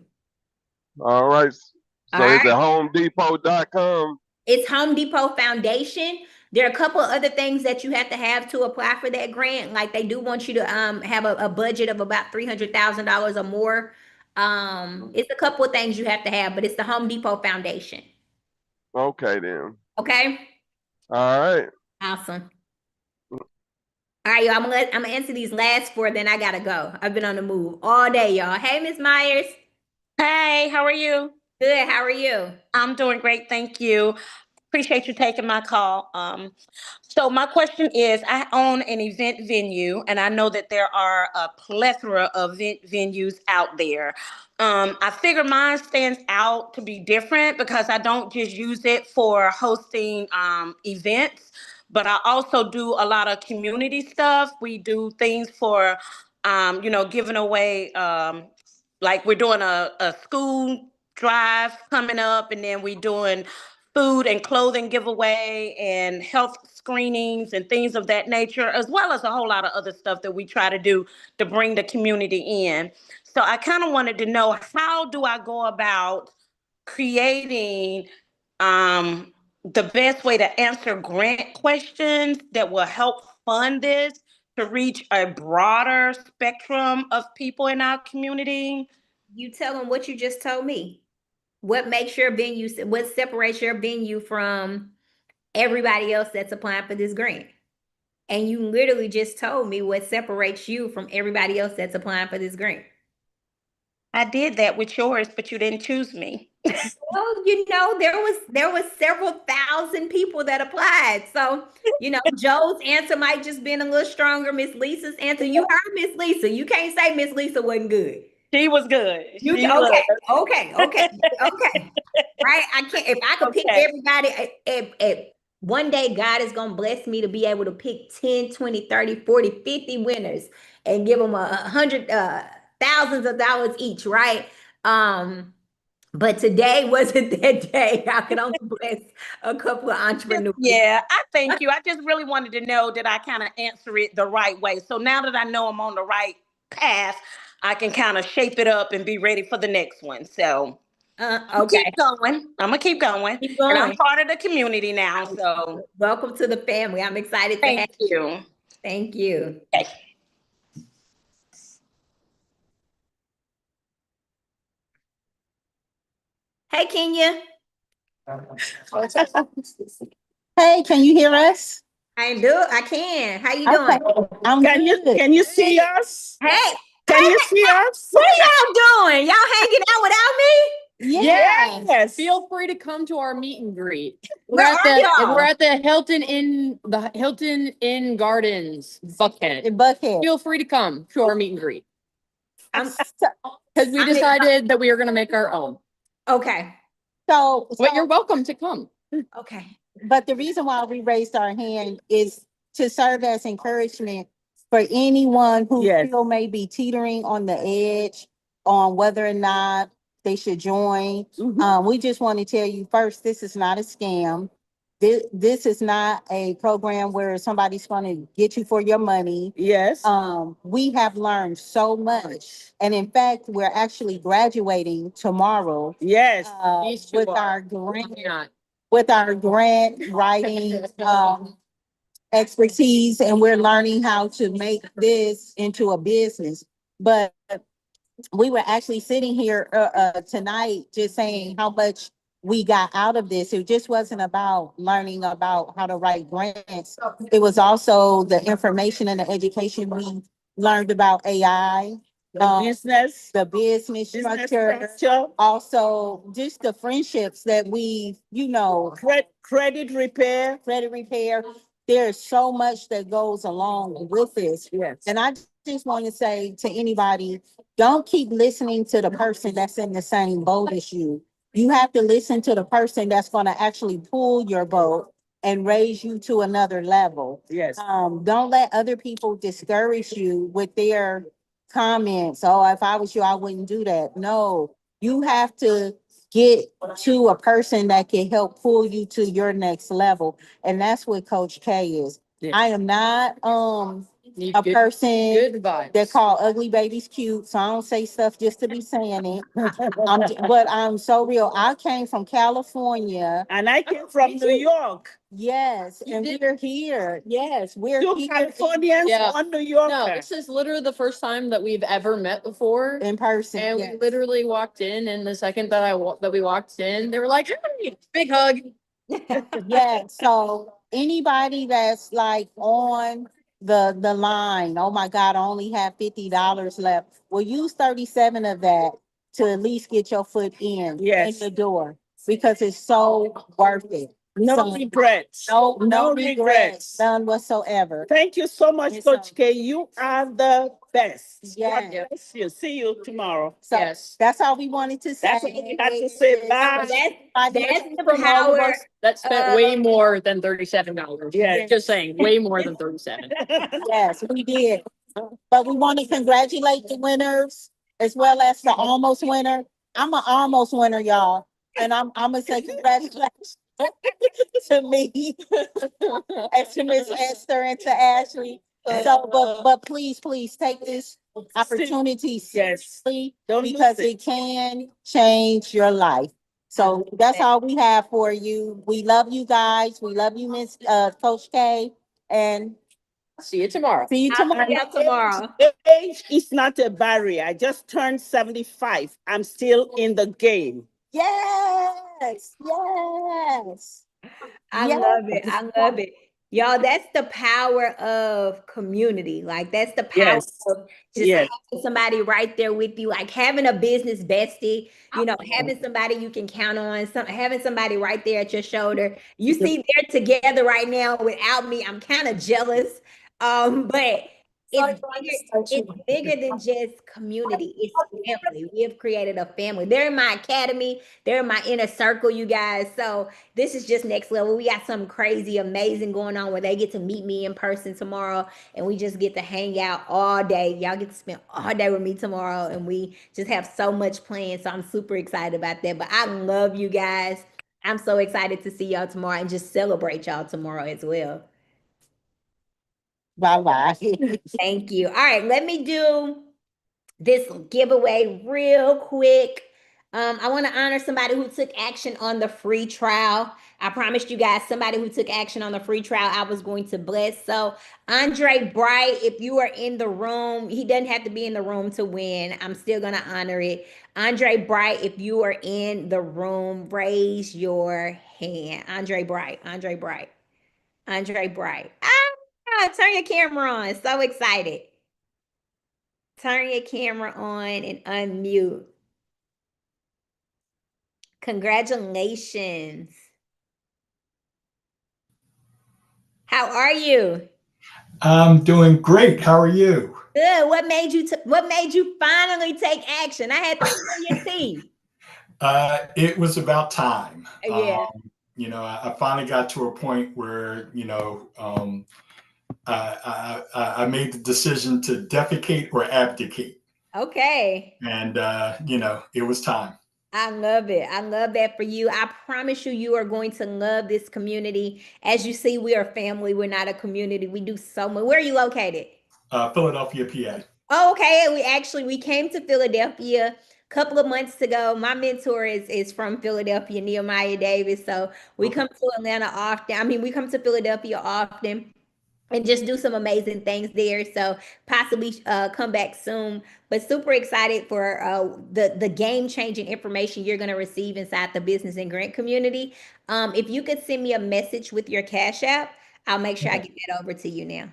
All right. So is it homedepot.com? It's Home Depot Foundation. There are a couple of other things that you have to apply for that grant. Like they do want you to have a budget of about $300,000 or more. It's a couple of things you have to have, but it's the Home Depot Foundation. Okay then. Okay. All right. Awesome. All right, y'all. I'm gonna answer these last 4, then I gotta go. I've been on the move all day, y'all. Hey, Miss Myers. Hey, how are you? Good. How are you? I'm doing great, thank you. Appreciate you taking my call. So my question is, I own an event venue, and I know that there are a plethora of event venues out there. I figure mine stands out to be different because I don't just use it for hosting events, but I also do a lot of community stuff. We do things for, giving away, like we're doing a school drive coming up, and then we're doing food and clothing giveaway and health screenings and things of that nature, as well as a whole lot of other stuff that we try to do to bring the community in. So I kind of wanted to know, how do I go about creating the best way to answer grant questions that will help fund this to reach a broader spectrum of people in our community? You tell them what you just told me. What makes your venue, what separates your venue from everybody else that's applying for this grant? And you literally just told me what separates you from everybody else that's applying for this grant. I did that with yours, but you didn't choose me. Well, you know, there was several thousand people that applied. So, you know, Joe's answer might just been a little stronger. Miss Lisa's answer. You heard Miss Lisa. You can't say Miss Lisa wasn't good. She was good. Okay. Right? I can't, if I could pick everybody, one day God is going to bless me to be able to pick 10, 20, 30, 40, 50 winners and give them thousands of dollars each, right? But today wasn't that day. I could only bless a couple of entrepreneurs. Yeah, I thank you. I just really wanted to know that I kind of answer it the right way. So now that I know I'm on the right path, I can kind of shape it up and be ready for the next one. So okay. Keep going. I'm gonna keep going. And I'm part of the community now. So welcome to the family. I'm excited to have you. Thank you. Okay. Hey, Kenya. Hey, can you hear us? I can. How you doing? Can you see us? Hey. Can you see us? What are y'all doing? Y'all hanging out without me? Yes. Feel free to come to our meet and greet. We're at the Hilton Inn Gardens, Buckhead. Feel free to come to our meet and greet. Because we decided that we are going to make our own. Okay. So you're welcome to come. Okay. But the reason why we raised our hand is to serve as encouragement for anyone who still may be teetering on the edge on whether or not they should join. We just want to tell you first, this is not a scam. This is not a program where somebody's going to get you for your money. Yes. We have learned so much. And in fact, we're actually graduating tomorrow. Yes. With our grant writing expertise, and we're learning how to make this into a business. But we were actually sitting here tonight just saying how much we got out of this. It just wasn't about learning about how to write grants. It was also the information and the education we learned about AI. The business structure, also just the friendships that we, credit repair. There's so much that goes along with this. Yes. And I just want to say to anybody, don't keep listening to the person that's in the same boat as you. You have to listen to the person that's going to actually pull your boat and raise you to another level. Yes. Don't let other people discourage you with their comments. Oh, if I was you, I wouldn't do that. No, you have to get to a person that can help pull you to your next level. And that's what Coach K is. Yeah. I am not a person that call ugly babies cute. So I don't say stuff just to be saying it. But I'm so real. I came from California. And I came from New York. Yes, and we're here. Yes, we're Two here. Californians, one New Yorker. No, this is literally the first time that we've ever met before in person. And we literally walked in, and the second that we walked in, they were like, "Hey, big hug." Yeah. So anybody that's like on the line, oh my God, I only have $50 left. Well, use 37 of that to at least get your foot in the door, because it's so worth it. No regrets. No regrets. None whatsoever. Thank you so much, Coach K. You are the best. Yes. God bless you. See you tomorrow. So that's all we wanted to say. That's all we had to say. Bye. That's the From all of power. us that spent way more than $37. Yeah. Just saying, way more than 37. Yes, we did. But we want to congratulate the winners as well as the almost winner. I'm an almost winner, y'all. And I'm gonna say congratulations to me and to Miss Esther and to Ashley. So, but please take this opportunity seriously, because it can change your life. So that's all we have for you. We love you guys. We love you, Miss Coach K. And see you tomorrow. See you tomorrow. See you tomorrow. Age is not a barrier. I just turned 75. I'm still in the game. Yes. I love it. Y'all, that's the power of community. Like, that's the power of just having somebody right there with you, like having a business bestie, you know, having somebody you can count on, having somebody right there at your shoulder. You see, they're together right now without me. I'm kind of jealous. But it's bigger than just community. It's family. We have created a family. They're in my academy. They're in my inner circle, you guys. So this is just next level. We got something crazy, amazing going on where they get to meet me in person tomorrow, and we just get to hang out all day. Y'all get to spend all day with me tomorrow, and we just have so much planned. So I'm super excited about that. But I love you guys. I'm so excited to see y'all tomorrow and just celebrate y'all tomorrow as well. Bye-bye. Thank you. All right, let me do this giveaway real quick. I want to honor somebody who took action on the free trial. I promised you guys somebody who took action on the free trial I was going to bless. So Andre Bright, if you are in the room, he doesn't have to be in the room to win. I'm still going to honor it. Andre Bright, if you are in the room, raise your hand. Andre Bright, Andre Bright, Andre Bright. Turn your camera on. So excited. Turn your camera on and unmute. Congratulations. How are you? I'm doing great. How are you? Good. What made you finally take action? I had to pull your teeth. It was about time. Yeah. You know, I finally got to a point where, you know, I made the decision to defecate or abdicate. Okay. And, you know, it was time. I love it. I love that for you. I promise you, you are going to love this community. As you see, we are family. We're not a community. We do so much. Where are you located? Philadelphia, PA. Oh, okay. We came to Philadelphia a couple of months ago. My mentor is from Philadelphia, Nehemiah Davis. So we come to Atlanta often. I mean, we come to Philadelphia often and just do some amazing things there. So possibly come back soon. But super excited for the game-changing information you're going to receive inside the business and grant community. If you could send me a message with your Cash App, I'll make sure I get that over to you now.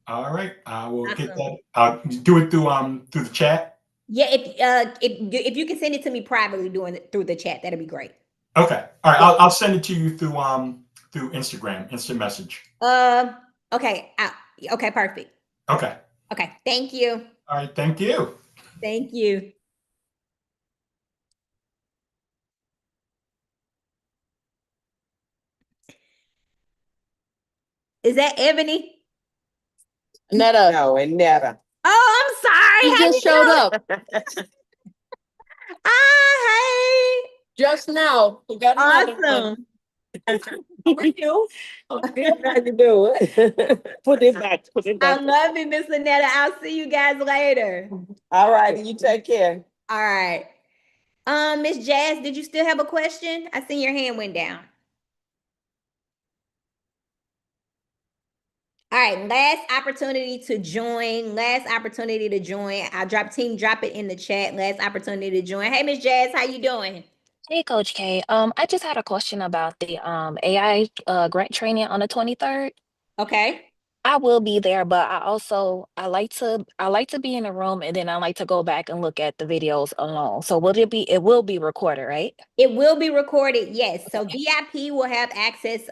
All right, I will get that. I'll do it through the chat. Yeah, if you can send it to me privately through the chat, that'd be great. Okay, all right. I'll send it to you through Instagram, instant message. Okay, okay, perfect. Okay. Okay, thank you. All right, thank you. Thank you. Is that Ebony? Netta. No, and Netta. Oh, I'm sorry. He just showed up. Hey. Just now. He got awesome. How are you? Okay, how you doing? Put it back. I love it, Miss Lynetta. I'll see you guys later. All right, you take care. All right. Miss Jazz, did you still have a question? I seen your hand went down. All right, last opportunity to join. I'll drop it in the chat. Last opportunity to join. Hey, Miss Jazz, how you doing? Hey, Coach K. I just had a question about the AI grant training on the 23rd. Okay. I will be there, but I like to be in the room, and then I like to go back and look at the videos alone. So it will be recorded, right? It will be recorded, yes. So VIP will have access.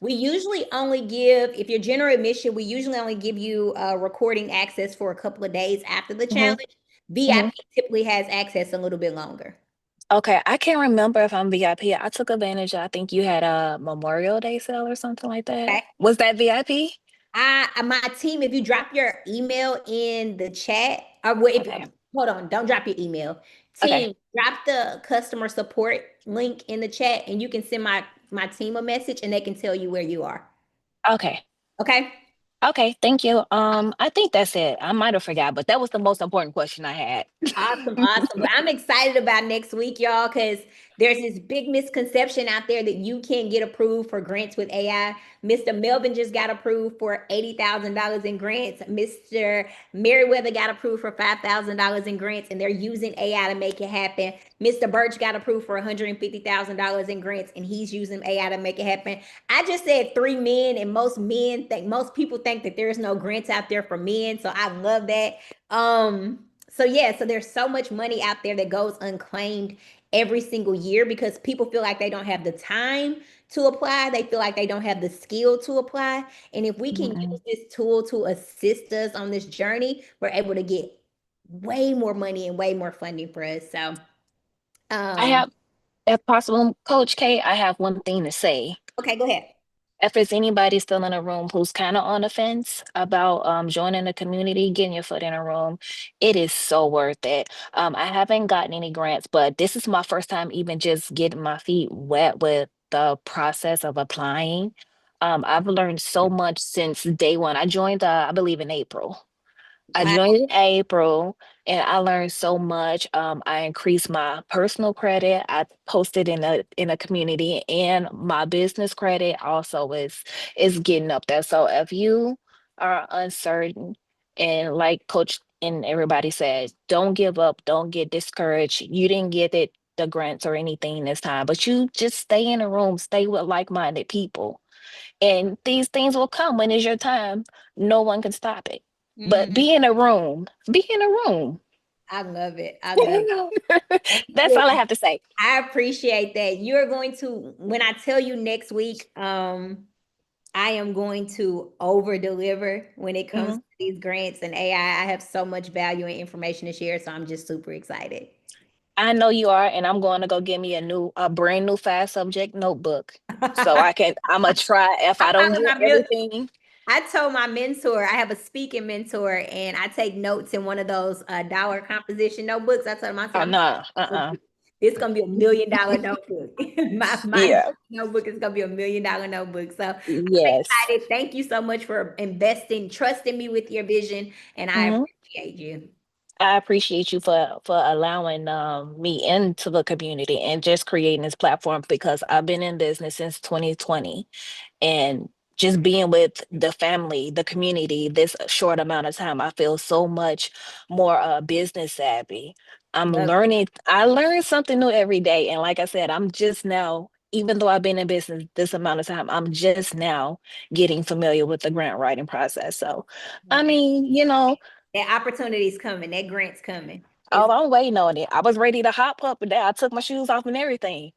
We usually only give, if you're general admission, we usually only give you recording access for a couple of days after the challenge. VIP typically has access a little bit longer. Okay, I can't remember if I'm VIP. I took advantage. I think you had a Memorial Day sale or something like that. Okay. Was that VIP? My team, if you drop your email in the chat, or hold on, don't drop your email. Team, drop the customer support link in the chat, and you can send my team a message, and they can tell you where you are. Okay. Okay. Okay, thank you. I think that's it. I might have forgot, but that was the most important question I had. Awesome. But I'm excited about next week, y'all, because There's this big misconception out there that you can't get approved for grants with AI. Mr. Melvin just got approved for $80,000 in grants. Mr. Merriweather got approved for $5,000 in grants, and they're using AI to make it happen. Mr. Birch got approved for $150,000 in grants, and he's using AI to make it happen. I just said 3 men, and most people think that there's no grants out there for men. So I love that. So yeah, so there's so much money out there that goes unclaimed every single year because people feel like they don't have the time to apply. They feel like they don't have the skill to apply. And if we can use this tool to assist us on this journey, we're able to get way more money and way more funding for us. So I have, if possible, Coach K, I have one thing to say. Okay, go ahead. If there's anybody still in a room who's kind of on the fence about joining the community, getting your foot in a room, it is so worth it. I haven't gotten any grants, but this is my first time even just getting my feet wet with the process of applying. I've learned so much since day one. I joined, I believe, in April. I joined in April and I learned so much. I increased my personal credit. I posted in a community, and my business credit also is getting up there. So if you are uncertain, and like Coach and everybody said, don't give up, don't get discouraged. You didn't get the grants or anything this time, but you just stay in a room, stay with like-minded people. And these things will come when it's your time. No one can stop it. But be in a room. Be in a room. I love it. I love it. That's all I have to say. I appreciate that. You're going to, when I tell you next week, I am going to over deliver when it comes to these grants and AI. I have so much value and information to share. So I'm just super excited. I know you are, and I'm going to go get me a brand new 5-subject notebook. So I'm gonna try if I don't get everything. I told my mentor, I have a speaking mentor, and I take notes in one of those dollar composition notebooks. I told him, I said, this is gonna be $1 million notebook. my notebook is gonna be $1 million notebook. So I'm excited. Thank you so much for trusting me with your vision, and I appreciate you. I appreciate you for allowing me into the community and just creating this platform, because I've been in business since 2020, and just being with the family, the community, this short amount of time, I feel so much more business savvy. I learn something new every day. And like I said, I'm just now, even though I've been in business this amount of time, I'm just now getting familiar with the grant writing process. So, I mean, that opportunity's coming, that grant's coming. Oh, I'm waiting on it. I was ready to hop up, and I took my shoes off and everything.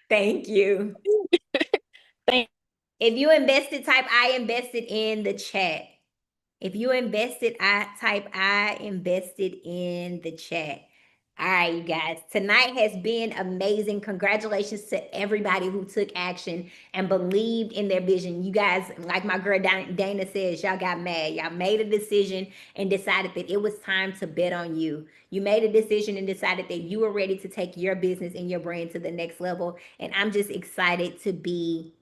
Thank you. If you invested, type I invested in the chat. If you invested, type I invested in the chat. All right, you guys. Tonight has been amazing. Congratulations to everybody who took action and believed in their vision. You guys, like my girl Dana says, y'all got mad. Y'all made a decision and decided that it was time to bet on you. You made a decision and decided that you were ready to take your business and your brand to the next level. And I'm just excited to be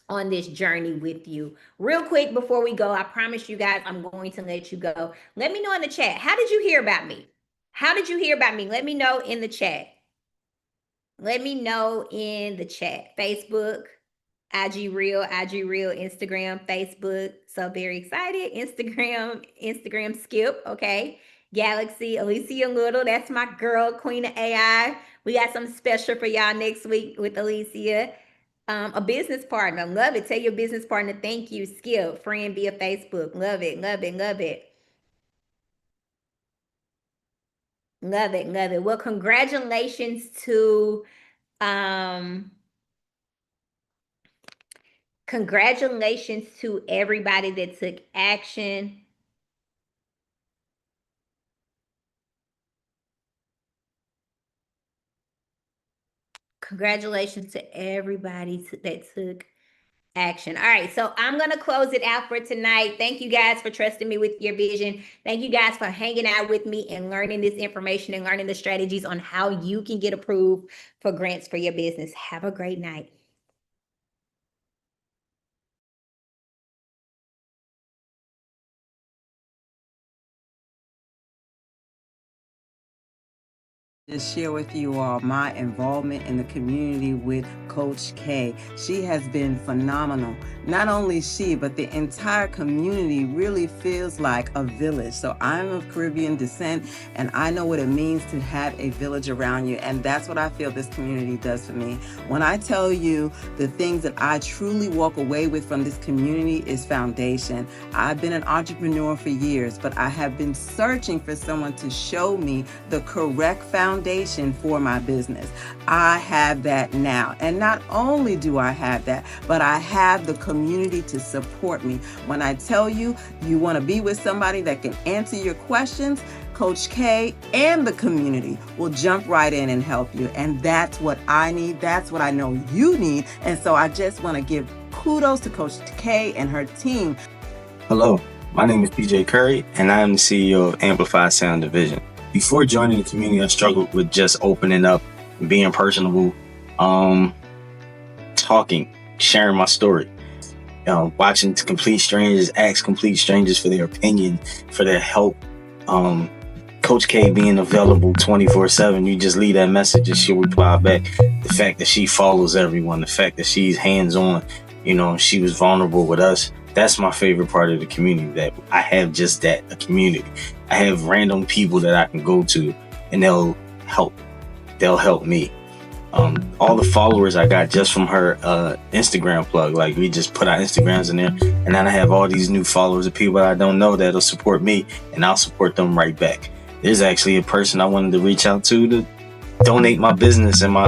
on this journey with you. Real quick before we go, I promise you guys I'm going to let you go. Let me know in the chat. How did you hear about me? How did you hear about me? Let me know in the chat. Let me know in the chat. Facebook, IG Reel, Instagram, Facebook. So very excited. Instagram Skip. Okay. Galaxy, Alicia Little. That's my girl, Queen of AI. We got something special for y'all next week with Alicia. A business partner. Love it. Tell your business partner, thank you. Skip, friend via Facebook. Love it, love it, love it. Love it, love it. Well, congratulations to everybody that took action. Congratulations to everybody that took action. All right, so I'm going to close it out for tonight. Thank you guys for trusting me with your vision. Thank you guys for hanging out with me and learning this information and learning the strategies on how you can get approved for grants for your business. Have a great night. Just share with you all my involvement in the community with Coach K. She has been phenomenal. Not only she, but the entire community really feels like a village. So I'm of Caribbean descent, and I know what it means to have a village around you. And that's what I feel this community does for me. When I tell you the things that I truly walk away with from this community is foundation. I've been an entrepreneur for years, but I have been searching for someone to show me the correct foundation for my business. I have that now. And not only do I have that, but I have the community to support me. When I tell you, you want to be with somebody that can answer your questions, Coach K and the community will jump right in and help you. And that's what I need. That's what I know you need. And so I just want to give kudos to Coach K and her team. Hello, my name is PJ Curry, and I am the CEO of Amplified Sound Division. Before joining the community, I struggled with just opening up, being personable, talking, sharing my story, watching complete strangers, ask complete strangers for their opinion, for their help. Coach K being available 24/7, you just leave that message and she'll reply back. The fact that she follows everyone, the fact that she's hands-on, she was vulnerable with us. That's my favorite part of the community, that I have just that, a community. I have random people that I can go to and they'll help me. All the followers I got just from her Instagram plug, like we just put our Instagrams in there, and then I have all these new followers of people I don't know that'll support me, and I'll support them right back. There's actually a person I wanted to reach out to donate my business and my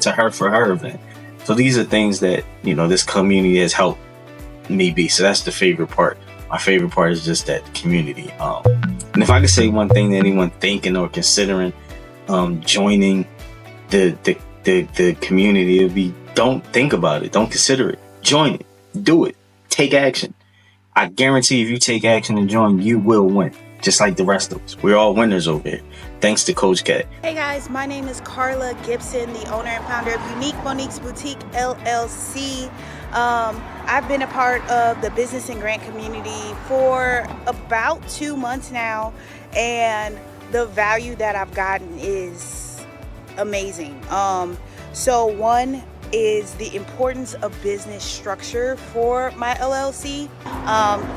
to her for her event. So these are things that this community has helped me be. So that's the favorite part. My favorite part is just that community. And if I could say one thing to anyone thinking or considering joining the community, it would be, don't think about it, don't consider it, join it, do it, take action. I guarantee if you take action and join, you will win, just like the rest of us. We're all winners over here. Thanks to Coach K. Hey guys, my name is Carla Gibson, the owner and founder of Unique Monique's Boutique LLC. I've been a part of the business and grant community for about 2 months now, and the value that I've gotten is amazing. So one is the importance of business structure for my LLC.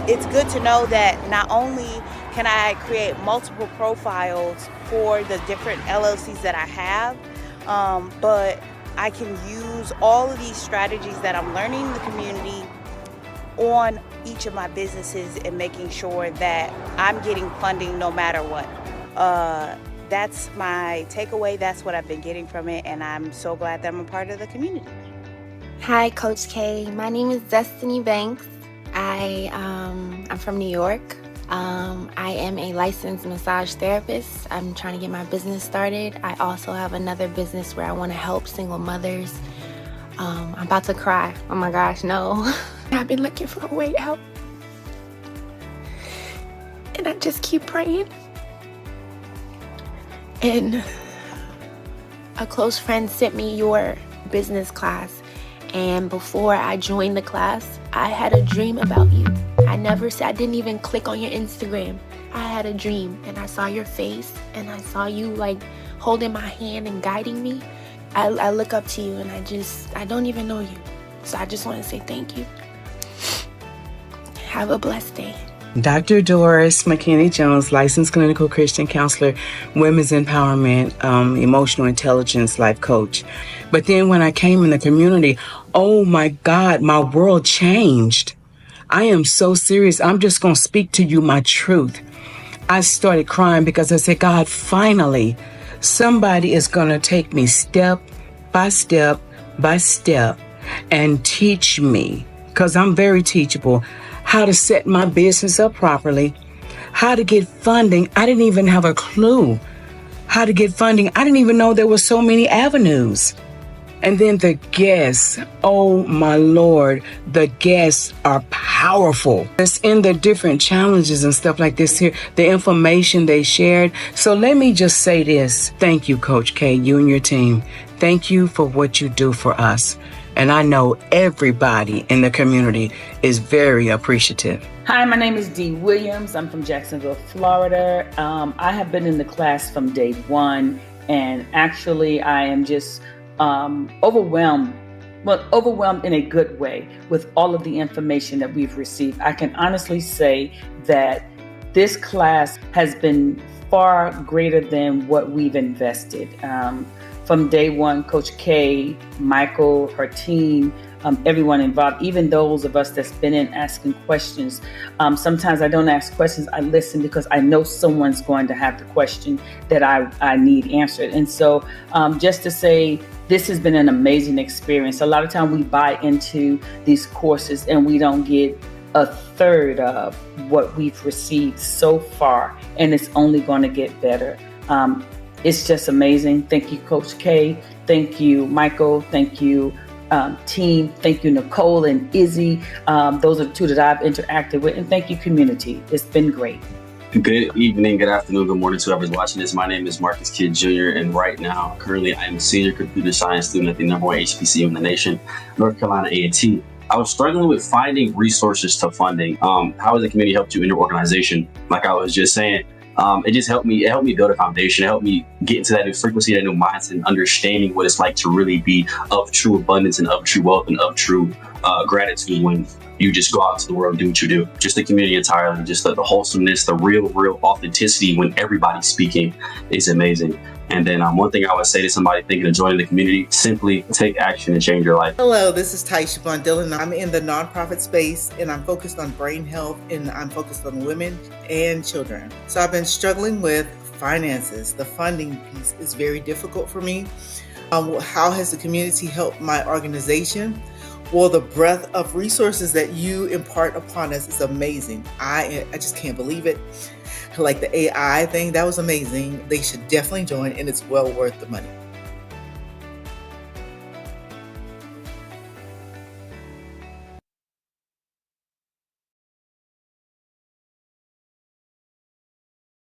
It's good to know that not only can I create multiple profiles for the different LLCs that I have, but I can use all of these strategies that I'm learning in the community on each of my businesses and making sure that I'm getting funding no matter what. That's my takeaway. That's what I've been getting from it, and I'm so glad that I'm a part of the community. Hi, Coach K. My name is Destiny Banks. I'm from New York. I am a licensed massage therapist. I'm trying to get my business started. I also have another business where I want to help single mothers. I'm about to cry. Oh my gosh, no. I've been looking for a way out. And I just keep praying. And a close friend sent me your business class. And before I joined the class, I had a dream about you. I didn't even click on your Instagram. I had a dream and I saw your face and I saw you like holding my hand and guiding me. I look up to you and I don't even know you. So I just want to say thank you. Have a blessed day. Dr. Doris McKinney-Jones, licensed clinical Christian counselor, women's empowerment, emotional intelligence, life coach. But then when I came in the community, oh my God, my world changed. I am so serious. I'm just going to speak to you my truth. I started crying because I said, God, finally, somebody is going to take me step by step by step and teach me, because I'm very teachable, how to set my business up properly, how to get funding. I didn't even have a clue how to get funding. I didn't even know there were so many avenues. And then the guests, oh my Lord, the guests are powerful. It's in the different challenges and stuff like this here, the information they shared. So let me just say this. Thank you, Coach K, you and your team. Thank you for what you do for us. And I know everybody in the community is very appreciative. Hi, my name is Dee Williams. I'm from Jacksonville, Florida. I have been in the class from day one, And actually, I am just overwhelmed in a good way with all of the information that we've received. I can honestly say that this class has been far greater than what we've invested. From day one, Coach K, Michael, her team, everyone involved, even those of us that's been in asking questions. Sometimes I don't ask questions, I listen because I know someone's going to have the question that I need answered. And so just to say, this has been an amazing experience. A lot of time we buy into these courses and we don't get a third of what we've received so far, and it's only going to get better. It's just amazing. Thank you, Coach K. Thank you, Michael. Thank you, team. Thank you, Nicole and Izzy. Those are the two that I've interacted with. And thank you, community. It's been great. Good evening, good afternoon, good morning to whoever's watching this. My name is Marcus Kidd Jr. and right now, currently, I am a senior computer science student at the #1 HBCU in the nation, North Carolina A&T. I was struggling with finding resources to funding. How has the community helped you in your organization? Like I was just saying, it just helped me. It helped me build a foundation. It helped me get into that new frequency, that new mindset, and understanding what it's like to really be of true abundance and of true wealth and of true gratitude when you just go out into the world and do what you do. Just the community entirely, just the wholesomeness, the real authenticity when everybody's speaking is amazing. And then one thing I would say to somebody thinking of joining the community, simply take action and change your life. Hello, this is Taisha Bondillin. I'm in the nonprofit space and I'm focused on brain health and I'm focused on women and children. So I've been struggling with finances. The funding piece is very difficult for me. How has the community helped my organization? Well, the breadth of resources that you impart upon us is amazing. I just can't believe it. Like the AI thing, that was amazing. They should definitely join and it's well worth the money.